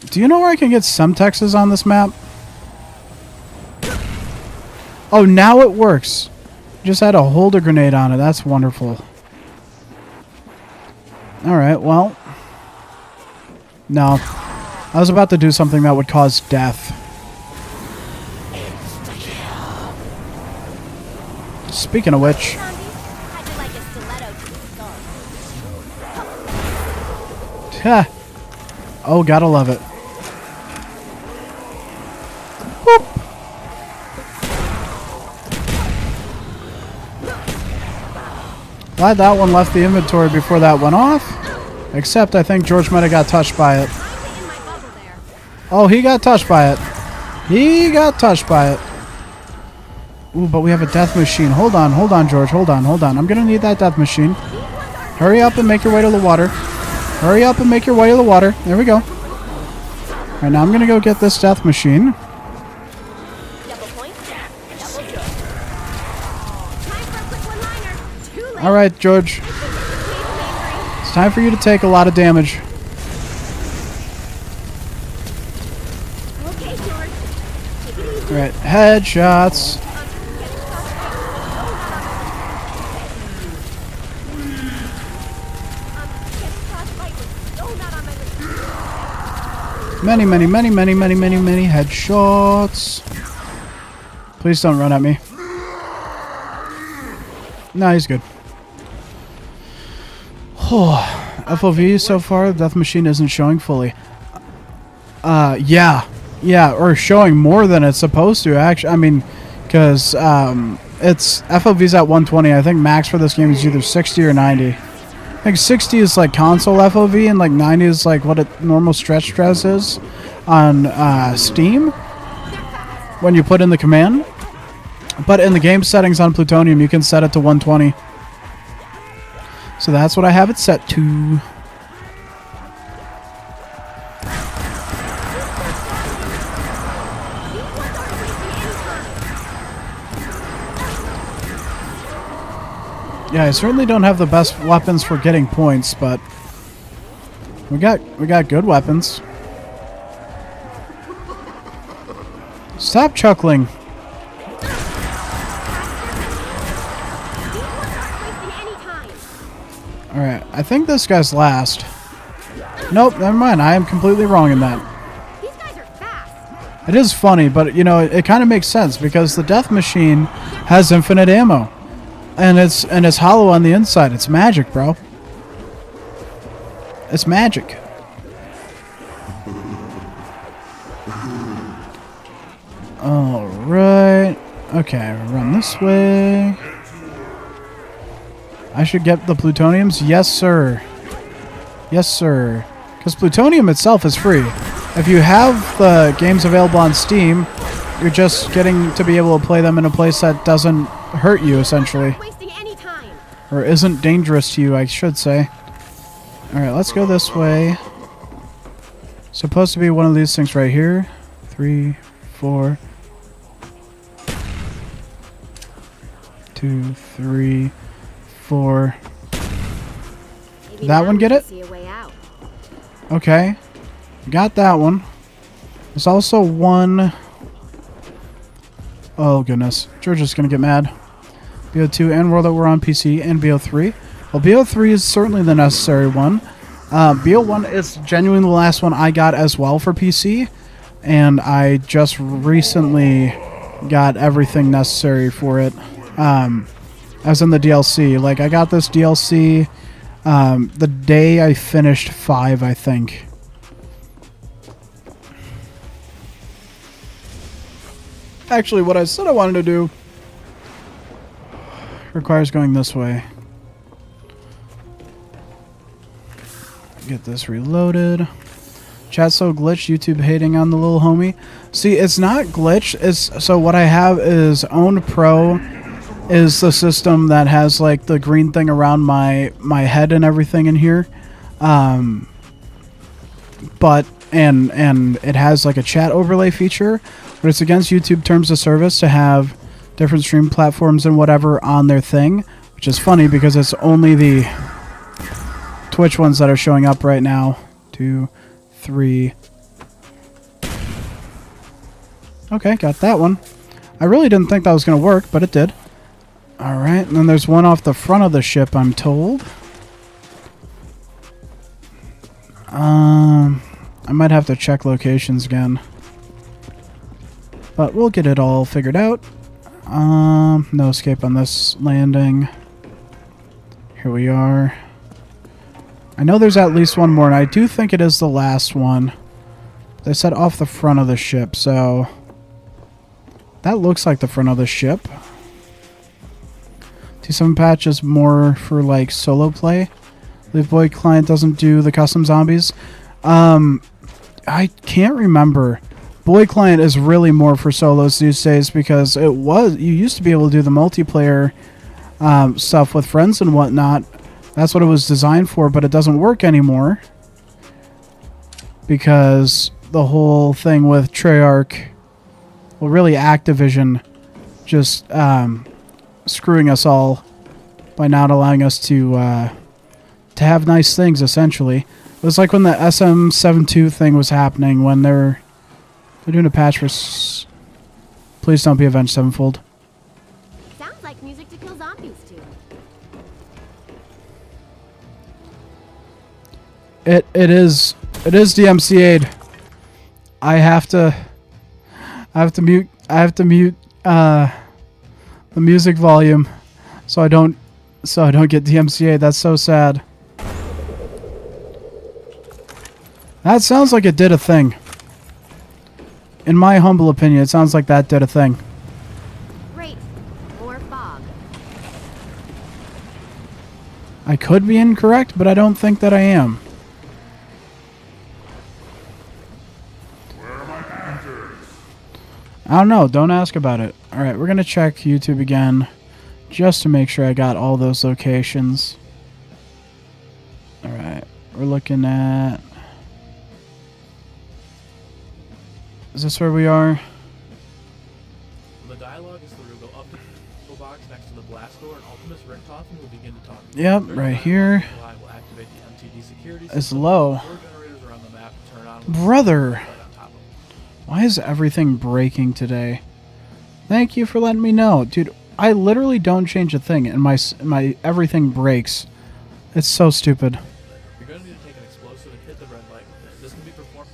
Do you know where I can get Semtexes on this map? Oh, now it works. Just had to hold a grenade on it. That's wonderful. Alright, well. No. I was about to do something that would cause death. Speaking of which. Ha! Oh, gotta love it. Whoop. Glad that one left the inventory before that went off. Except I think George might have got touched by it. Oh, he got touched by it. He got touched by it. Ooh, but we have a death machine. Hold on, George. Hold on. I'm gonna need that death machine. Hurry up and make your way to the water. Hurry up and make your way to the water. There we go. Alright, now I'm gonna go get this death machine. Alright, George. It's time for you to take a lot of damage. Alright, headshots. Many headshots. Please don't run at me. No, he's good. FOV so far, the death machine isn't showing fully. Yeah, or showing more than it's supposed to, actually. I mean, because it's FOV's at 120. I think max for this game is either 60 or 90. I think 60 is like console FOV, and like 90 is like what a normal stretch stress is on Steam when you put in the command. But in the game settings on Plutonium, you can set it to 120. So that's what I have it set to. Yeah, I certainly don't have the best weapons for getting points, but we got good weapons. Stop chuckling. These ones aren't wasting any time. Alright, I think this guy's last. Nope, never mind. I am completely wrong in that. These guys are fast. It is funny, but you know, it kind of makes sense because the death machine has infinite ammo. And it's hollow on the inside. It's magic, bro. It's magic. Alright. Okay, run this way. I should get the plutoniums? Yes, sir. Yes, sir. Because plutonium itself is free. If you have the games available on Steam, you're just getting to be able to play them in a place that doesn't hurt you, essentially. Wasting any time. Or isn't dangerous to you, I should say. Alright, let's go this way. Supposed to be one of these things right here. 3, 4. 2, 3, 4. Maybe That now one we get can it? See a way out. Okay. Got that one. There's also one... Oh, goodness. George is going to get mad. BO2 and World at War on PC and BO3. Well, BO3 is certainly the necessary one. BO1 is genuinely the last one I got as well for PC. And I just recently got everything necessary for it. As in the DLC. Like, I got this DLC the day I finished 5, I think. Actually, what I said I wanted to do requires going this way. Get this reloaded. Chat so glitched, YouTube hating on the little homie. See, it's not glitched. So what I have is Owned Pro is the system that has like the green thing around my head and everything in here. But it has like a chat overlay feature, but it's against YouTube terms of service to have different stream platforms and whatever on their thing, which is funny because it's only the Twitch ones that are showing up right now. 2, 3. Okay, got that one. I really didn't think that was going to work, but it did. Alright, and then there's one off the front of the ship, I'm told. I might have to check locations again. But we'll get it all figured out. No escape on this landing. Here we are. I know there's at least one more, and I do think it is the last one. They said off the front of the ship, so... That looks like the front of the ship. T7 patch is more for, like, solo play. Live Boy client doesn't do the custom zombies. I can't remember. Boy client is really more for solos these days because you used to be able to do the multiplayer stuff with friends and whatnot. That's what it was designed for, but it doesn't work anymore because the whole thing with Treyarch, well, really Activision, just screwing us all by not allowing us to have nice things, essentially. It was like when the SM72 thing was happening, when they're doing a patch for... Please don't be Avenged Sevenfold. Sounds like music to kill zombies too. It is DMCA'd. I have to mute the music volume so I don't get DMCA'd. That's so sad. That sounds like it did a thing. In my humble opinion, it sounds like that did a thing. Great. More fog. I could be incorrect, but I don't think that I am. I don't know. Don't ask about it. Alright, we're going to check YouTube again just to make sure I got all those locations. Alright, we're looking at... Is this where we are? The dialogue is through. Go up the box next to the blast door, and Ultimus Richthofen will begin to talk. Yep, During right the here. dialogue, the line will activate the MTD security It's system. low. 4 generators around the map will turn on. Brother. Right on top of them. Why is everything breaking today? Thank you for letting me know. Dude, I literally don't change a thing and my everything breaks. It's so stupid. You're going to need to take an explosive and hit the red light with it. This can be performed.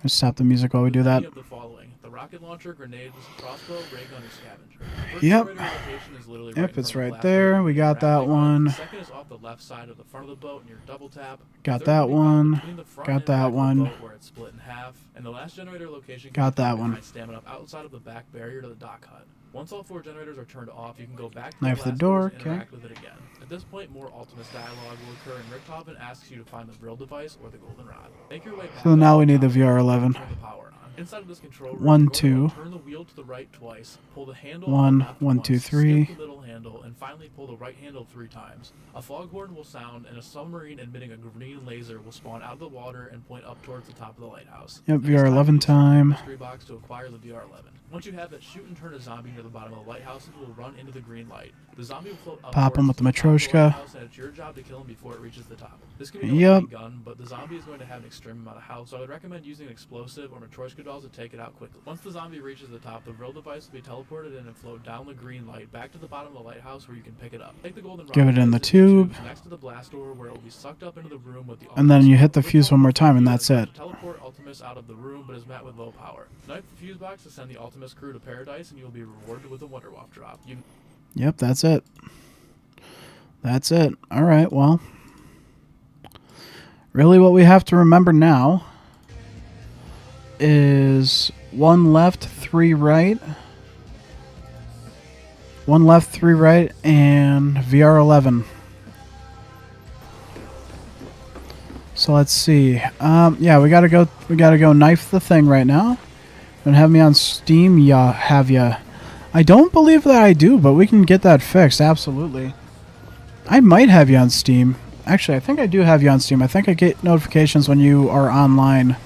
Let's stop the music while we do that. Of the following: the rocket launcher, grenades, crossbow, ray gun, or scavenger. First Yep. generator location is literally Yep, right in it's front of the right blast there. door. We got Grab that the gun. one. The second is off the left side of the front of the boat near double tap. Got The third that will be found one. between the front Got and that back of the one. boat where it's split in half. And the last generator location Got that behind one. stamina outside of the back barrier to the dock hut. Once all 4 generators are turned off, you can go back to Knife the the blast door, doors and okay. interact with it again. At this point, more Ultimus dialogue will occur, and Richthofen asks you to find the drill device or the golden rod. Make your way back. So now up we need the top VR11. turn the power on. Inside of this control room, 1, you're going to 2. turn the wheel to the right twice, pull the handle 1, on the left 1, once, 2, 3. skip the middle handle, and finally pull the right handle 3 times. A foghorn will sound, and a submarine emitting a green laser will spawn out of the water and point up towards the top of the lighthouse. Yep, This time, VR11 use the time. mystery box to acquire the VR11. Once you have it, shoot and turn a zombie near the bottom of the lighthouse and it will run into the green light. The zombie will float Pop him upwards with the to top of Matryoshka. lighthouse, and it's your job to kill him before it reaches the top. This can be done Yep. with any gun, but the zombie is going to have an extreme amount of health, so I would recommend using an explosive or Matryoshka dolls to take it out quickly. Once the zombie reaches the top, the drill device will be teleported in and float down the green light back to the bottom of the lighthouse where you can pick it up. Take the golden rod Give it and in the place in tube. tubes next to the blast door where it will be sucked up into the room with the And then Ultimus. you hit the Look fuse for one more the time and fuse that's to it. Teleport Ultimus out of the room, but is met with low power. Knife the fuse box to send the Ultimus crew to paradise, and you will be rewarded with a Wonder Waff drop. Yep, that's it. That's it. Alright, well. Really what we have to remember now is 1 left, 3 right. 1 left, 3 right, and VR11. So let's see. Yeah, we gotta go knife the thing right now. Don't have me on Steam? Yeah, have ya. I don't believe that I do, but we can get that fixed, absolutely. I might have you on Steam. Actually, I think I do have you on Steam. I think I get notifications when you are online.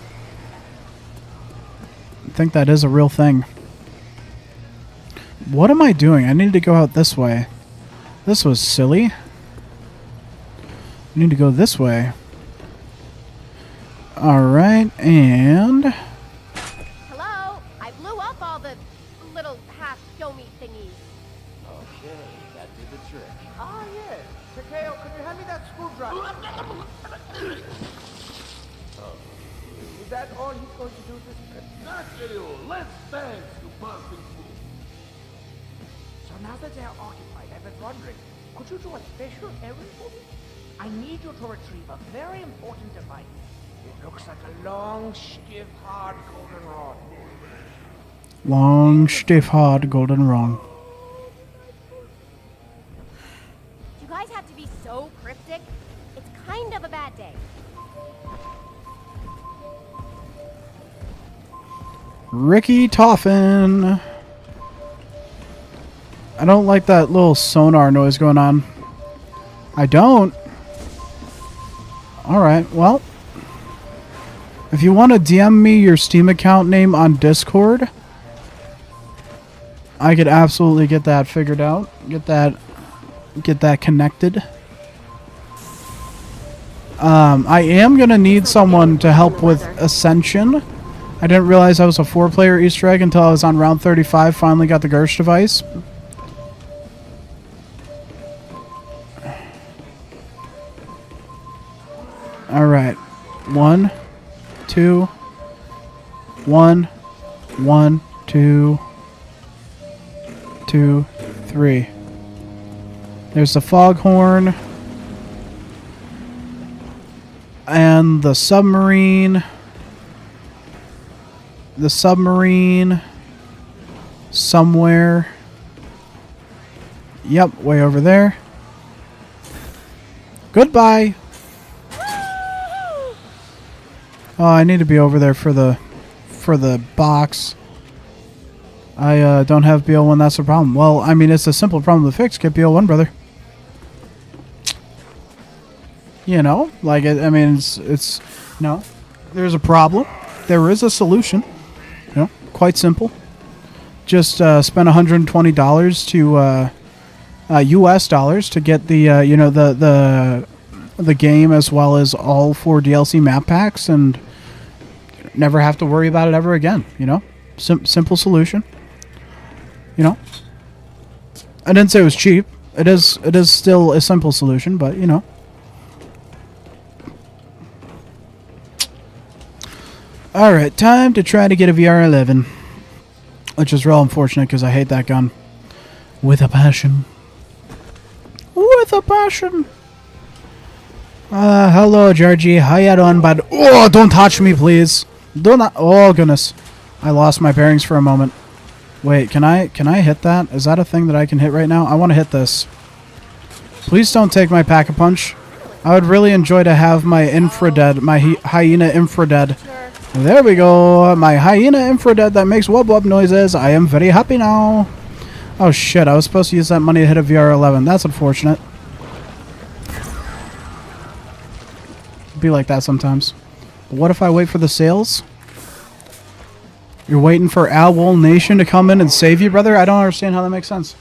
I think that is a real thing. What am I doing? I need to go out this way. This was silly. I need to go this way. Alright, and... Hello? I blew up all the little half show-me thingies. Okay, that did the trick. Ah, yes. Takeo, can you hand me that screwdriver? Is that all he's going to do this trip? Nacho, let's dance, you bouncing fool. So now that they're occupied, I've been wondering, could you do a special errand for me? I need you to retrieve a very important device. It looks like a long, stiff, hard golden rod. Long, stiff, hard, golden rod. You guys have to be so cryptic. It's kind of a bad day. Ricky Toffin. I don't like that little sonar noise going on. I don't. Alright, well. If you want to DM me your Steam account name on Discord, I could absolutely get that figured out. Get that connected. I am going to need someone to help with Ascension. I didn't realize I was a 4-player Easter egg until I was on round 35. Finally got the Gersh device. Alright. 1, 2, 1, 1, 2, 2, 3. There's the foghorn. And the submarine. The submarine. Somewhere. Yep, way over there. Goodbye. Oh, I need to be over there for the box. I don't have BL1, that's the problem. Well, I mean, it's a simple problem to fix. Get BL1, brother. You know, like, I mean, it's no. There's a problem. There is a solution. You know, quite simple. just spent $120 to US dollars to get the you know the game as well as all 4 DLC map packs, and never have to worry about it ever again. You know, simple solution. You know, I didn't say it was cheap. It is still a simple solution, but you know. All right, time to try to get a VR11, which is real unfortunate because I hate that gun with a passion. With a passion. Hello, Georgie. How you doing, bud? Oh, don't touch me, please. Do not. Oh goodness, I lost my bearings for a moment. Wait, can I hit that? Is that a thing that I can hit right now? I want to hit this. Please don't take my pack-a-punch. I would really enjoy to have my infradead, my hyena infradead. There we go. My hyena infradead that makes wub-wub noises. I am very happy now. Oh shit, I was supposed to use that money to hit a VR11. That's unfortunate. Be like that sometimes. But what if I wait for the sales? You're waiting for Owl Nation to come in and save you, brother? I don't understand how that makes sense.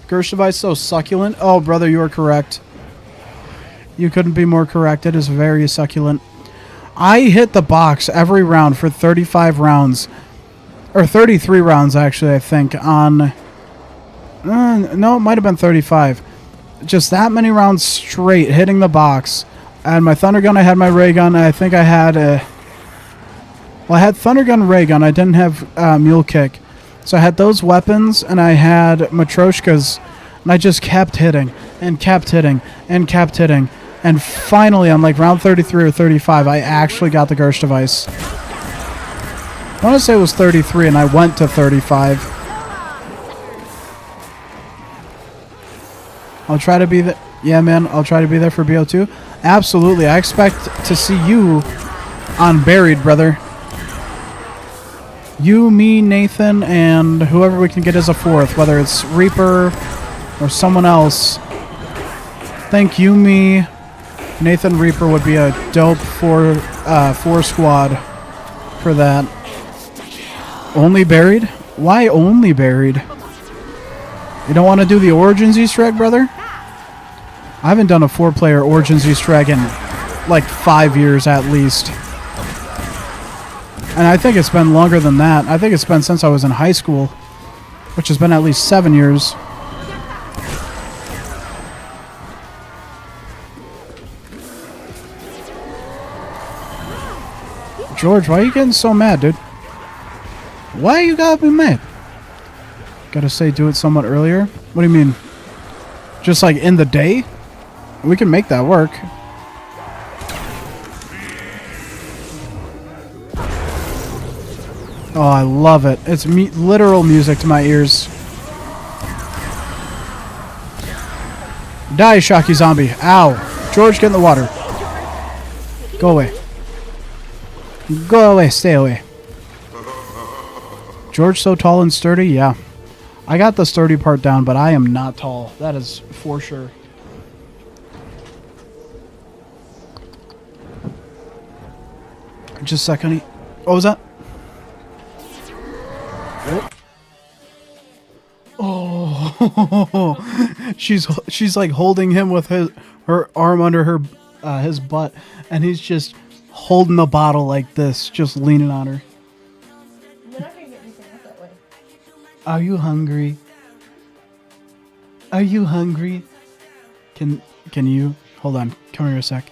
Gersh device so succulent. Oh, brother, you are correct. You couldn't be more correct. It is very succulent. I hit the box every round for 35 rounds. Or 33 rounds, actually, I think, on... no, it might have been 35. Just that many rounds straight, hitting the box. I had my thunder gun, I had my ray gun, I think I had a... Well, I had thunder gun, ray gun, I didn't have mule kick. So I had those weapons, and I had Matryoshkas, and I just kept hitting, and kept hitting, and kept hitting. And finally, on like round 33 or 35, I actually got the Gersh device. I want to say it was 33, and I went to 35. I'll try to be there. Yeah, man, I'll try to be there for BO2. Absolutely, I expect to see you on Buried, brother. You, me, Nathan, and whoever we can get as a 4th, whether it's Reaper or someone else. Thank you, me. Nathan Reaper would be a dope 4 squad for that. Only Buried? Why only Buried? You don't want to do the Origins Easter egg, brother? I haven't done a 4-player Origins Easter egg in like 5 years at least. And I think it's been longer than that. I think it's been since I was in high school, which has been at least 7 years. George, why are you getting so mad, dude? Why you gotta be mad? Gotta say do it somewhat earlier? What do you mean? Just like in the day? We can make that work. Oh, I love it. It's literal music to my ears. Die, Shocky Zombie. Ow. George, get in the water. Go away. Go away. Stay away. George so tall and sturdy? Yeah. I got the sturdy part down, but I am not tall. That is for sure. Just a second. What was that? Oh, she's like holding him with her arm under his butt, and he's just holding the bottle like this, just leaning on her. You're not gonna get anything out that way. Are you hungry? Are you hungry? Can you hold on? Come here a sec.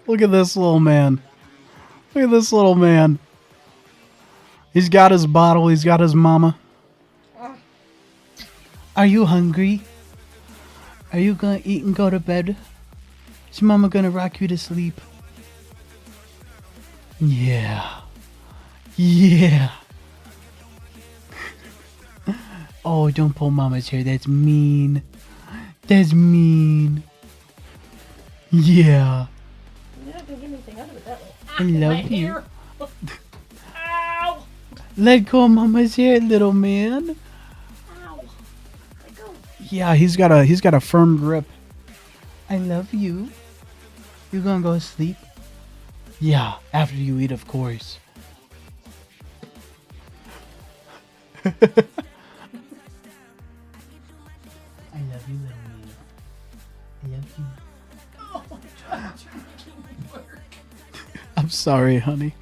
Look at this little man. Look at this little man. He's got his bottle. He's got his mama. Are you hungry? Are you gonna eat and go to bed? Is mama gonna rock you to sleep? Yeah. Yeah. Oh, don't pull mama's hair. That's mean. That's mean. Yeah. You're not gonna get anything out of it that way. I love you. Hair. Ow! Let go of mama's hair, little man. Ow! Let go. Yeah, he's got a firm grip. I love you. You gonna go to sleep? Yeah, after you eat, of course. I love you, little me. I love you. I'm sorry, honey.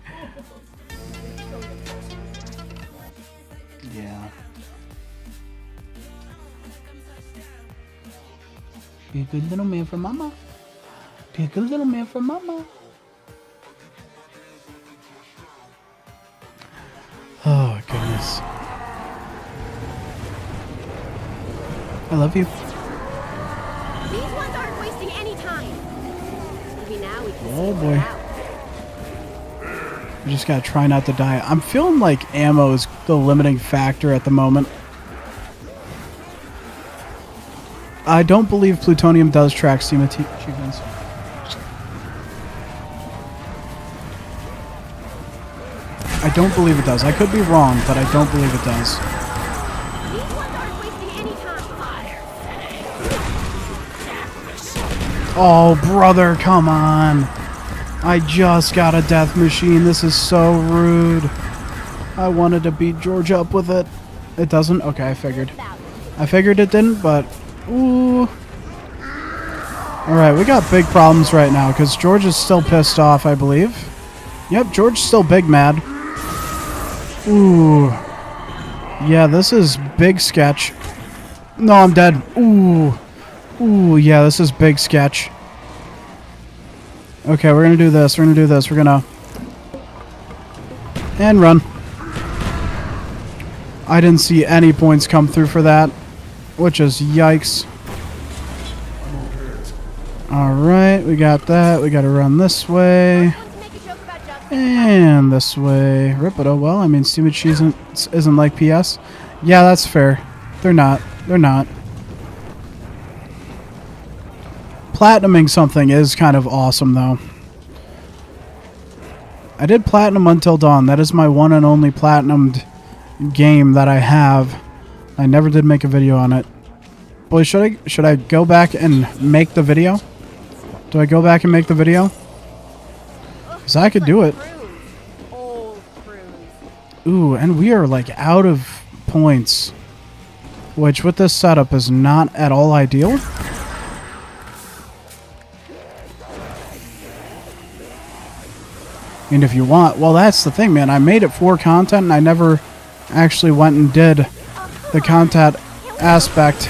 Yeah. Be a good little man for mama. Be a good little man for mama. Oh, goodness. I love you. These ones aren't wasting any time. Maybe now we can Oh, see boy. it out. We just gotta try not to die. I'm feeling like ammo is the limiting factor at the moment. I don't believe plutonium does track Steam achievements. I don't believe it does. I could be wrong, but I don't believe it does. These ones aren't wasting any time. Oh, brother, come on. I just got a death machine. This is so rude. I wanted to beat George up with it. It doesn't? Okay, I figured. I figured it didn't, but... Ooh. Alright, we got big problems right now, because George is still pissed off, I believe. Yep, George's still big mad. Ooh. Yeah, this is big sketch. No, I'm dead. Ooh. Ooh, yeah, this is big sketch. Okay, we're gonna do this. We're gonna do this. We're gonna... And run. I didn't see any points come through for that. Which is yikes. Alright, we got that. We gotta run this way. And this way. Rip it, oh well. I mean, Steam Achievements isn't like PS. Yeah, that's fair. They're not. They're not. Platinuming something is kind of awesome, though. I did Platinum Until Dawn. That is my one and only platinumed game that I have. I never did make a video on it. Boy, should I go back and make the video? Do I go back and make the video? Because I could do it. Old cruise. Ooh, and we are like out of points. Which with this setup is not at all ideal. And if you want, well, that's the thing, man. I made it for content, and I never actually went and did the content aspect.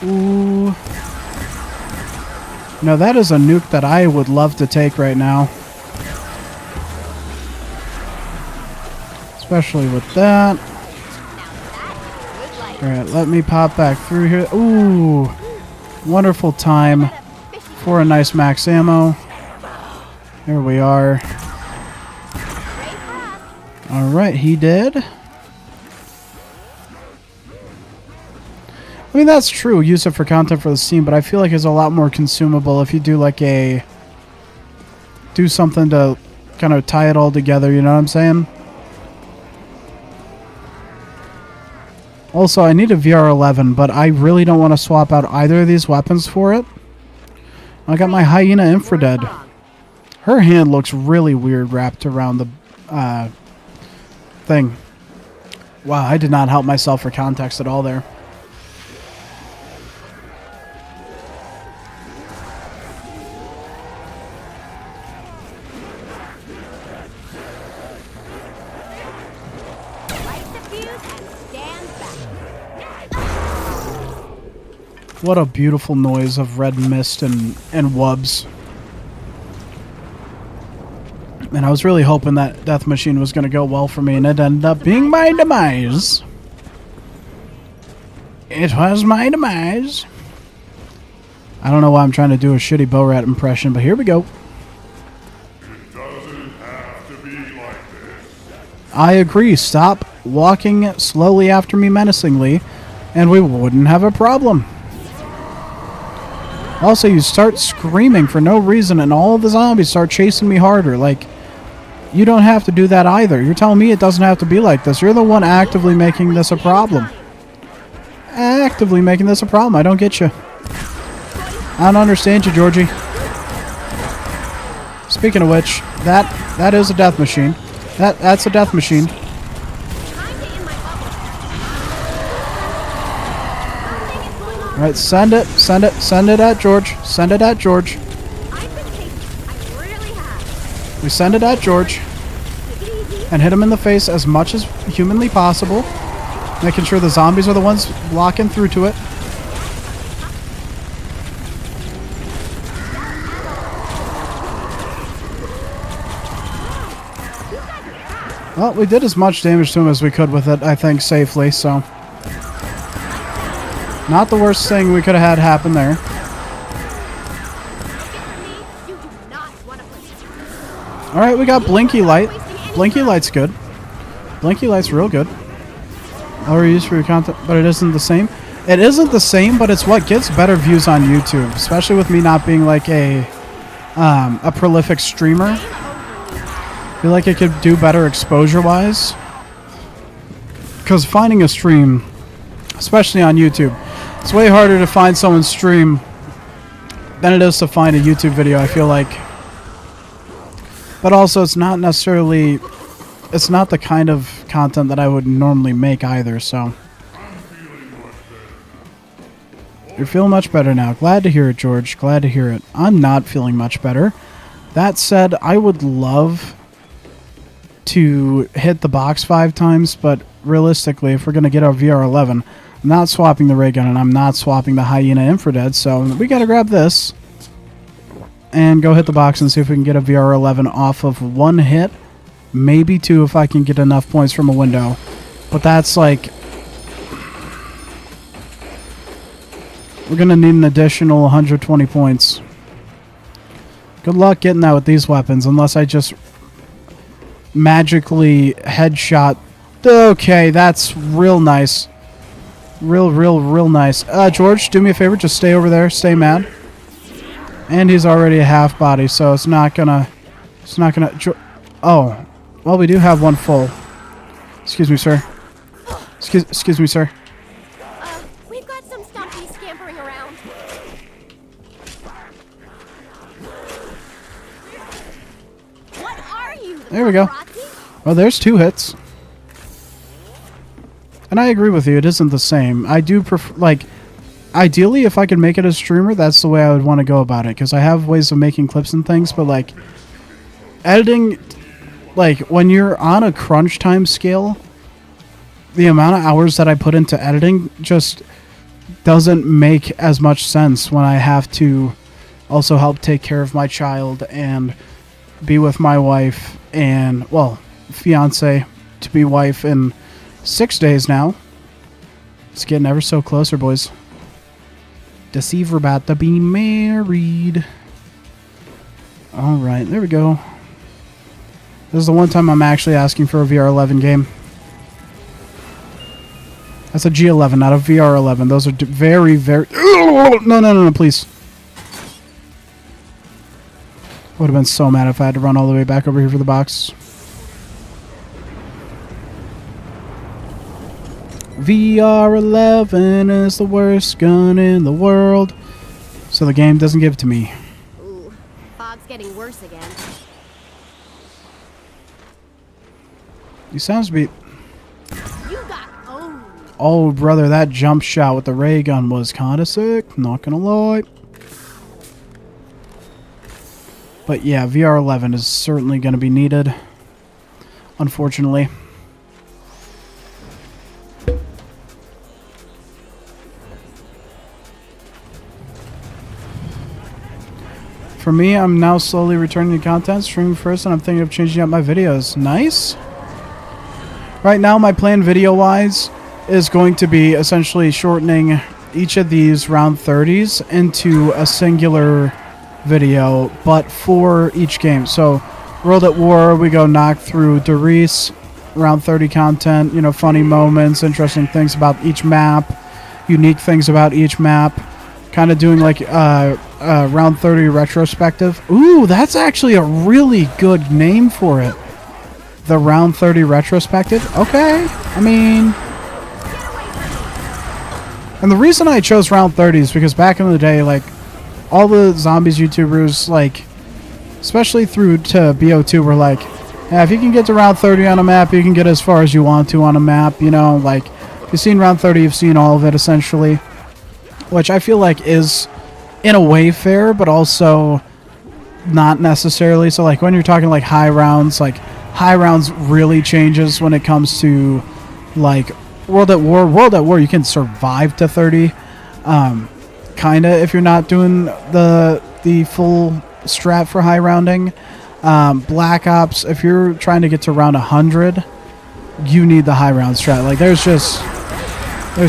Ooh. No, that is a nuke that I would love to take right now. Especially with that. Alright, let me pop back through here. Ooh. Wonderful time for a nice max ammo. Here we are. Alright, he did. I mean, that's true. Use it for content for the scene, but I feel like it's a lot more consumable if you do like a... Do something to kind of tie it all together, you know what I'm saying? Also, I need a VR11, but I really don't want to swap out either of these weapons for it. I got my Hyena Infradead. Her hand looks really weird wrapped around the thing. Wow, I did not help myself for context at all there. What a beautiful noise of red mist and wubs. And I was really hoping that Death Machine was going to go well for me, and it ended up being my demise. It was my demise. I don't know why I'm trying to do a shitty Bo Rat impression, but here we go. It doesn't have to be like this. I agree. Stop walking slowly after me menacingly, and we wouldn't have a problem. Also, you start screaming for no reason, and all the zombies start chasing me harder. Like, you don't have to do that either. You're telling me it doesn't have to be like this. You're the one actively making this a problem. Actively making this a problem. I don't get you. I don't understand you, Georgie. speaking of which, that is a death machine. That's a death machine. Trying to in my bubble. Something is going on. All right, send it at George. Send it at George. I've been taking. I really have. We send it at George Take it easy. and hit him in the face as much as humanly possible, making sure the zombies are the ones locking through to it. Well, we did as much damage to him as we could with it, I think, safely, so... Not the worst thing we could have had happen there. You do not want to play. Alright, we got Blinky Light. Blinky Light's good. Blinky Light's real good. Lower use for your content, but it isn't the same. It isn't the same, but it's what gets better views on YouTube, especially with me not being like a prolific streamer. I feel like it could do better exposure-wise. Because finding a stream, especially on YouTube, it's way harder to find someone's stream than it is to find a YouTube video, I feel like. But also, it's not necessarily... It's not the kind of content that I would normally make either, so... You're feeling much better now. Glad to hear it, George. Glad to hear it. I'm not feeling much better. That said, I would love to hit the box 5 times, but realistically, if we're going to get our VR11, I'm not swapping the ray gun, and I'm not swapping the Hyena Infrared, so we got to grab this and go hit the box and see if we can get a VR11 off of 1 hit, maybe 2 if I can get enough points from a window. But that's like... We're going to need an additional 120 points. Good luck getting that with these weapons, unless I just magically headshot. Okay, that's real nice. Real nice. George, do me a favor, just stay over there, stay mad. And he's already a half body, so it's not gonna... Oh, well, we do have one full. Excuse me, sir. Excuse me, sir. We've got some stumpies scampering around. What are you? There we go. paparazzi? Well, there's 2 hits. And I agree with you, it isn't the same. I do prefer, like, ideally, if I could make it a streamer, that's the way I would want to go about it. Because I have ways of making clips and things, but, like, editing, like, when you're on a crunch time scale, the amount of hours that I put into editing just doesn't make as much sense when I have to also help take care of my child and be with my wife and, well, fiance to be wife in 6 days now. It's getting ever so closer, boys. Deceiver about to be married. Alright, there we go. This is the one time I'm actually asking for a VR11 game. That's a G11, not a VR11. Those are very... No, please. Would have been so mad if I had to run all the way back over here for the box. VR11 is the worst gun in the world. So the game doesn't give it to me. Ooh, fog's getting worse again. He sounds to be... You got owned. Oh, brother, that jump shot with the ray gun was kind of sick. Not gonna lie. But yeah, VR11 is certainly going to be needed. Unfortunately. For me, I'm now slowly returning to content, streaming first, and I'm thinking of changing up my videos. Nice. Right now, my plan video-wise is going to be essentially shortening each of these round 30s into a singular video, but for each game. So, World at War, we go knock through Doris, round 30 content, you know, funny moments, interesting things about each map, unique things about each map. Kind of doing like round 30 retrospective. Ooh, that's actually a really good name for it. The round 30 retrospective. Okay. I mean... And the reason I chose round 30 is because back in the day, like, all the zombies YouTubers, like, especially through to BO2, where like, yeah, if you can get to round 30 on a map, you can get as far as you want to on a map, you know, like, if you've seen round 30, you've seen all of it, essentially, which I feel like is, in a way, fair, but also not necessarily. So, like, when you're talking, like, high rounds really changes when it comes to, like, World at War, you can survive to 30, kind of, if you're not doing the full strat for high rounding. Black Ops, if you're trying to get to round 100, you need the high round strat. Like, there's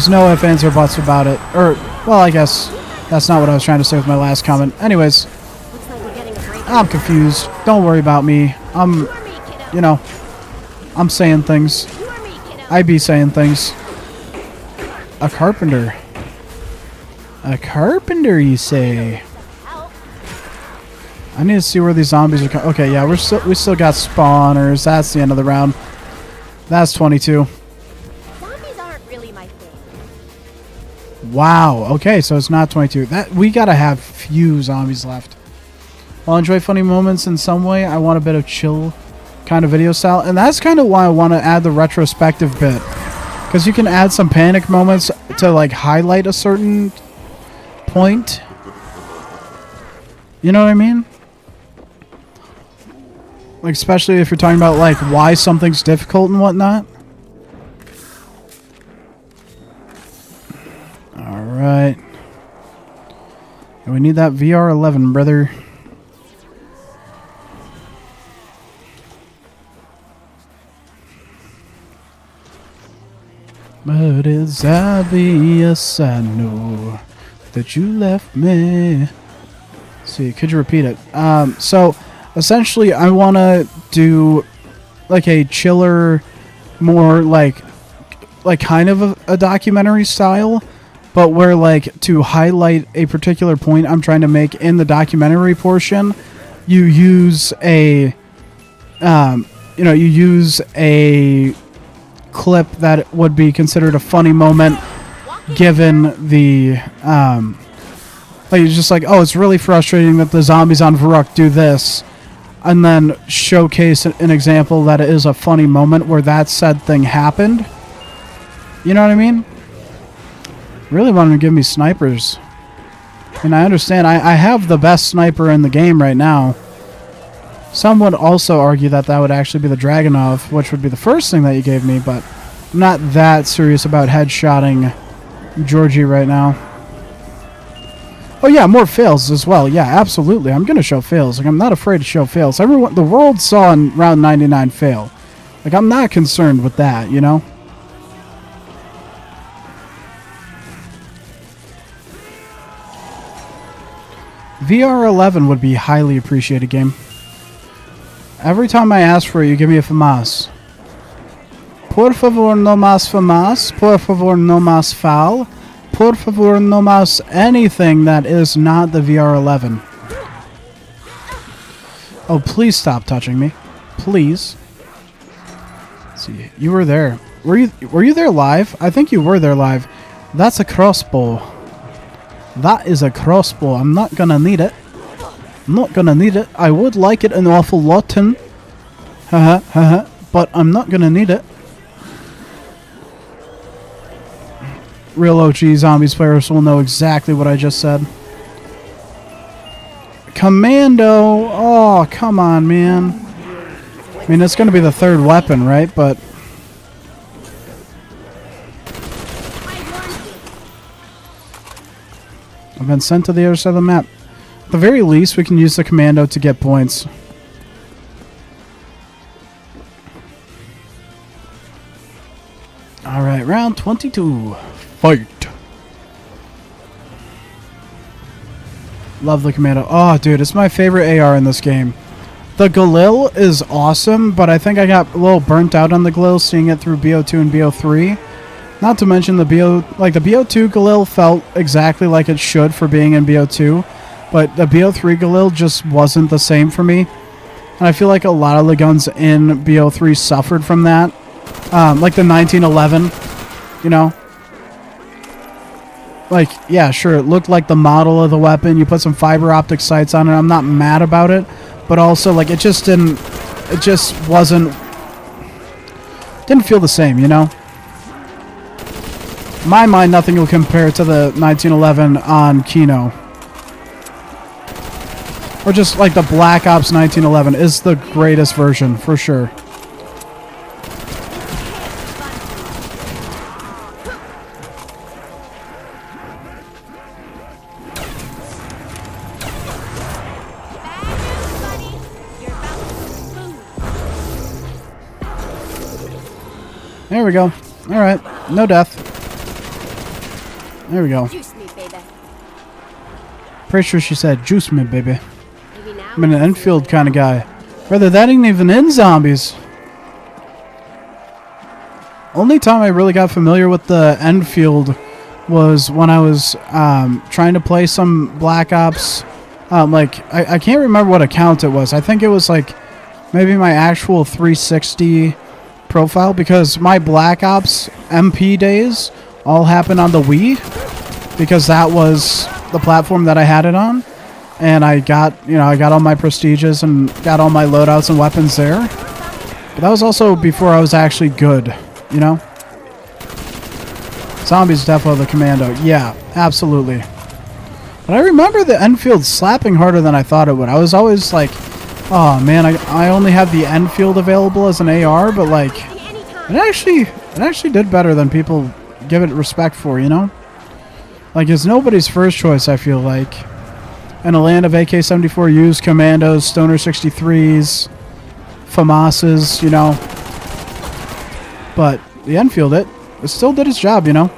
no ifs, ands, or buts about it. Or, well, I guess that's not what I was trying to say with my last comment. Anyways, Looks like we're getting a break. I'm confused. Don't worry about me. You know, I'm saying things. You or me, kiddo? I be saying things. A carpenter. A carpenter, you say? Help. I need to see where these zombies are coming. Okay, yeah, we still got spawners. That's the end of the round. That's 22. Zombies aren't really my thing. Wow. Okay, so it's not 22. We gotta have few zombies left. While I enjoy funny moments in some way, I want a bit of chill kind of video style, and that's kind of why I want to add the retrospective bit, because you can add some panic moments to like highlight a certain point. You know what I mean? Like, especially if you're talking about like why something's difficult and whatnot. All right, and we need that VR11, brother. But it's obvious, I know that you left me. Let's see, could you repeat it? So, essentially, I want to do, like, a chiller, more, like kind of a documentary style, but where, like, to highlight a particular point I'm trying to make in the documentary portion, you use a, you use a clip that would be considered a funny moment given the like, it's just like, oh, it's really frustrating that the zombies on Varuk do this, and then showcase an example that it is a funny moment where that said thing happened. You know what I mean? Really wanted to give me snipers, and I understand I have the best sniper in the game right now. Some would also argue that that would actually be the Dragunov, which would be the first thing that you gave me, but I'm not that serious about headshotting Georgie right now. Oh yeah, more fails as well. Yeah, absolutely. I'm going to show fails. Like, I'm not afraid to show fails. Everyone, the world saw in round 99 fail. Like, I'm not concerned with that, you know? VR11 would be highly appreciated game. Every time I ask for it, you give me a FAMAS. Por favor, no más FAMAS. Por favor, no más FAL. Por favor, no más anything that is not the VR11. Oh, please stop touching me. Please. Let's see, you were there. Were you there live? I think you were there live. That's a crossbow. That is a crossbow. I'm not gonna need it. Not gonna need it. I would like it an awful lot, but I'm not gonna need it. Real OG Zombies players will know exactly what I just said. Commando! Oh, come on, man. I mean, it's gonna be the third weapon, right? But I've been sent to the other side of the map. At the very least, we can use the commando to get points. Alright, round 22. Fight! Love the commando. Oh, dude, it's my favorite AR in this game. The Galil is awesome, but I think I got a little burnt out on the Galil, seeing it through BO2 and BO3. Not to mention the BO2 Galil felt exactly like it should for being in BO2. But the BO3 Galil just wasn't the same for me. And I feel like a lot of the guns in BO3 suffered from that. Like the 1911, you know? Like, yeah, sure, it looked like the model of the weapon. You put some fiber optic sights on it. I'm not mad about it. but also like it just didn't didn't feel the same, you know. In my mind, nothing will compare to the 1911 on Kino. Or just like the Black Ops 1911 is the greatest version for sure. There we go. Alright. No death. There we go. Juice me, baby. Pretty sure she said, juice me, baby. Maybe now I'm an Enfield kind of guy. Brother, that ain't even in zombies. Only time I really got familiar with the Enfield was when I was trying to play some Black Ops. I can't remember what account it was. I think it was like maybe my actual 360 profile, because my Black Ops MP days all happened on the Wii, because that was the platform that I had it on, and I got all my prestiges and got all my loadouts and weapons there. But that was also before I was actually good, you know. Zombies definitely the commando, yeah, absolutely. But I remember the Enfield slapping harder than I thought it would. I was always like, oh man, I only have the Enfield available as an AR, but like, it actually did better than people give it respect for, you know? Like, it's nobody's first choice, I feel like. In a land of AK-74Us, Commandos, Stoner 63s, FAMASs, you know. But the Enfield, it still did its job, you know?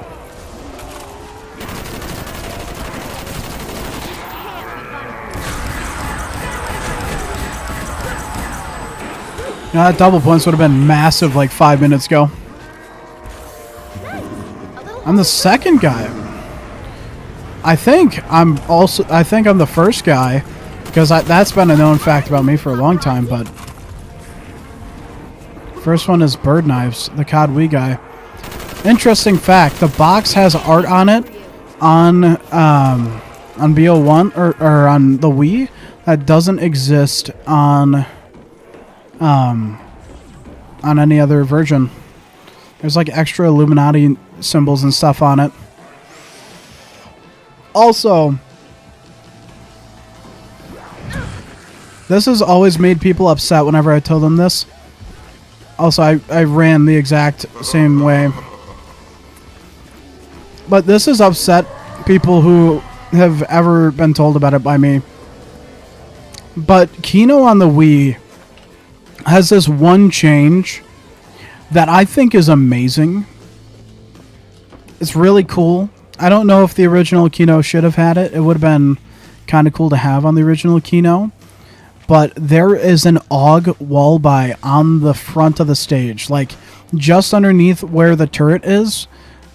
You know, that double points would have been massive like 5 minutes ago. I'm the second guy. I think I'm the first guy, because that's been a known fact about me for a long time, but first one is Bird Knives, the COD Wii guy. Interesting fact, the box has art on it on BO1 or on the Wii that doesn't exist on any other version. There's like extra Illuminati symbols and stuff on it. Also, this has always made people upset whenever I tell them this. Also, I ran the exact same way. But this has upset people who have ever been told about it by me. But Kino on the Wii has this one change that I think is amazing. It's really cool. I don't know if the original Kino should have had it. It would have been kind of cool to have on the original Kino. But there is an AUG wall buy on the front of the stage. Like, just underneath where the turret is.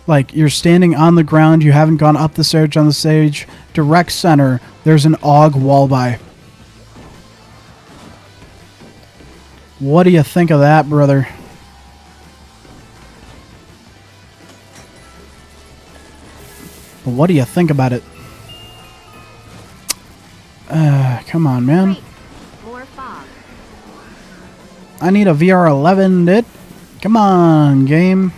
Like, you're standing on the ground. You haven't gone up the stairs on the stage. Direct center, there's an AUG wall buy. What do you think of that, brother? What do you think about it? Come on, man. More fog. I need a VR11, dude. Come on, game.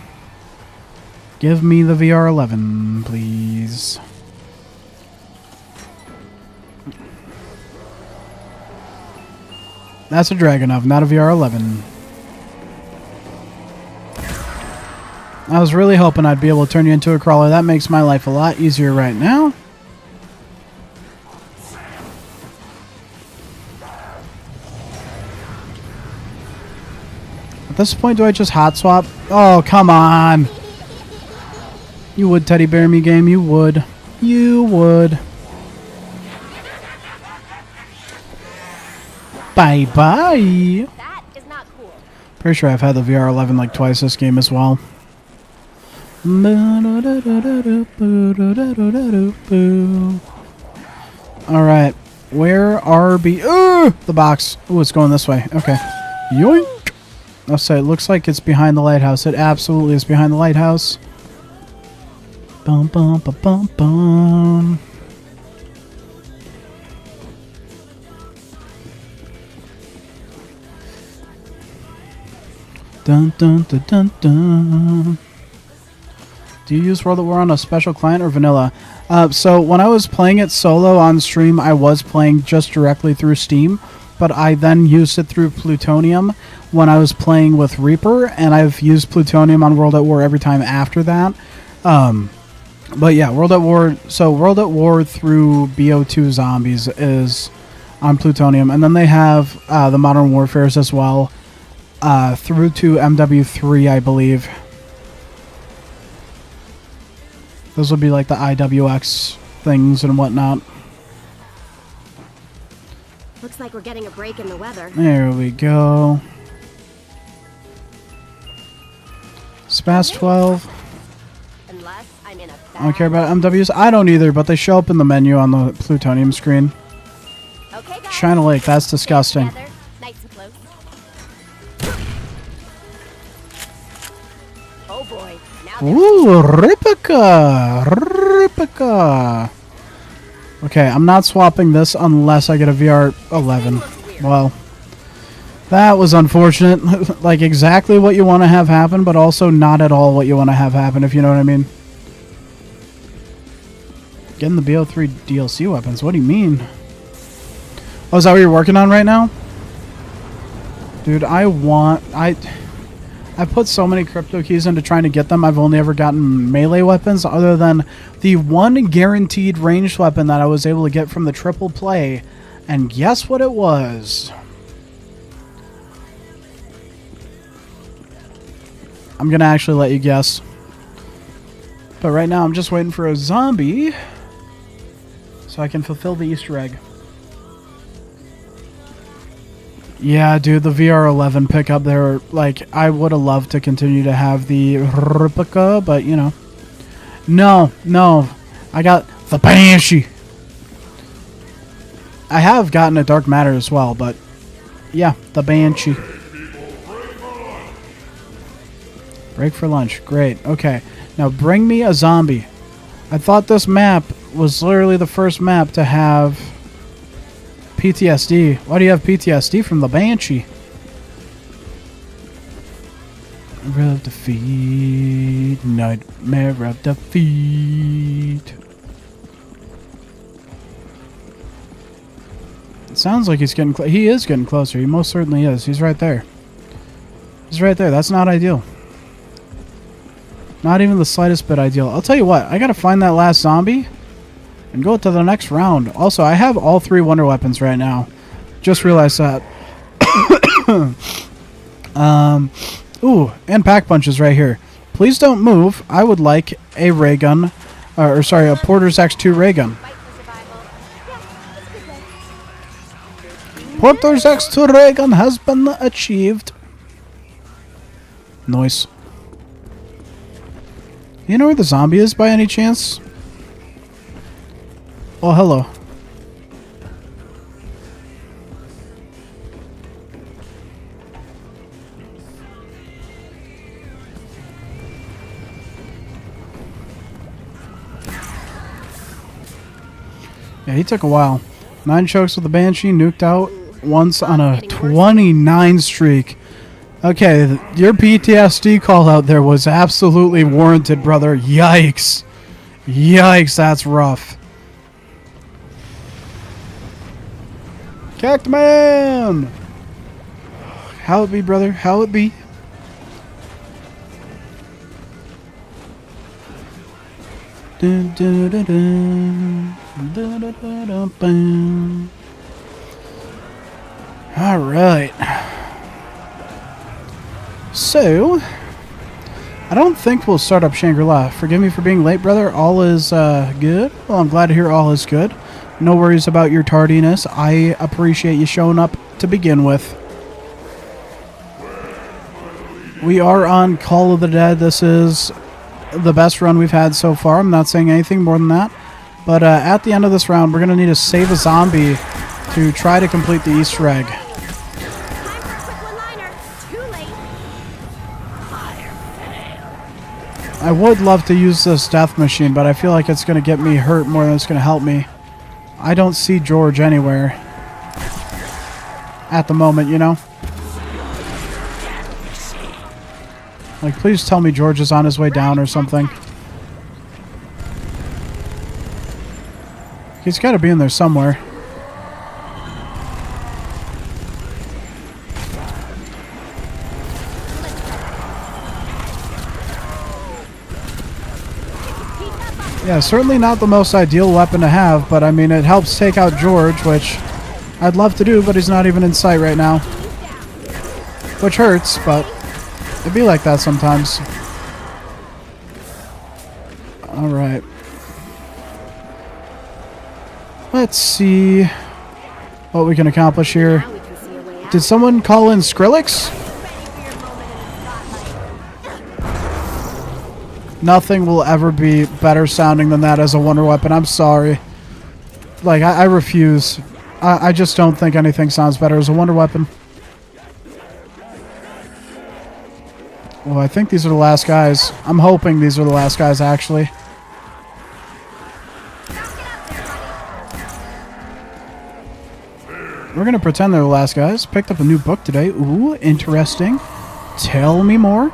Give me the VR11, please. That's a Dragunov, not a VR11. I was really hoping I'd be able to turn you into a crawler. That makes my life a lot easier right now. At this point, do I just hot swap? Oh, come on. You would teddy bear me, game. You would. You would. Bye-bye. That is not cool. Pretty sure I've had the VR11 like twice this game as well. Alright. Where are the box? Oh, it's going this way. Okay. Yoink! Oh, so it looks like it's behind the lighthouse. It absolutely is behind the lighthouse. Bum bum ba bum bum. Dun dun dun dun dun. Do you use World at War on a special client or vanilla? So when I was playing it solo on stream, I was playing just directly through Steam, but I then used it through Plutonium when I was playing with Reaper, and I've used Plutonium on World at War every time after that. But yeah, World at War. So World at War through BO2 Zombies is on Plutonium, and then they have the Modern Warfares as well, through to MW3, I believe. Those would be like the IWX things and whatnot. Looks like we're getting a break in the weather. There we go. Spas 12. Unless I'm in a I don't care about MWs. I don't either, but they show up in the menu on the Plutonium screen. Okay, guys. China Lake, that's disgusting. Together, nice and close. Oh boy. Now Ooh, Ripaka. Okay, I'm not swapping this unless I get a VR 11. Well, that was unfortunate. Like exactly what you want to have happen, but also not at all what you want to have happen, if you know what I mean. Getting the BO3 DLC weapons. What do you mean? Oh, is that what you're working on right now? Dude, I put so many crypto keys into trying to get them. I've only ever gotten melee weapons other than the one guaranteed ranged weapon that I was able to get from the triple play. And guess what it was? I'm going to actually let you guess. But right now I'm just waiting for a zombie so I can fulfill the Easter egg. Yeah, dude, the VR11 pickup there, like, I would have loved to continue to have the replica, but, you know. No, I got the Banshee. I have gotten a Dark Matter as well, but, yeah, the Banshee. Break for lunch, great, okay. Now bring me a zombie. I thought this map was literally the first map to have PTSD. Why do you have PTSD from the Banshee? Nightmare of defeat. Nightmare of defeat. It sounds like he's getting he is getting closer. He most certainly is. He's right there. He's right there. That's not ideal. Not even the slightest bit ideal. I'll tell you what. I gotta find that last zombie and go to the next round. Also, I have all 3 wonder weapons right now. Just realized that. Ooh, and pack punches right here. Please don't move. I would like a ray gun, or sorry, a Porter's X2 ray gun. Fight for survival. Yeah, it's a good day. Porter's X2 ray gun has been achieved. Nice. You know where the zombie is by any chance? Oh, hello. Yeah, he took a while. 9 chokes with the Banshee, nuked out once on a 29 streak. Okay, your PTSD call out there was absolutely warranted, brother. Yikes. Yikes, that's rough. Cactman! How it be, brother? How it be? Dun, dun, dun, dun. Dun, dun, dun, dun, dun. All right. So, I don't think we'll start up Shangri-La. Forgive me for being late, brother. All is good. Well, I'm glad to hear all is good. No worries about your tardiness. I appreciate you showing up to begin with. We are on Call of the Dead. This is the best run we've had so far. I'm not saying anything more than that. But at the end of this round, we're going to need to save a zombie to try to complete the Easter egg. Time for a quick one-liner. Too late. I would love to use this death machine, but I feel like it's going to get me hurt more than it's going to help me. I don't see George anywhere at the moment, you know? Like, please tell me George is on his way down or something. He's got to be in there somewhere. Yeah, certainly not the most ideal weapon to have, but I mean, it helps take out George, which I'd love to do, but he's not even in sight right now. Which hurts, but it'd be like that sometimes. Alright. Let's see what we can accomplish here. Now we can see a way out. Did someone call in Skrillex? Ready for your moment in the spotlight. Nothing will ever be better sounding than that as a wonder weapon. I'm sorry. Like, I refuse. I just don't think anything sounds better as a wonder weapon. Well, I think these are the last guys. I'm hoping these are the last guys, actually. We're going to pretend they're the last guys. Picked up a new book today. Ooh, interesting. Tell me more.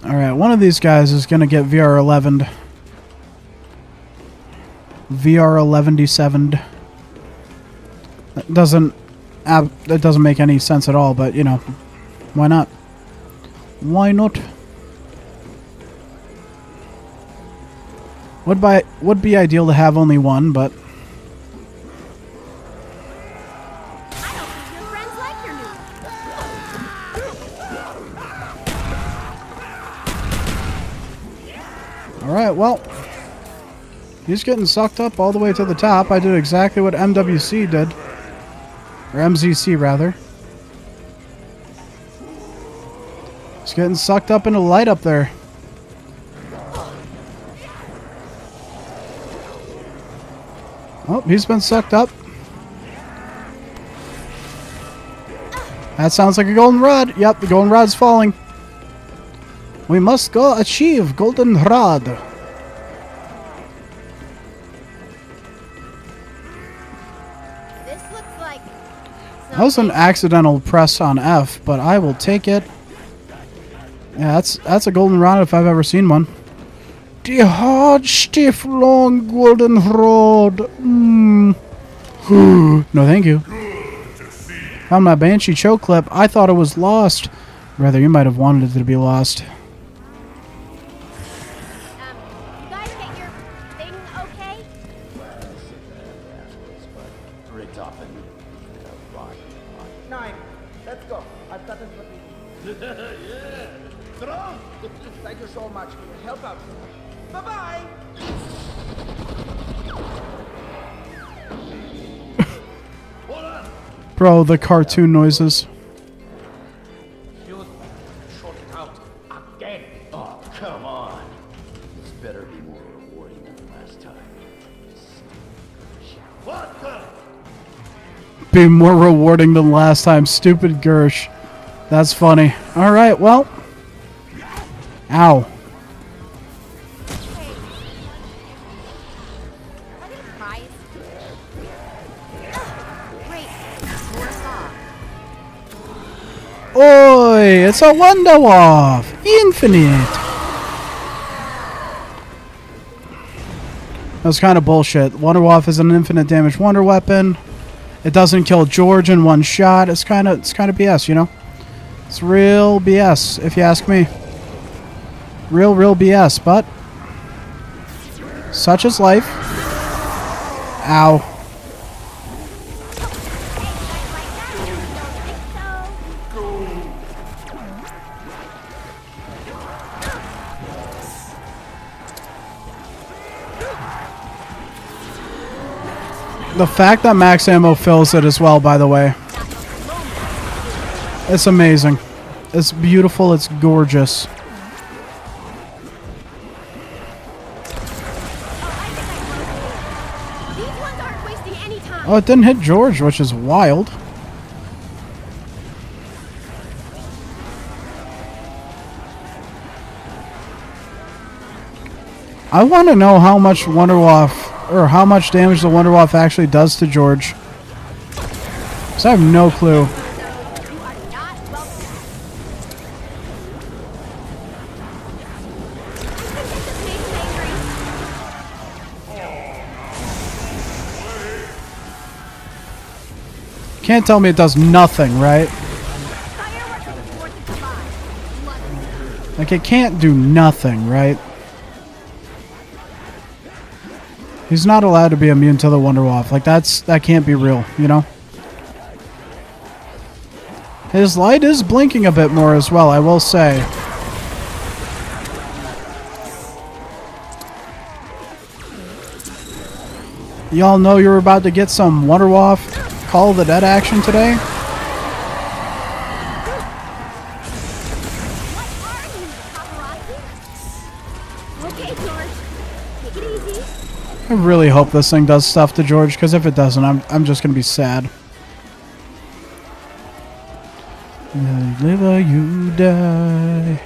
Alright, one of these guys is going to get VR 11'd. VR 11'd. That doesn't make any sense at all, but, you know, why not? Why not? Would be ideal to have only one, but... I don't think your friends like your new. Alright, well... He's getting sucked up all the way to the top. I did exactly what MWC did. Or MZC, rather. He's getting sucked up into light up there. Oh, he's been sucked up. That sounds like a golden rod. Yep, the golden rod's falling. We must go achieve golden rod. This looks like That was an accidental press on F, but I will take it. Yeah, that's a golden rod if I've ever seen one. The hard, stiff, long golden rod. No, thank you. Found my Banshee choke clip. I thought it was lost. Rather, you might have wanted it to be lost. you guys get your thing okay? Rigged off and rock. Nine. Let's go. I've got this what we need. Thank you so much. Help out. Bye-bye. Bro, the cartoon noises. You short it out again. Oh, come on. This better be more rewarding than last time. What the? Be more rewarding than last time. Stupid Gersh. That's funny. Alright, well. Ow. Are they a prize? Great. More saw. Oi, it's a Wonder Wolf. Infinite. That was kind of bullshit. Wonder Wolf is an infinite damage wonder weapon. It doesn't kill George in one shot. It's kind of BS, you know? It's real BS, if you ask me. Real BS, but such is life. Ow. The fact that max ammo fills it as well, by the way. It's amazing. It's beautiful. It's gorgeous. These ones aren't wasting any time. Oh, it didn't hit George, which is wild. I want to know how much Wonder Wolf, or how much damage the Wonder Wolf actually does to George. Because I have no clue. You are not welcome. can't tell me it does nothing, right? Fireworks are the 4th of July. London. Like, it can't do nothing, right? He's not allowed to be immune to the Wonderwaff. Like, that can't be real, you know? His light is blinking a bit more as well, I will say. Y'all know you're about to get some Wonderwaff Call of the Dead action today? What are you, paparazzi? Okay, George. Take it easy. I really hope this thing does stuff to George, because if it doesn't, I'm just going to be sad. Live or you die.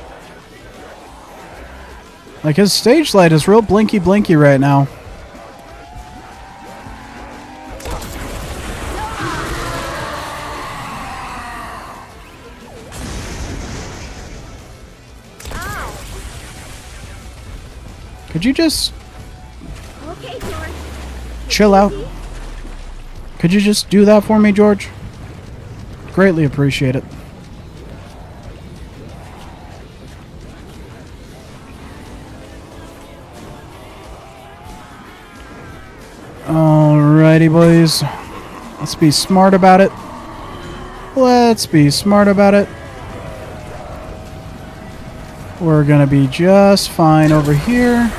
Like, his stage light is real blinky right now. Could you just Okay, George. chill out? Could you just do that for me, George? Greatly appreciate it. Alrighty, boys. Let's be smart about it. Let's be smart about it. We're gonna be just fine over here.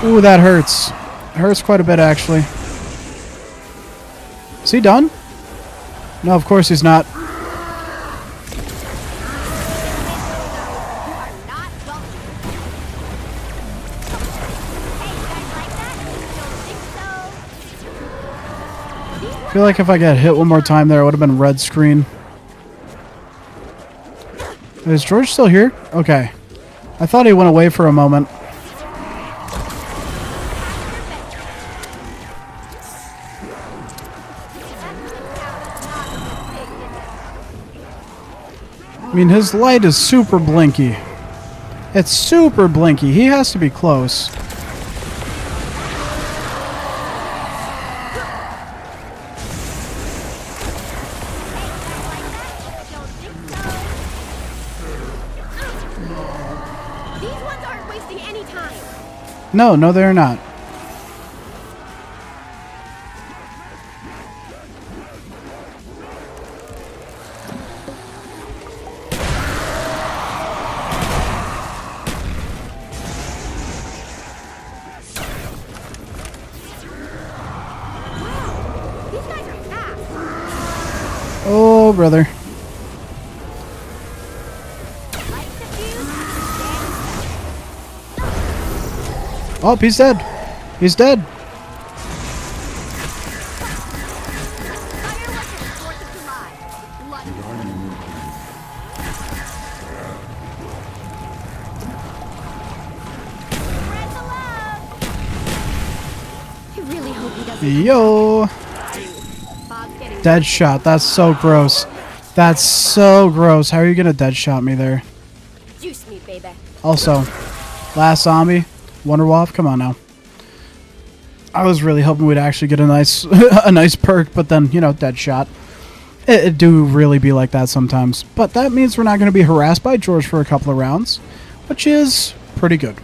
Ooh, that hurts. It hurts quite a bit, actually. Is he done? No, of course he's not. You are not welcome. Hey, you guys like that? Don't think so? I feel like if I got hit one more time there, it would have been red screen. Is George still here? Okay. I thought he went away for a moment. I mean, his light is super blinky. It's super blinky. He has to be close. Don't think so? These ones aren't wasting any time. No, they're not. These guys are fast. Oh, brother. Light the fuse. Oh, he's dead. He's dead. Fireworks are the 4th of July. London. Spread the love. I really hope he doesn't. Yo. Bob's getting Dead shot. That's so gross. That's so gross. How are you going to dead shot me there? juice me, baby. Also, last zombie, Wonderwaff. Come on now. I was really hoping we'd actually get a nice a nice perk, but then, you know, dead shot. It do really be like that sometimes. But that means we're not going to be harassed by George for a couple of rounds, which is pretty good.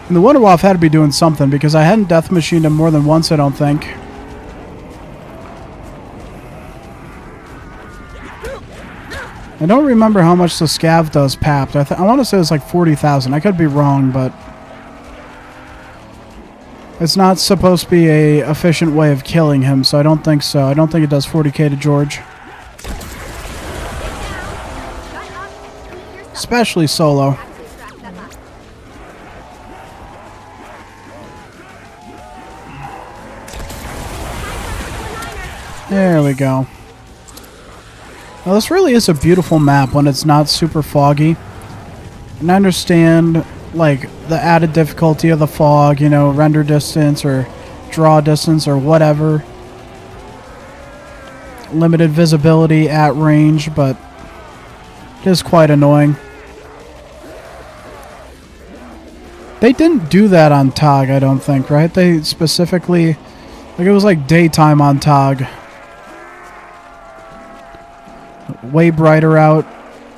And the Wonderwaff had to be doing something because I hadn't death machined him more than once, I don't think. I don't remember how much the scav does papped. I want to say it's like 40,000. I could be wrong, but it's not supposed to be a efficient way of killing him, so I don't think so. I don't think it does 40k to George. Especially solo. There we go. Now this really is a beautiful map when it's not super foggy. And I understand, like, the added difficulty of the fog, you know, render distance or draw distance or whatever. Limited visibility at range, but it is quite annoying. They didn't do that on TOG, I don't think, right? They specifically... Like, it was like daytime on TOG. Way brighter out.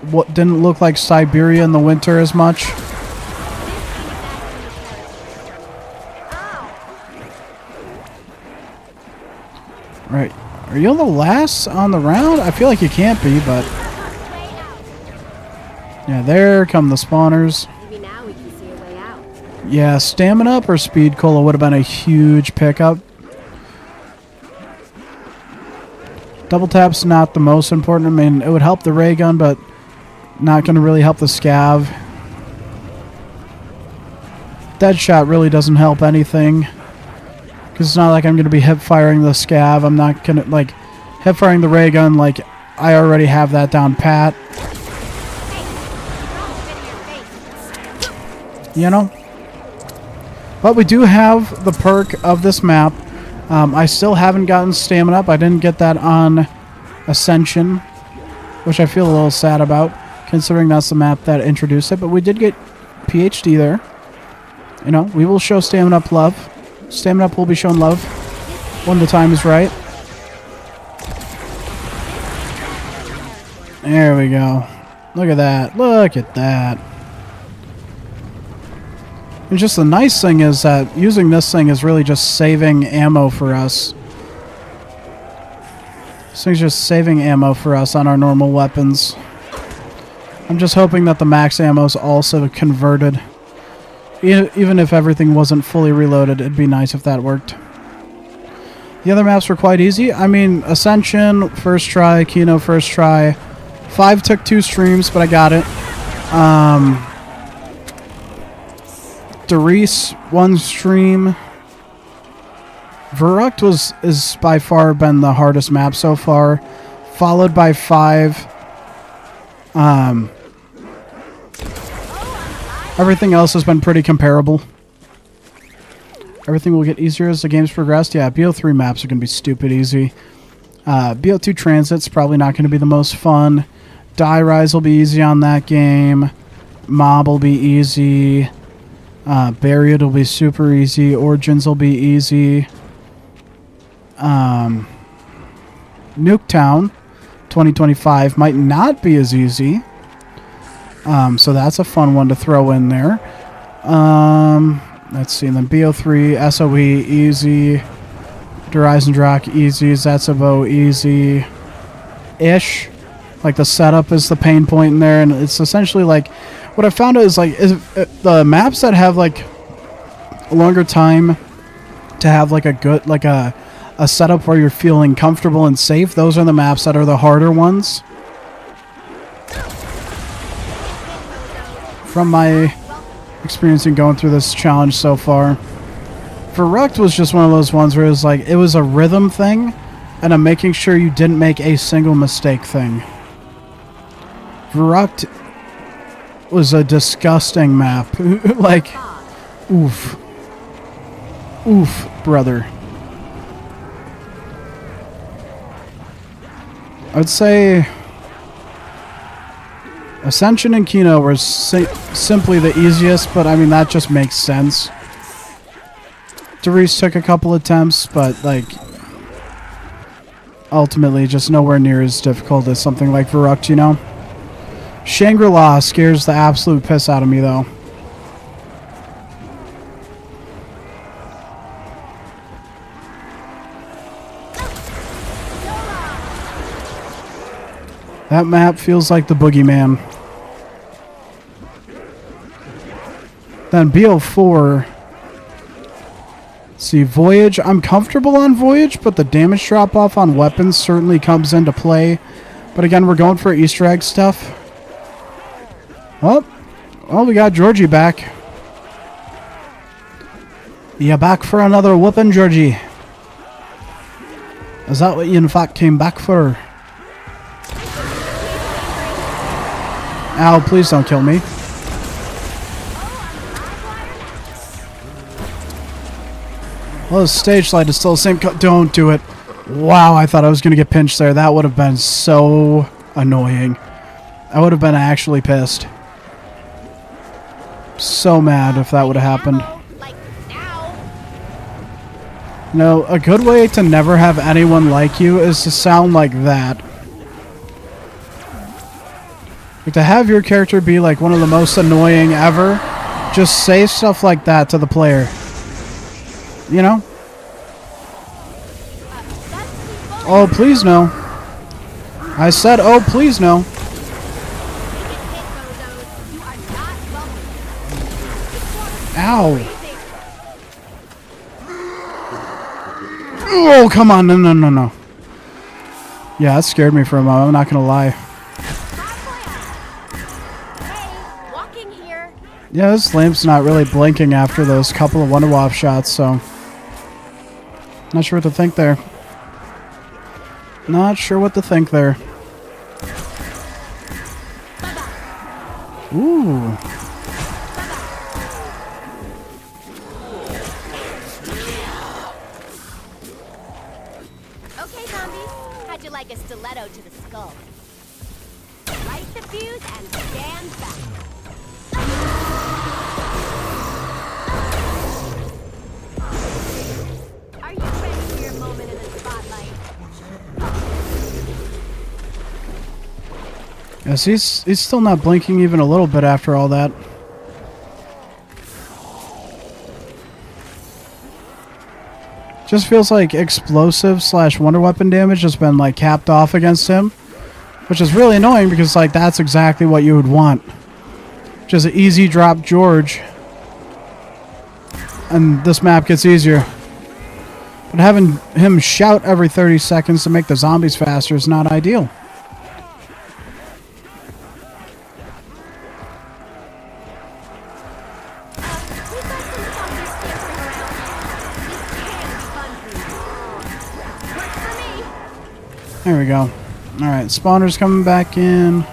What didn't look like Siberia in the winter as much. Right. Are you the last on the round? I feel like you can't be, but... Yeah, there come the spawners. Maybe now we can see a way out. Yeah, stamina up or speed cola would have been a huge pickup. Double tap's not the most important. I mean, it would help the ray gun, but not going to really help the scav. Deadshot really doesn't help anything. Because it's not like I'm going to be hip-firing the scav. I'm not going to, like, hip-firing the ray gun, like, I already have that down pat. You know? But we do have the perk of this map. I still haven't gotten stamina up. I didn't get that on Ascension, which I feel a little sad about, considering that's the map that introduced it. But we did get PhD there. You know, we will show stamina up love. Stamina up will be shown love when the time is right. There we go. Look at that. Look at that. And just the nice thing is that using this thing is really just saving ammo for us. This thing's just saving ammo for us on our normal weapons. I'm just hoping that the max ammo is also converted. Even if everything wasn't fully reloaded, it'd be nice if that worked. The other maps were quite easy. I mean, Ascension, first try. Kino, first try. 5 took 2 streams, but I got it. Derice, 1 stream. Verrucht is by far been the hardest map so far, followed by 5. Everything else has been pretty comparable. Everything will get easier as the game's progressed. Yeah, BO3 maps are going to be stupid easy. BO2 Transit's probably not going to be the most fun. Die Rise will be easy on that game. Mob will be easy. Buried will be super easy. Origins will be easy. Nuketown 2025 might not be as easy. So that's a fun one to throw in there. Let's see. And then BO3, SOE, easy. Derizen easy. Zetsubo, easy-ish. Like, the setup is the pain point in there, and it's essentially like... What I found is, like, the maps that have, like, a longer time to have, like, a good... Like, a setup where you're feeling comfortable and safe, those are the maps that are the harder ones. From my experience in going through this challenge so far. Verrucht was just one of those ones where it was like, it was a rhythm thing, and a making sure you didn't make a single mistake thing. Verrucht was a disgusting map. Like, oof. Oof, brother. I would say Ascension and Kino were simply the easiest, but I mean, that just makes sense. Derice took a couple attempts, but, like, ultimately just nowhere near as difficult as something like Verrucht, you know? Shangri-La scares the absolute piss out of me, though. That map feels like the boogeyman. Then BO4. See, Voyage. I'm comfortable on Voyage, but the damage drop-off on weapons certainly comes into play. But again, we're going for Easter egg stuff. Oh, well, we got Georgie back. You back for another whooping, Georgie? Is that what you in fact came back for? Ow, please don't kill me. Well, the stage light is still the same. Don't do it. Wow, I thought I was going to get pinched there. That would have been so annoying. I would have been actually pissed. So mad if that would have happened. Ammo, like now. No, a good way to never have anyone like you is to sound like that. Like to have your character be like one of the most annoying ever, just say stuff like that to the player. You know? Oh, please no. I said, oh, please no. Ow. Oh, come on. No, no, no, no. Yeah, that scared me for a moment. I'm not going to lie. Hey, walking here. Yeah, this lamp's not really blinking after those couple of Wonder Wap shots, so... Not sure what to think there. Not sure what to think there. Ooh. Okay, zombies. How'd you like a stiletto to the skull? Light the fuse and stand back. Are you ready for your moment in the spotlight? Yes, he's still not blinking even a little bit after all that. Just feels like explosive / wonder weapon damage has been like capped off against him, which is really annoying because like that's exactly what you would want. Just an easy drop George, and this map gets easier. But having him shout every 30 seconds to make the zombies faster is not ideal. There we go. Alright, spawner's coming back in.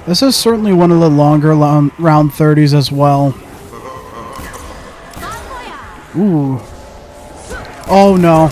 This is certainly one of the longer round 30s as well. Ooh. Oh no.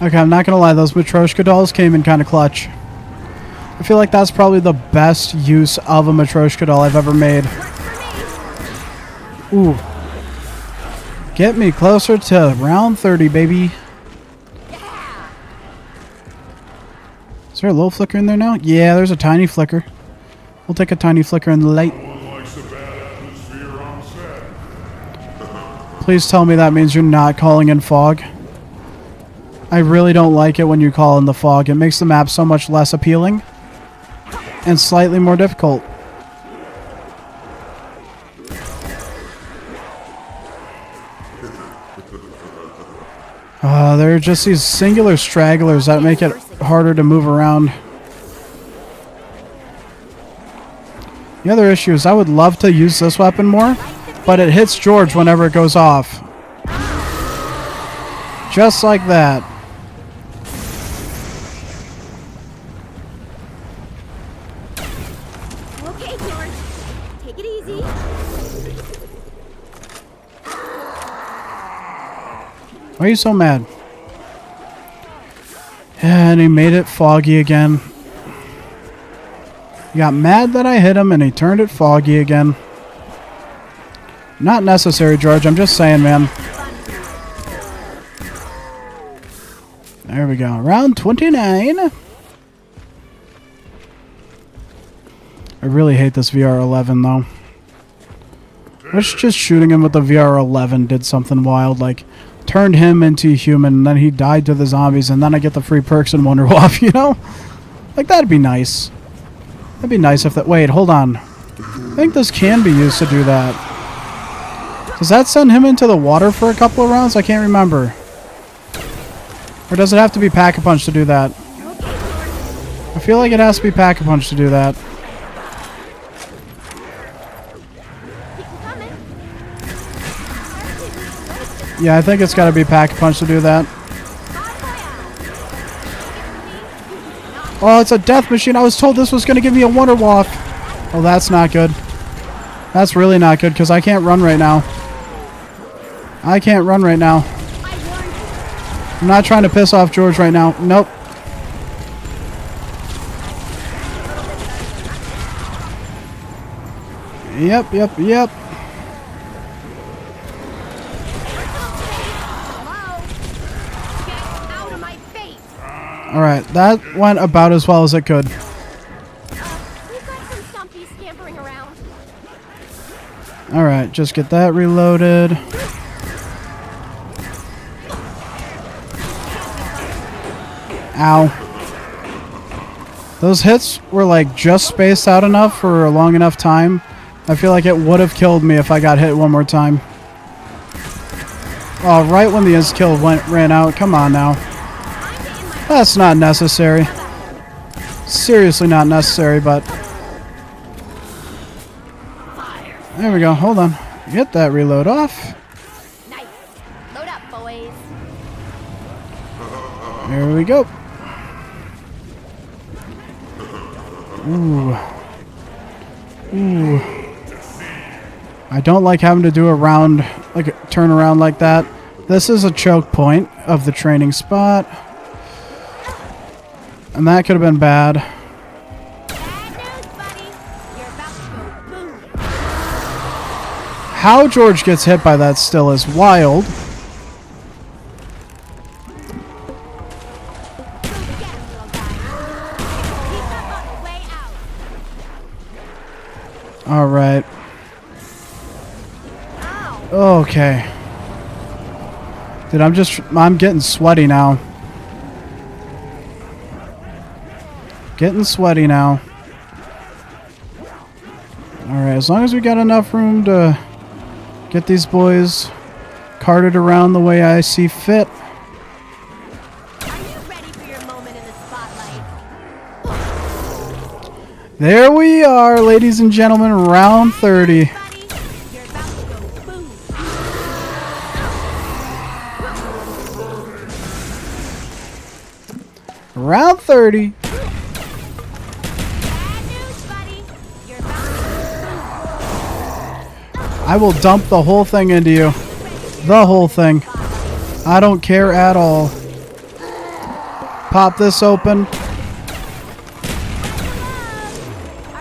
Okay, I'm not gonna lie, those Matryoshka dolls came in kind of clutch. I feel like that's probably the best use of a Matryoshka doll I've ever made. Ooh. Get me closer to round 30, baby. Is there a little flicker in there now? Yeah, there's a tiny flicker. We'll take a tiny flicker in the light. Please tell me that means you're not calling in fog. I really don't like it when you call in the fog. It makes the map so much less appealing and slightly more difficult. There are just these singular stragglers that make it harder to move around. The other issue is I would love to use this weapon more, but it hits George whenever it goes off. Just like that. Okay, George. Take it easy. Why are you so mad? And he made it foggy again. He got mad that I hit him and he turned it foggy again. Not necessary, George. I'm just saying, man. There we go. Round 29. I really hate this VR11, though. Wish just shooting him with the VR11 did something wild, like turned him into a human, and then he died to the zombies, and then I get the free perks in Wonder Wap, you know? Like, that'd be nice. That'd be nice if that... Wait, hold on. I think this can be used to do that. Does that send him into the water for a couple of rounds? I can't remember. Or does it have to be Pack-a-Punch to do that? I feel like it has to be Pack-a-Punch to do that. Yeah, I think it's got to be Pack-a-Punch to do that. Oh, it's a death machine. I was told this was going to give me a wonder walk. Oh, that's not good. That's really not good because I can't run right now. I can't run right now. I'm not trying to piss off George right now. Nope. Yep. Alright, that went about as well as it could. We've got some stumpies scampering around. Alright, just get that reloaded. Ow. Those hits were like just spaced out enough for a long enough time. I feel like it would have killed me if I got hit one more time. Oh, right when the skill ran out. Come on now. That's not necessary. Seriously not necessary, but... There we go. Hold on. Get that reload off. Nice. Load up, boys. There we go. Ooh. Ooh. I don't like having to do a round, like a turn around like that. This is a choke point of the training spot. And that could have been bad. Bad news, buddy. You're about to go boom. How George gets hit by that still is wild. Boom again, little guy. Keep up on the way out. Alright. Ow. Okay. Dude, I'm getting sweaty now. Getting sweaty now. Alright, as long as we got enough room to get these boys carted around the way I see fit. Are you ready for your moment in the spotlight? There we are, ladies and gentlemen, round 30. Buddy, you're about to go boom. Round 30. Bad news, buddy. You're about to go I will dump the whole thing into you. The whole thing. I don't care at all. Pop this open. Are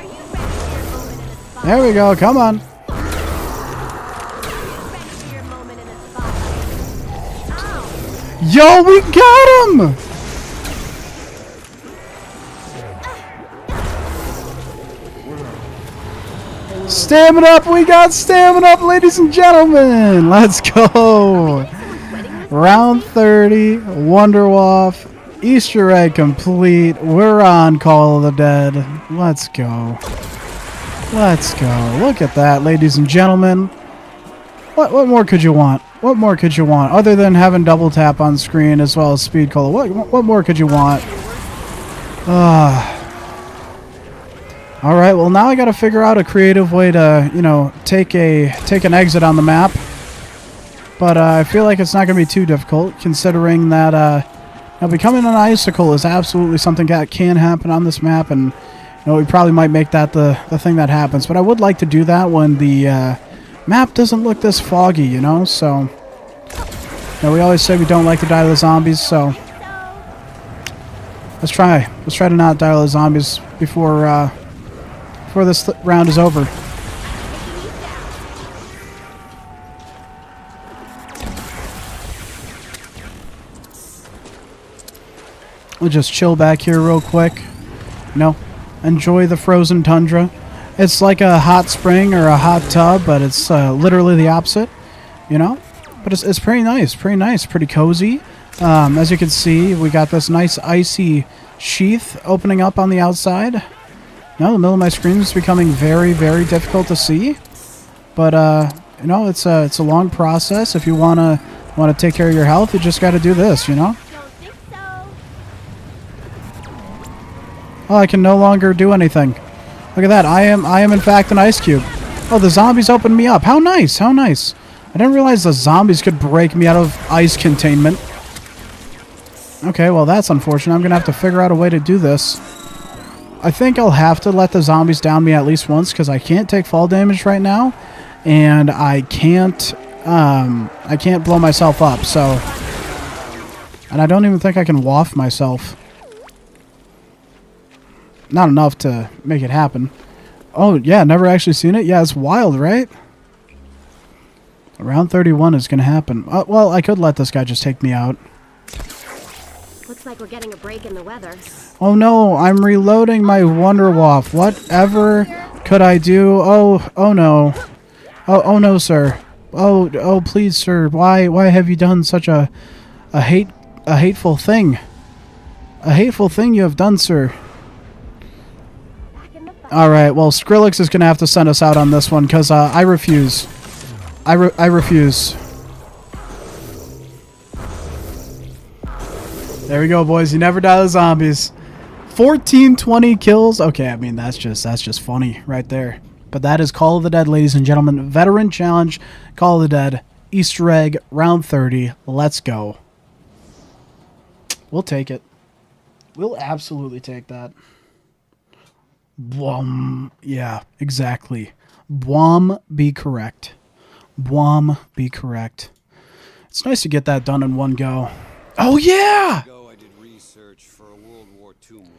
you ready for your moment in the spotlight? There we go. Come on. Ready for your moment in the spotlight? Ow. Yo, we got him! Stamina up! We got stamina up, ladies and gentlemen! Let's go! Round 30, Wonderwaff, Easter egg complete. We're on Call of the Dead. Let's go. Let's go. Look at that, ladies and gentlemen. What more could you want? What more could you want? Other than having double tap on screen as well as speed color. What more could you want? Alright, well now I gotta figure out a creative way to, you know, take an exit on the map. But I feel like it's not gonna be too difficult, considering that you know, becoming an icicle is absolutely something that can happen on this map, and you know, we probably might make that the thing that happens. But I would like to do that when the map doesn't look this foggy, you know, so you know, we always say we don't like to die to the zombies, so let's try to not die to the zombies before this round is over. We'll just chill back here real quick. You know, enjoy the frozen tundra. It's like a hot spring or a hot tub, but it's literally the opposite, you know? But it's pretty nice, pretty cozy. As you can see, we got this nice icy sheath opening up on the outside. Now the middle of my screen is becoming very, very difficult to see. But, you know, it's a long process. If you want to take care of your health, you just got to do this, you know? Don't think so. Oh, I can no longer do anything. Look at that. I am in fact an ice cube. Oh, the zombies opened me up. How nice. How nice. I didn't realize the zombies could break me out of ice containment. Okay, well, that's unfortunate. I'm going to have to figure out a way to do this. I think I'll have to let the zombies down me at least once because I can't take fall damage right now. And I can't blow myself up, so... And I don't even think I can waft myself. Not enough to make it happen. Oh, yeah, never actually seen it? Yeah, it's wild, right? Round 31 is going to happen. Well, I could let this guy just take me out. Looks like we're getting a break in the weather. Oh no, I'm reloading my Wonder Waff. Whatever could I do? Oh no. Oh no, sir. Oh please, sir. Why have you done such a hateful thing? A hateful thing you have done, sir. Alright, well, Skrillex is going to have to send us out on this one, because I refuse. I refuse. There we go, boys. You never die to zombies. 14-20 kills. Okay, I mean, that's just funny right there. But that is Call of the Dead, ladies and gentlemen. Veteran Challenge, Call of the Dead, Easter egg, round 30. Let's go. We'll take it. We'll absolutely take that. Bwom. Yeah, exactly. Bwom, be correct. Bwom, be correct. It's nice to get that done in one go. Oh, yeah! I did research for a World War II movie.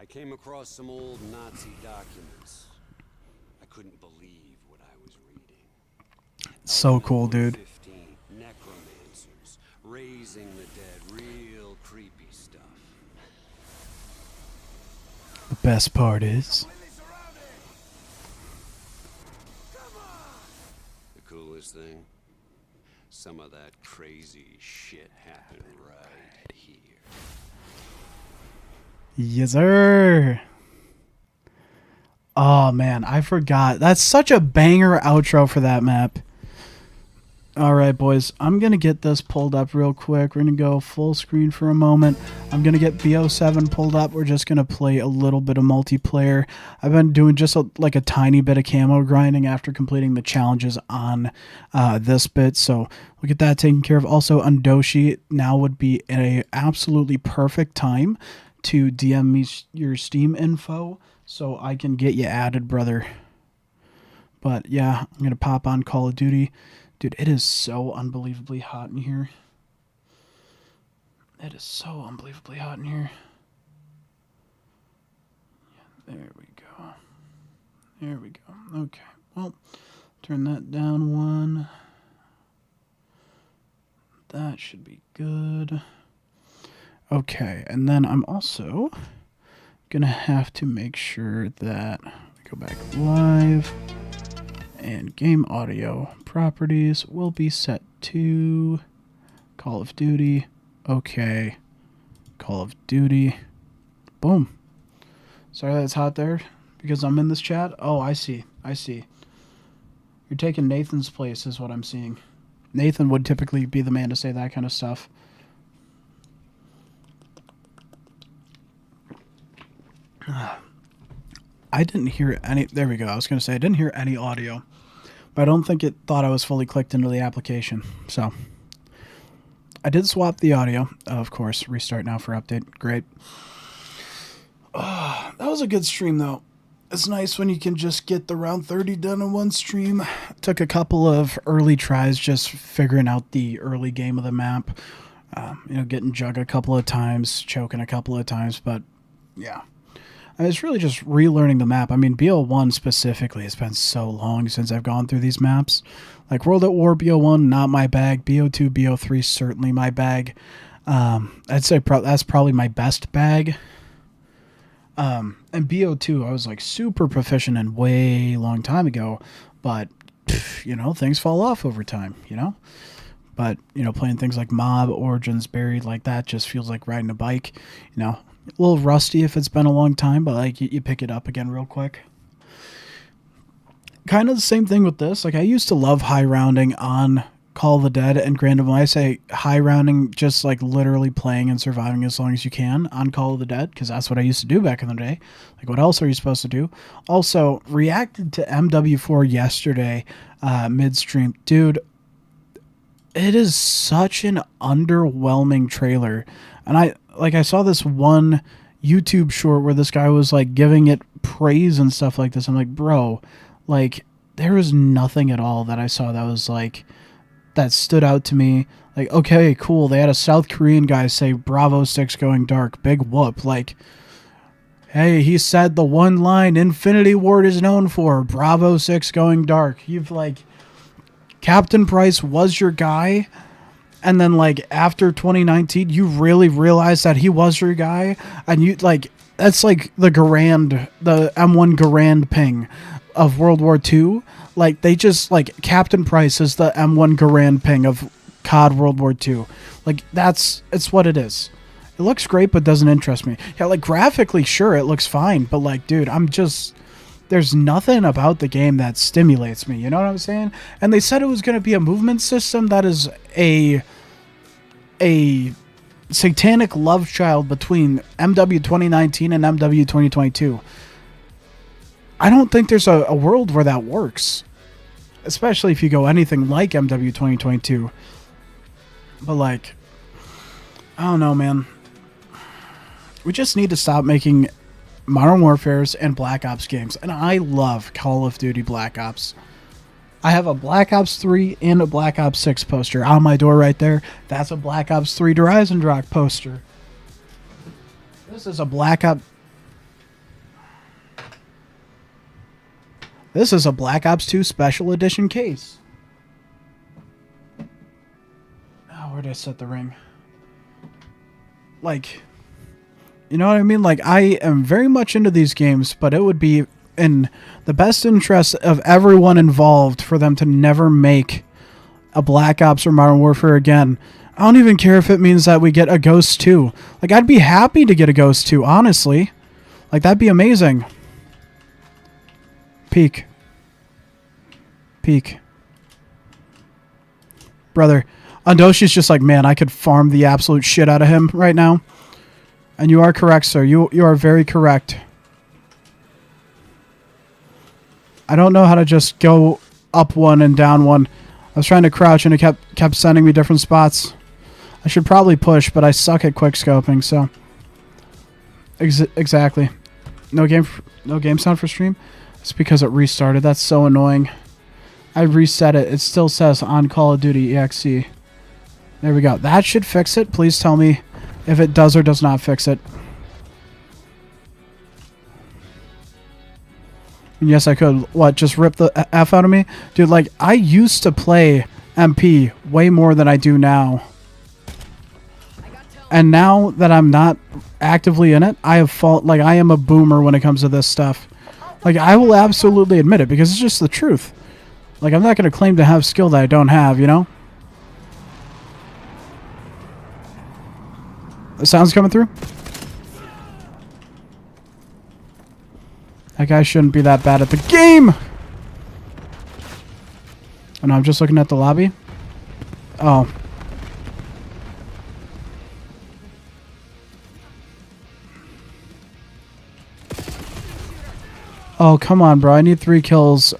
I came across some old Nazi documents. I couldn't believe what I was reading. So cool, dude. 15 necromancers, raising the dead, real creepy stuff. The best part is... The coolest thing? Some of that crazy shit happened right here. Yes, sir. Oh, man, I forgot. That's such a banger outro for that map. All right, boys, I'm going to get this pulled up real quick. We're going to go full screen for a moment. I'm going to get BO7 pulled up. We're just going to play a little bit of multiplayer. I've been doing just like a tiny bit of camo grinding after completing the challenges on this bit. So we'll get that taken care of. Also, Undoshi, now would be an absolutely perfect time to DM me your Steam info so I can get you added, brother. But yeah, I'm going to pop on Call of Duty. Dude, it is so unbelievably hot in here. It is so unbelievably hot in here. Yeah, there we go. There we go. Okay, well, turn that down one. That should be good. Okay, and then I'm also gonna have to make sure that we go back live. And game audio properties will be set to Call of Duty. Okay. Call of Duty. Boom. Sorry that it's hot there because I'm in this chat. Oh, I see. I see. You're taking Nathan's place is what I'm seeing. Nathan would typically be the man to say that kind of stuff. I didn't hear any... There we go. I was going to say I didn't hear any audio. But I don't think it thought I was fully clicked into the application. So, I did swap the audio. Of course, restart now for update. Great. That was a good stream, though. It's nice when you can just get the round 30 done in one stream. Took a couple of early tries just figuring out the early game of the map. Getting jug a couple of times, choking a couple of times, but yeah. It's really just relearning the map. I mean, BO1 specifically, it's been so long since I've gone through these maps. Like World at War, BO1, not my bag. BO2, BO3, certainly my bag. I'd say that's probably my best bag. And BO2, I was like super proficient in way long time ago. But, things fall off over time, But, playing things like Mob, Origins, Buried, like that just feels like riding a bike, A little rusty if it's been a long time, but like you pick it up again real quick. Kind of the same thing with this. Like I used to love high rounding on Call of the Dead, and granted, when I say high rounding, just like literally playing and surviving as long as you can on Call of the Dead, because that's what I used to do back in the day. Like what else are you supposed to do? Also, reacted to MW4 yesterday, midstream. Dude, it is such an underwhelming trailer. And I saw this one YouTube short where this guy was like giving it praise and stuff like this. I'm like, bro, like there was nothing at all that I saw that was like that stood out to me. Like, okay, cool. They had a South Korean guy say Bravo 6 going dark. Big whoop. Like, hey, he said the one line Infinity Ward is known for. Bravo 6 going dark. You've like Captain Price was your guy. And then like after 2019, you really realized that he was your guy. And you like, that's like the M1 Garand ping of World War II. Like they just like Captain Price is the M1 Garand ping of COD World War II. Like it's what it is. It looks great, but doesn't interest me. Yeah, like graphically, sure, it looks fine, but like, dude, there's nothing about the game that stimulates me. You know what I'm saying? And they said it was going to be a movement system that is a satanic love child between MW 2019 and MW 2022. I don't think there's a world where that works, especially if you go anything like MW 2022. But like, I don't know, man. We just need to stop making Modern Warfares and Black Ops games. And I love Call of Duty Black Ops. I have a Black Ops 3 and a Black Ops 6 poster on my door right there. That's a Black Ops 3 Horizon Rock poster. This is a Black Ops 2 Special Edition case. Oh, where did I set the ring? Like, you know what I mean? Like, I am very much into these games, but it would be in the best interest of everyone involved for them to never make a Black Ops or Modern Warfare again. I don't even care if it means that we get a Ghost 2. Like, I'd be happy to get a Ghost 2, honestly. Like, that'd be amazing. Peek. Brother, Andoshi's just like, man, I could farm the absolute shit out of him right now. And you are correct, sir. You are very correct. I don't know how to just go up one and down one. I was trying to crouch and it kept sending me different spots. I should probably push, but I suck at quick scoping, so exactly. No game sound for stream? It's because it restarted. That's so annoying. I reset it. It still says on Call of Duty EXE. There we go. That should fix it. Please tell me if it does or does not fix it. And yes, I could. What, just rip the F out of me? Dude, like, I used to play MP way more than I do now. And now that I'm not actively in it, I am a boomer when it comes to this stuff. Like, I will absolutely admit it because it's just the truth. Like, I'm not going to claim to have skill that I don't have, you know? The sound's coming through? That guy shouldn't be that bad at the game! Oh no, I'm just looking at the lobby. Oh. Oh, come on, bro. I need 3 kills.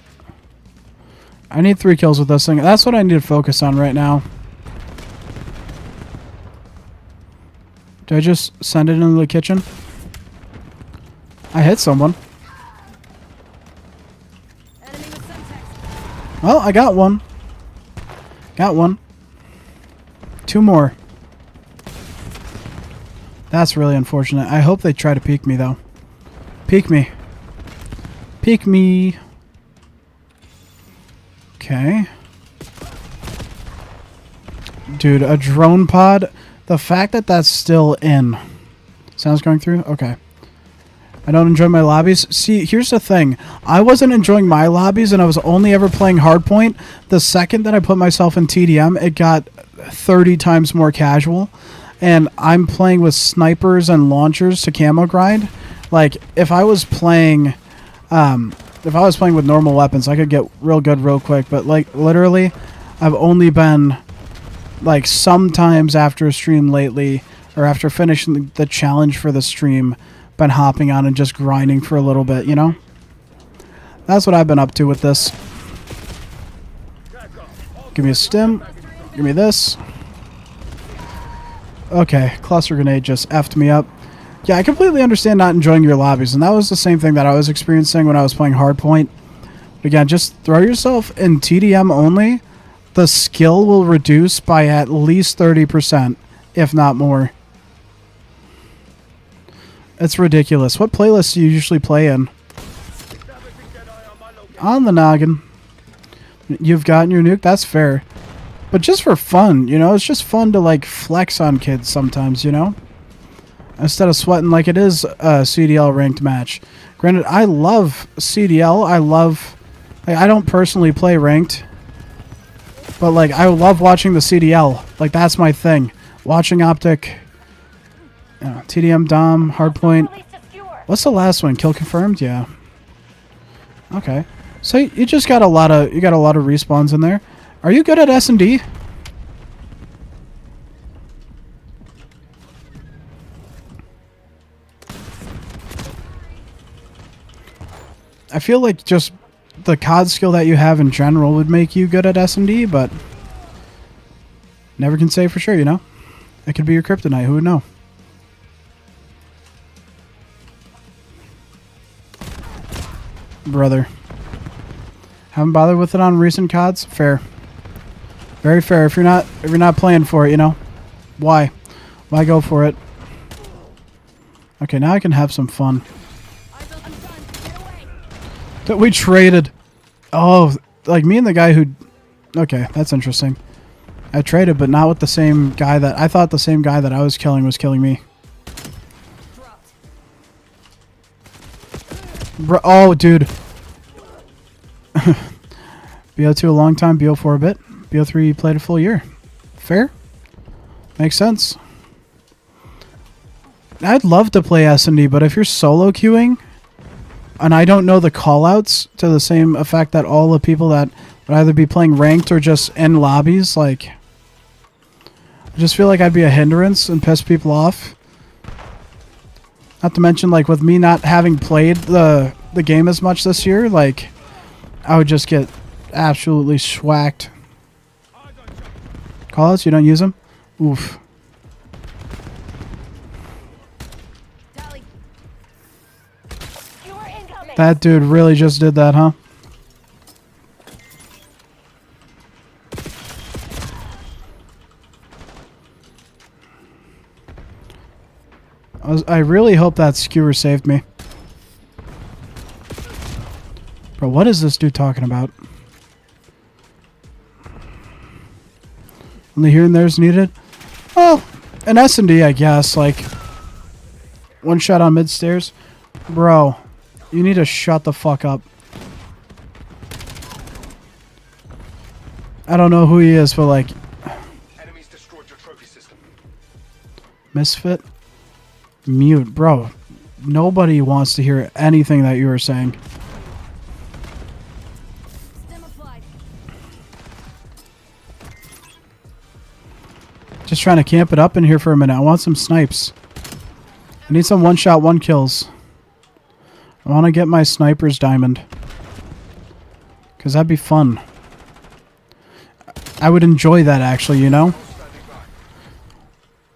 I need 3 kills with this thing. That's what I need to focus on right now. Did I just send it into the kitchen? I hit someone. Well, I got one. Got one. 2 more. That's really unfortunate. I hope they try to peek me, though. Peek me. Peek me. Okay. Dude, a drone pod. The fact that that's still in. Sounds going through? Okay. I don't enjoy my lobbies. See, here's the thing. I wasn't enjoying my lobbies and I was only ever playing Hardpoint. The second that I put myself in TDM, it got 30 times more casual. And I'm playing with snipers and launchers to camo grind. Like, if I was playing with normal weapons, I could get real good real quick. But, like, literally, I've only been, like, sometimes after a stream lately, or after finishing the challenge for the stream, been hopping on and just grinding for a little bit, you know? That's what I've been up to with this. Give me a stim. Give me this. Okay, cluster grenade just effed me up. Yeah, I completely understand not enjoying your lobbies, and that was the same thing that I was experiencing when I was playing Hardpoint. Again, just throw yourself in TDM only. The skill will reduce by at least 30%, if not more. It's ridiculous. What playlist do you usually play in? On the noggin. You've gotten your nuke? That's fair. But just for fun, you know? It's just fun to, like, flex on kids sometimes, you know? Instead of sweating like it is a CDL ranked match. Granted, I love CDL. I don't personally play ranked. But, like, I love watching the CDL. Like, that's my thing. Watching Optic. TDM, Dom, Hardpoint. What's the last one? Kill confirmed? Yeah. Okay. So you just got a lot of respawns in there. Are you good at S&D? I feel like just the COD skill that you have in general would make you good at S&D, but never can say for sure, you know? It could be your kryptonite, who would know? Brother. Haven't bothered with it on recent CODs? Fair. Very fair. If you're not playing for it, you know? Why? Why go for it? Okay, now I can have some fun. That we traded. Oh, like me and the guy who... Okay, that's interesting. I traded, but not with the same guy that... I thought the same guy that I was killing was killing me. Bro, oh, dude. BO2 a long time, BO4 a bit. BO3 played a full year. Fair? Makes sense. I'd love to play S&D, but if you're solo queuing, and I don't know the callouts to the same effect that all the people that would either be playing ranked or just in lobbies, like, I just feel like I'd be a hindrance and piss people off. Not to mention, like, with me not having played the game as much this year, like, I would just get absolutely schwacked. Callouts, you don't use them? Oof. That dude really just did that, huh? I really hope that skewer saved me. Bro, what is this dude talking about? Only here and there's needed? Well, an S&D, I guess. Like, one shot on mid-stairs. Bro, you need to shut the fuck up. I don't know who he is, but like... Enemies destroyed your trophy system. Misfit? Mute. Bro, nobody wants to hear anything that you are saying. Just trying to camp it up in here for a minute. I want some snipes. I need some one-shot, one-kills. I want to get my sniper's diamond. Because that'd be fun. I would enjoy that, actually, you know?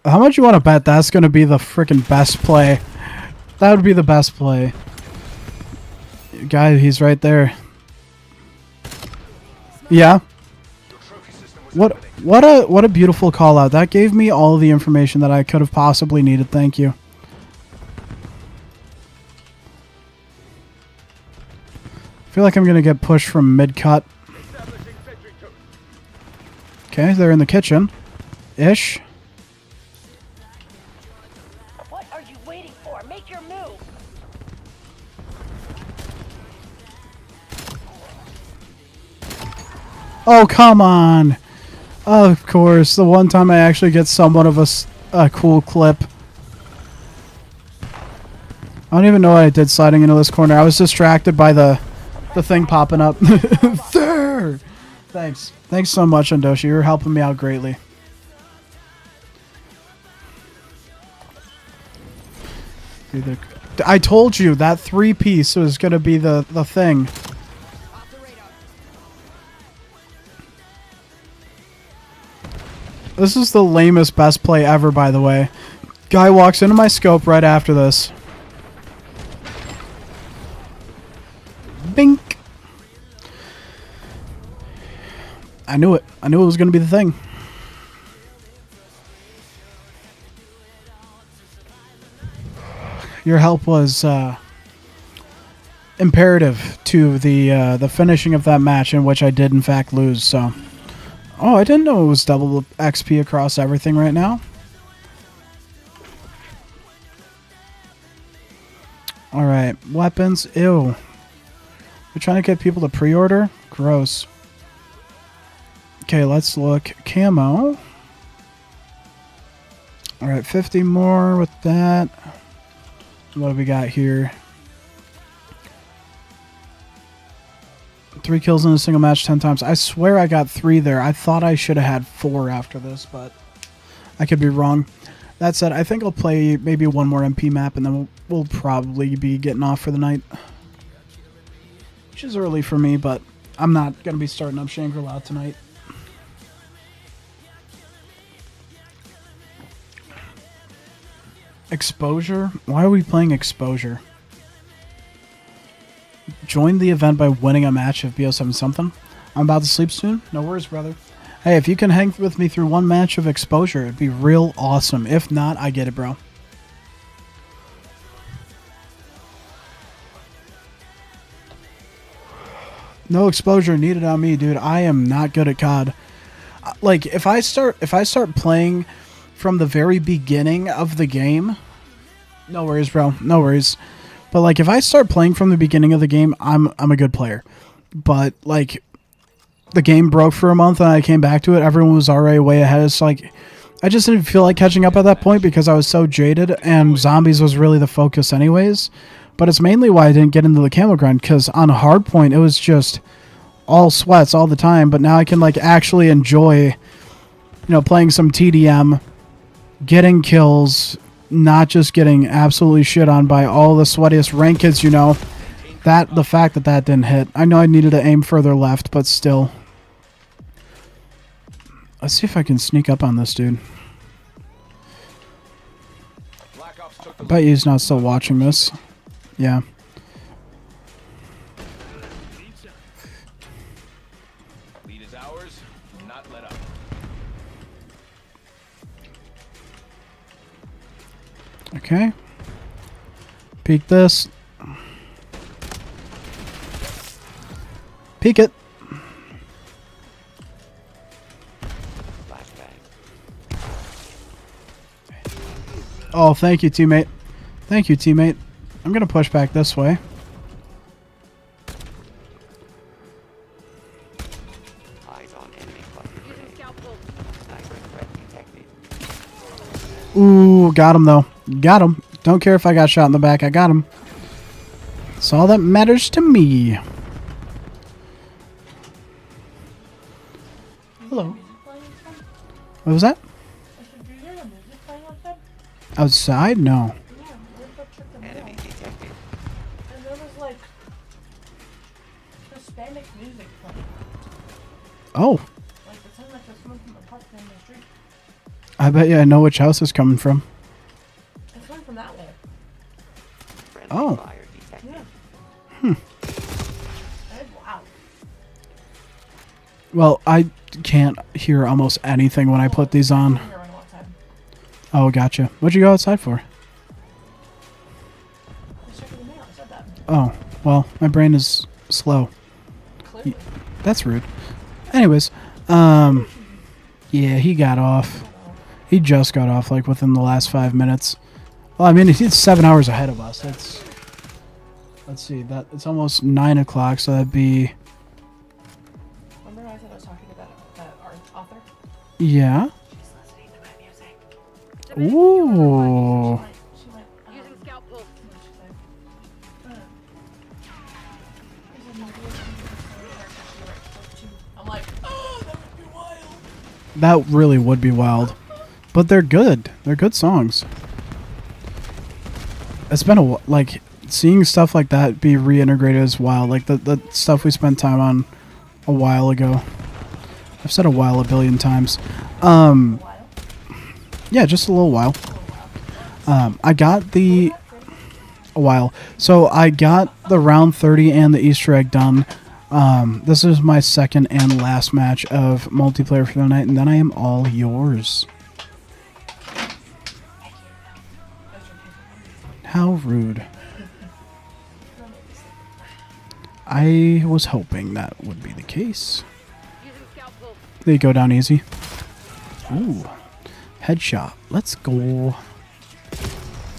How much you want to bet that's going to be the freaking best play? That would be the best play. Guy, he's right there. Yeah? What a beautiful call out. That gave me all the information that I could have possibly needed. Thank you. I feel like I'm going to get pushed from mid-cut. Okay, they're in the kitchen. Ish. What are you waiting for? Make your move. Oh, come on. Of course, the one time I actually get somewhat of a cool clip. I don't even know what I did sliding into this corner. I was distracted by the thing popping up. There! Thanks. Thanks so much, Andoshi. You're helping me out greatly. I told you that 3-piece was going to be the thing. This is the lamest best play ever, by the way. Guy walks into my scope right after this. Bink. I knew it. I knew it was going to be the thing. Your help was imperative to the finishing of that match, in which I did in fact lose. So, oh, I didn't know it was double XP across everything right now. All right, weapons. Ew. We're trying to get people to pre-order. Gross. Okay, let's look. Camo. All right, 50 more with that. What do we got here? 3 kills in a single match 10 times. I swear I got 3 there. I thought I should have had 4 after this, but I could be wrong. That said, I think I'll play maybe one more MP map, and then we'll probably be getting off for the night. Which is early for me, but I'm not going to be starting up Shangri-La tonight. Exposure? Why are we playing Exposure? Join the event by winning a match of BO7 something. I'm about to sleep soon. No worries, brother. Hey, if you can hang with me through one match of Exposure, it'd be real awesome. If not, I get it, bro. No exposure needed on me, dude. I am not good at COD. Like, if I start playing from the very beginning of the game, no worries, bro. No worries. But like, if I start playing from the beginning of the game, I'm a good player. But like, the game broke for a month and I came back to it. Everyone was already way ahead. It's like, I just didn't feel like catching up at that point because I was so jaded, and zombies was really the focus anyways. But it's mainly why I didn't get into the camo grind, because on Hardpoint it was just all sweats all the time. But now I can like actually enjoy, you know, playing some TDM, getting kills, not just getting absolutely shit on by all the sweatiest rank kids, you know. The fact that didn't hit. I know I needed to aim further left, but still. Let's see if I can sneak up on this dude. I bet he's not still watching this. Yeah. Lead is ours, not let up. Okay. Peek this. Peek it. Oh, thank you, teammate. Thank you, teammate. I'm going to push back this way. Ooh, got him, though. Got him. Don't care if I got shot in the back. I got him. That's all that matters to me. Hello. What was that? Outside? No. Enemy detected. And there was like Hispanic music playing. Oh. Like it sounded like it was coming from the park down the street. I bet you I know which house it's coming from. It's coming from that way. Oh. Yeah. Wow. Well, I can't hear almost anything when I put these on. Oh, gotcha. What'd you go outside for? Oh, well, my brain is slow. That's rude. Anyways, yeah, he got off. He just got off, like, within the last 5 minutes. Well, I mean, he's 7 hours ahead of us. That's... Let's see, that it's almost 9 o'clock, so that'd be... Remember I said I was talking about that author? Yeah. Ooh. Using scout pulse. I'm like, oh, that would be wild. That really would be wild. But they're good. They're good songs. It's been like, seeing stuff like that be reintegrated is wild. Like the stuff we spent time on a while ago. I've said a while a billion times. Yeah, just a little while. I got the a while. So I got the round 30 and the Easter egg done. This is my second and last match of multiplayer for the night, and then I am all yours. How rude. I was hoping that would be the case. They go down easy. Ooh. Headshot. Let's go.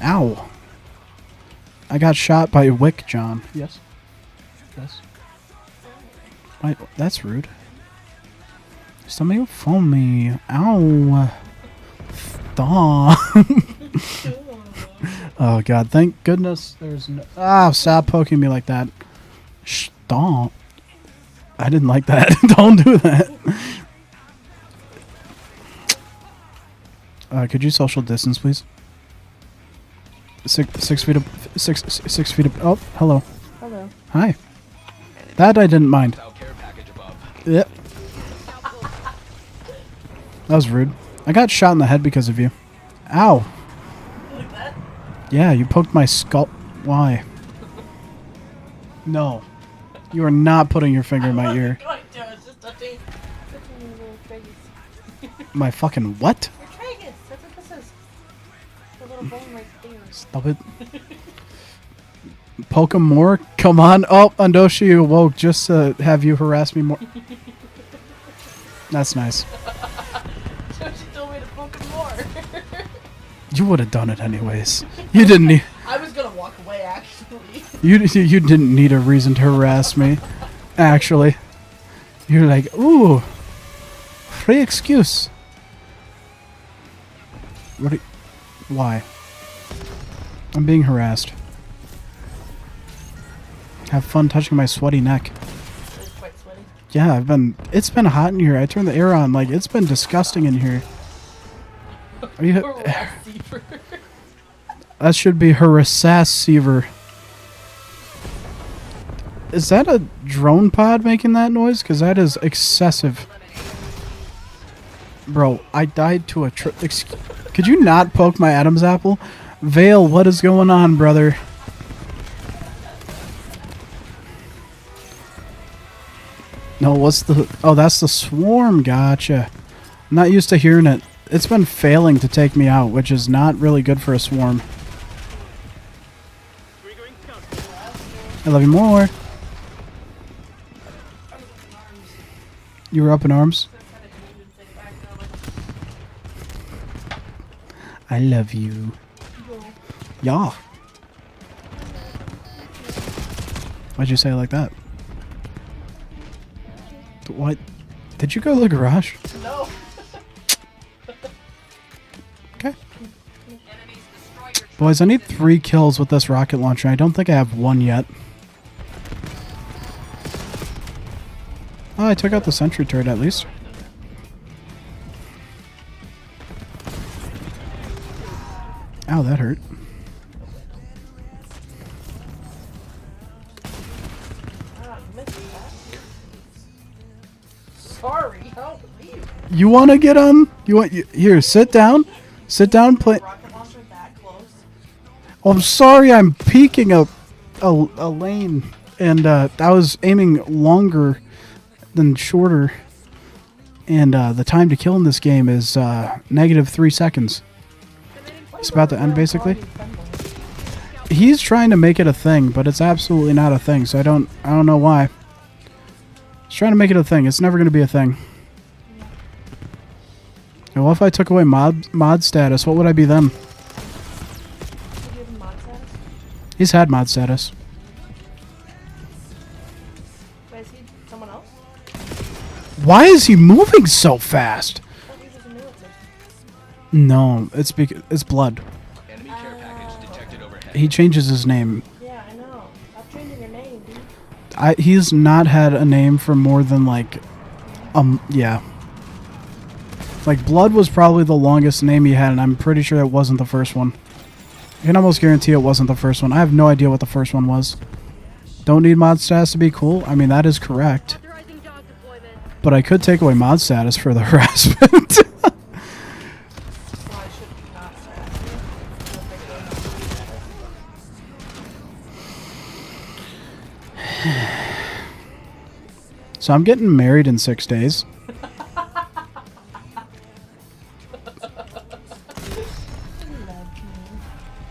Ow. I got shot by a wick, John. Yes. Yes. Wait, that's rude. Somebody will phone me. Ow. Stop. Oh god, thank goodness there's no... Ah, stop poking me like that. Stop. I didn't like that. Don't do that. Could you social distance, please? 6 feet up. 6 feet up. Oh, hello. Hello. Hi. That I didn't mind. Yep. That was rude. I got shot in the head because of you. Ow. Like that? Yeah, you poked my skull. Why? No. You are not putting your finger in my ear. It's just touching your little tragus. My fucking what? Your tragus. That's what this is. The little bone right there. Stop it. Poke him more? Come on. Oh, Andoshi, you awoke just to have you harass me more. That's nice. So she told me to poke him more. You would have done it anyways. You didn't need... I was gonna walk away, actually. You didn't need a reason to harass me. Actually. You're like, ooh. Free excuse. What are you... Why? I'm being harassed. Have fun touching my sweaty neck. It's quite sweaty. Yeah, it's been hot in here. I turned the air on. Like, it's been disgusting in here. Are you... That should be Harassassiever. Is that a drone pod making that noise? Because that is excessive. Bro, I died to a could you not poke my Adam's apple? Vale, what is going on, brother? No, what's the... Oh, that's the swarm. Gotcha. I'm not used to hearing it. It's been failing to take me out, which is not really good for a swarm. I love you more. You were up in arms? I love you. Yeah. Why'd you say it like that? What? Did you go to the garage? No. Okay. Boys, I need 3 kills with this rocket launcher. I don't think I have 1 yet. Oh, I took out the sentry turret at least. Ow, that hurt. Sorry, help me. You want to get on? Here, sit down. Sit down, play. Rocket launcher that close. Oh, I'm sorry, I'm peeking a lane, and I was aiming longer than shorter, and the time to kill in this game is -3 seconds. It's about to end, basically. He's trying to make it a thing, but it's absolutely not a thing, so I don't know why. He's trying to make it a thing. It's never going to be a thing. And what if I took away mod status? What would I be then? He's had mod status. Wait, is he someone else? Why is he moving so fast? I thought he was a militant. No, it's blood. Enemy care package detected overhead. He changes his name. Yeah, I know. Stop changing your name, dude. He's not had a name for more than like, yeah. Like, Blood was probably the longest name he had, and I'm pretty sure it wasn't the first one. I can almost guarantee it wasn't the first one. I have no idea what the first one was. Don't need mod status to be cool? I mean, that is correct. But I could take away mod status for the harassment. So I'm getting married in 6 days.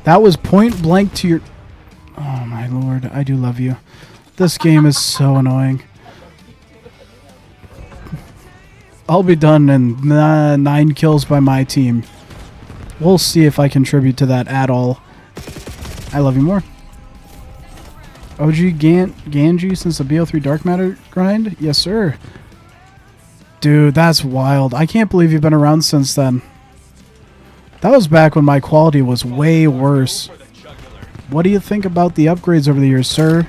That was point blank to your... Oh, my lord. I do love you. This game is so annoying. I'll be done in 9 kills by my team. We'll see if I contribute to that at all. I love you more. OG Ganji since the BO3 Dark Matter grind? Yes, sir. Dude, that's wild. I can't believe you've been around since then. That was back when my quality was way worse. What do you think about the upgrades over the years, sir?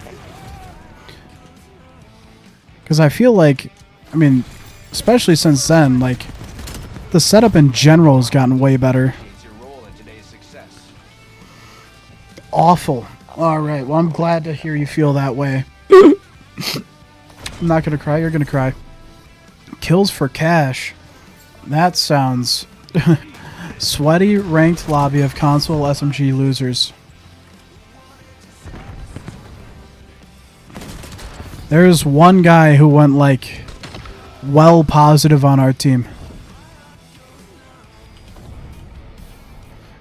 Because I feel like, I mean, especially since then, like, the setup in general has gotten way better. Awful. Alright, well, I'm glad to hear you feel that way. I'm not going to cry, you're going to cry. Kills for cash. That sounds... Sweaty ranked lobby of console SMG losers. There's one guy who went, like, well positive on our team.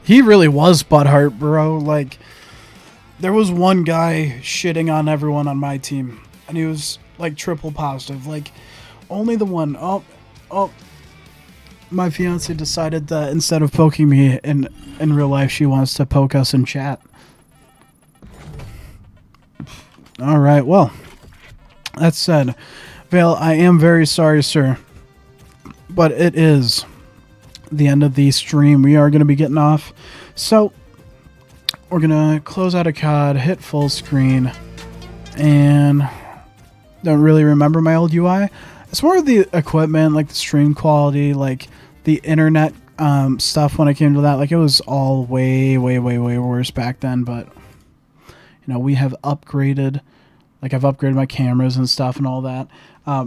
He really was butthurt, bro. Like, there was one guy shitting on everyone on my team, and he was, like, triple positive. Like, only the one. Oh. My fiance decided that instead of poking me in real life, she wants to poke us in chat. Alright, well. That said, Vale, I am very sorry, sir. But it is the end of the stream. We are going to be getting off. So, we're going to close out a COD, hit full screen, and don't really remember my old UI. It's more of the equipment, like the stream quality, like the internet stuff when it came to that. Like, it was all way worse back then, but, you know, we have upgraded. Like, I've upgraded my cameras and stuff and all that.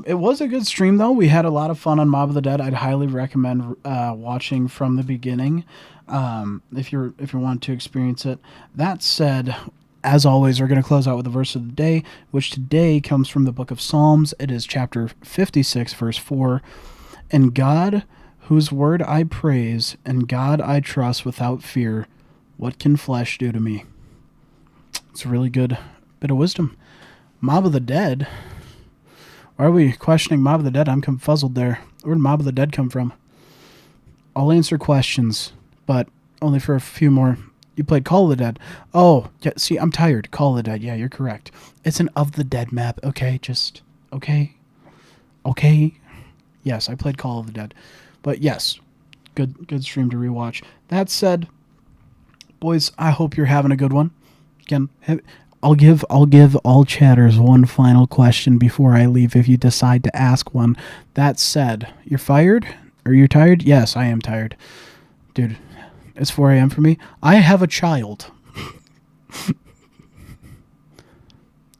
It was a good stream, though. We had a lot of fun on Mob of the Dead. I'd highly recommend watching from the beginning if you want to experience it. That said, as always, we're going to close out with the verse of the day, which today comes from the book of Psalms. It is chapter 56, verse 4. And God, whose word I praise, and God I trust without fear, what can flesh do to me? It's a really good bit of wisdom. Mob of the Dead? Why are we questioning Mob of the Dead? I'm confuzzled there. Where did Mob of the Dead come from? I'll answer questions, but only for a few more. You played Call of the Dead. Oh, yeah, see, I'm tired. Call of the Dead. Yeah, you're correct. It's an Of the Dead map. Okay, just... Okay. Okay. Yes, I played Call of the Dead. But yes, good stream to rewatch. That said, boys, I hope you're having a good one. Again, I'll give all chatters one final question before I leave if you decide to ask one. That said, you're fired? Are you tired? Yes, I am tired. Dude, it's 4 a.m. for me. I have a child.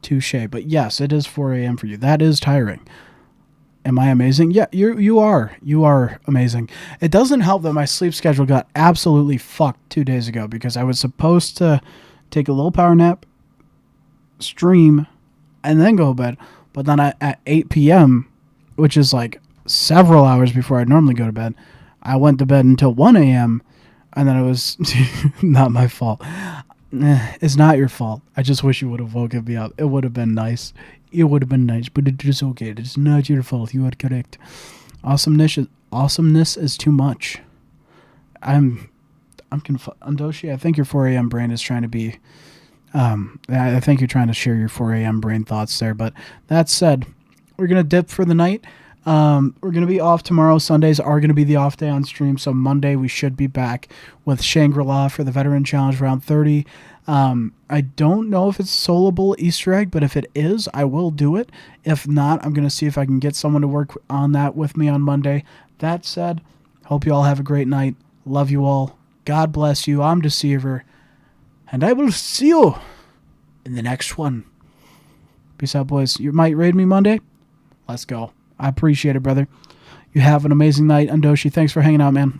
Touche. But yes, it is 4 a.m. for you. That is tiring. Am I amazing? Yeah, you are. You are amazing. It doesn't help that my sleep schedule got absolutely fucked 2 days ago because I was supposed to take a little power nap, stream, and then go to bed. But then at 8 p.m., which is like several hours before I'd normally go to bed, I went to bed until 1 a.m., and then it was not my fault. It's not your fault. I just wish you would have woken me up. It would have been nice. It would have been nice, but it is okay. It's not your fault. You are correct. Awesomeness is too much. I'm Andoshi, I think your 4 a.m. brain is trying to be... I think you're trying to share your 4 a.m. brain thoughts there. But that said, we're going to dip for the night. We're going to be off tomorrow. Sundays are going to be the off day on stream. So Monday we should be back with Shangri-La for the Veteran Challenge Round 30. I don't know if it's a soloable Easter egg, but if it is, I will do it. If not, I'm going to see if I can get someone to work on that with me on Monday. That said, hope you all have a great night. Love you all. God bless you. I'm Deceiver. And I will see you in the next one. Peace out, boys. You might raid me Monday? Let's go. I appreciate it, brother. You have an amazing night. Undoshi, thanks for hanging out, man.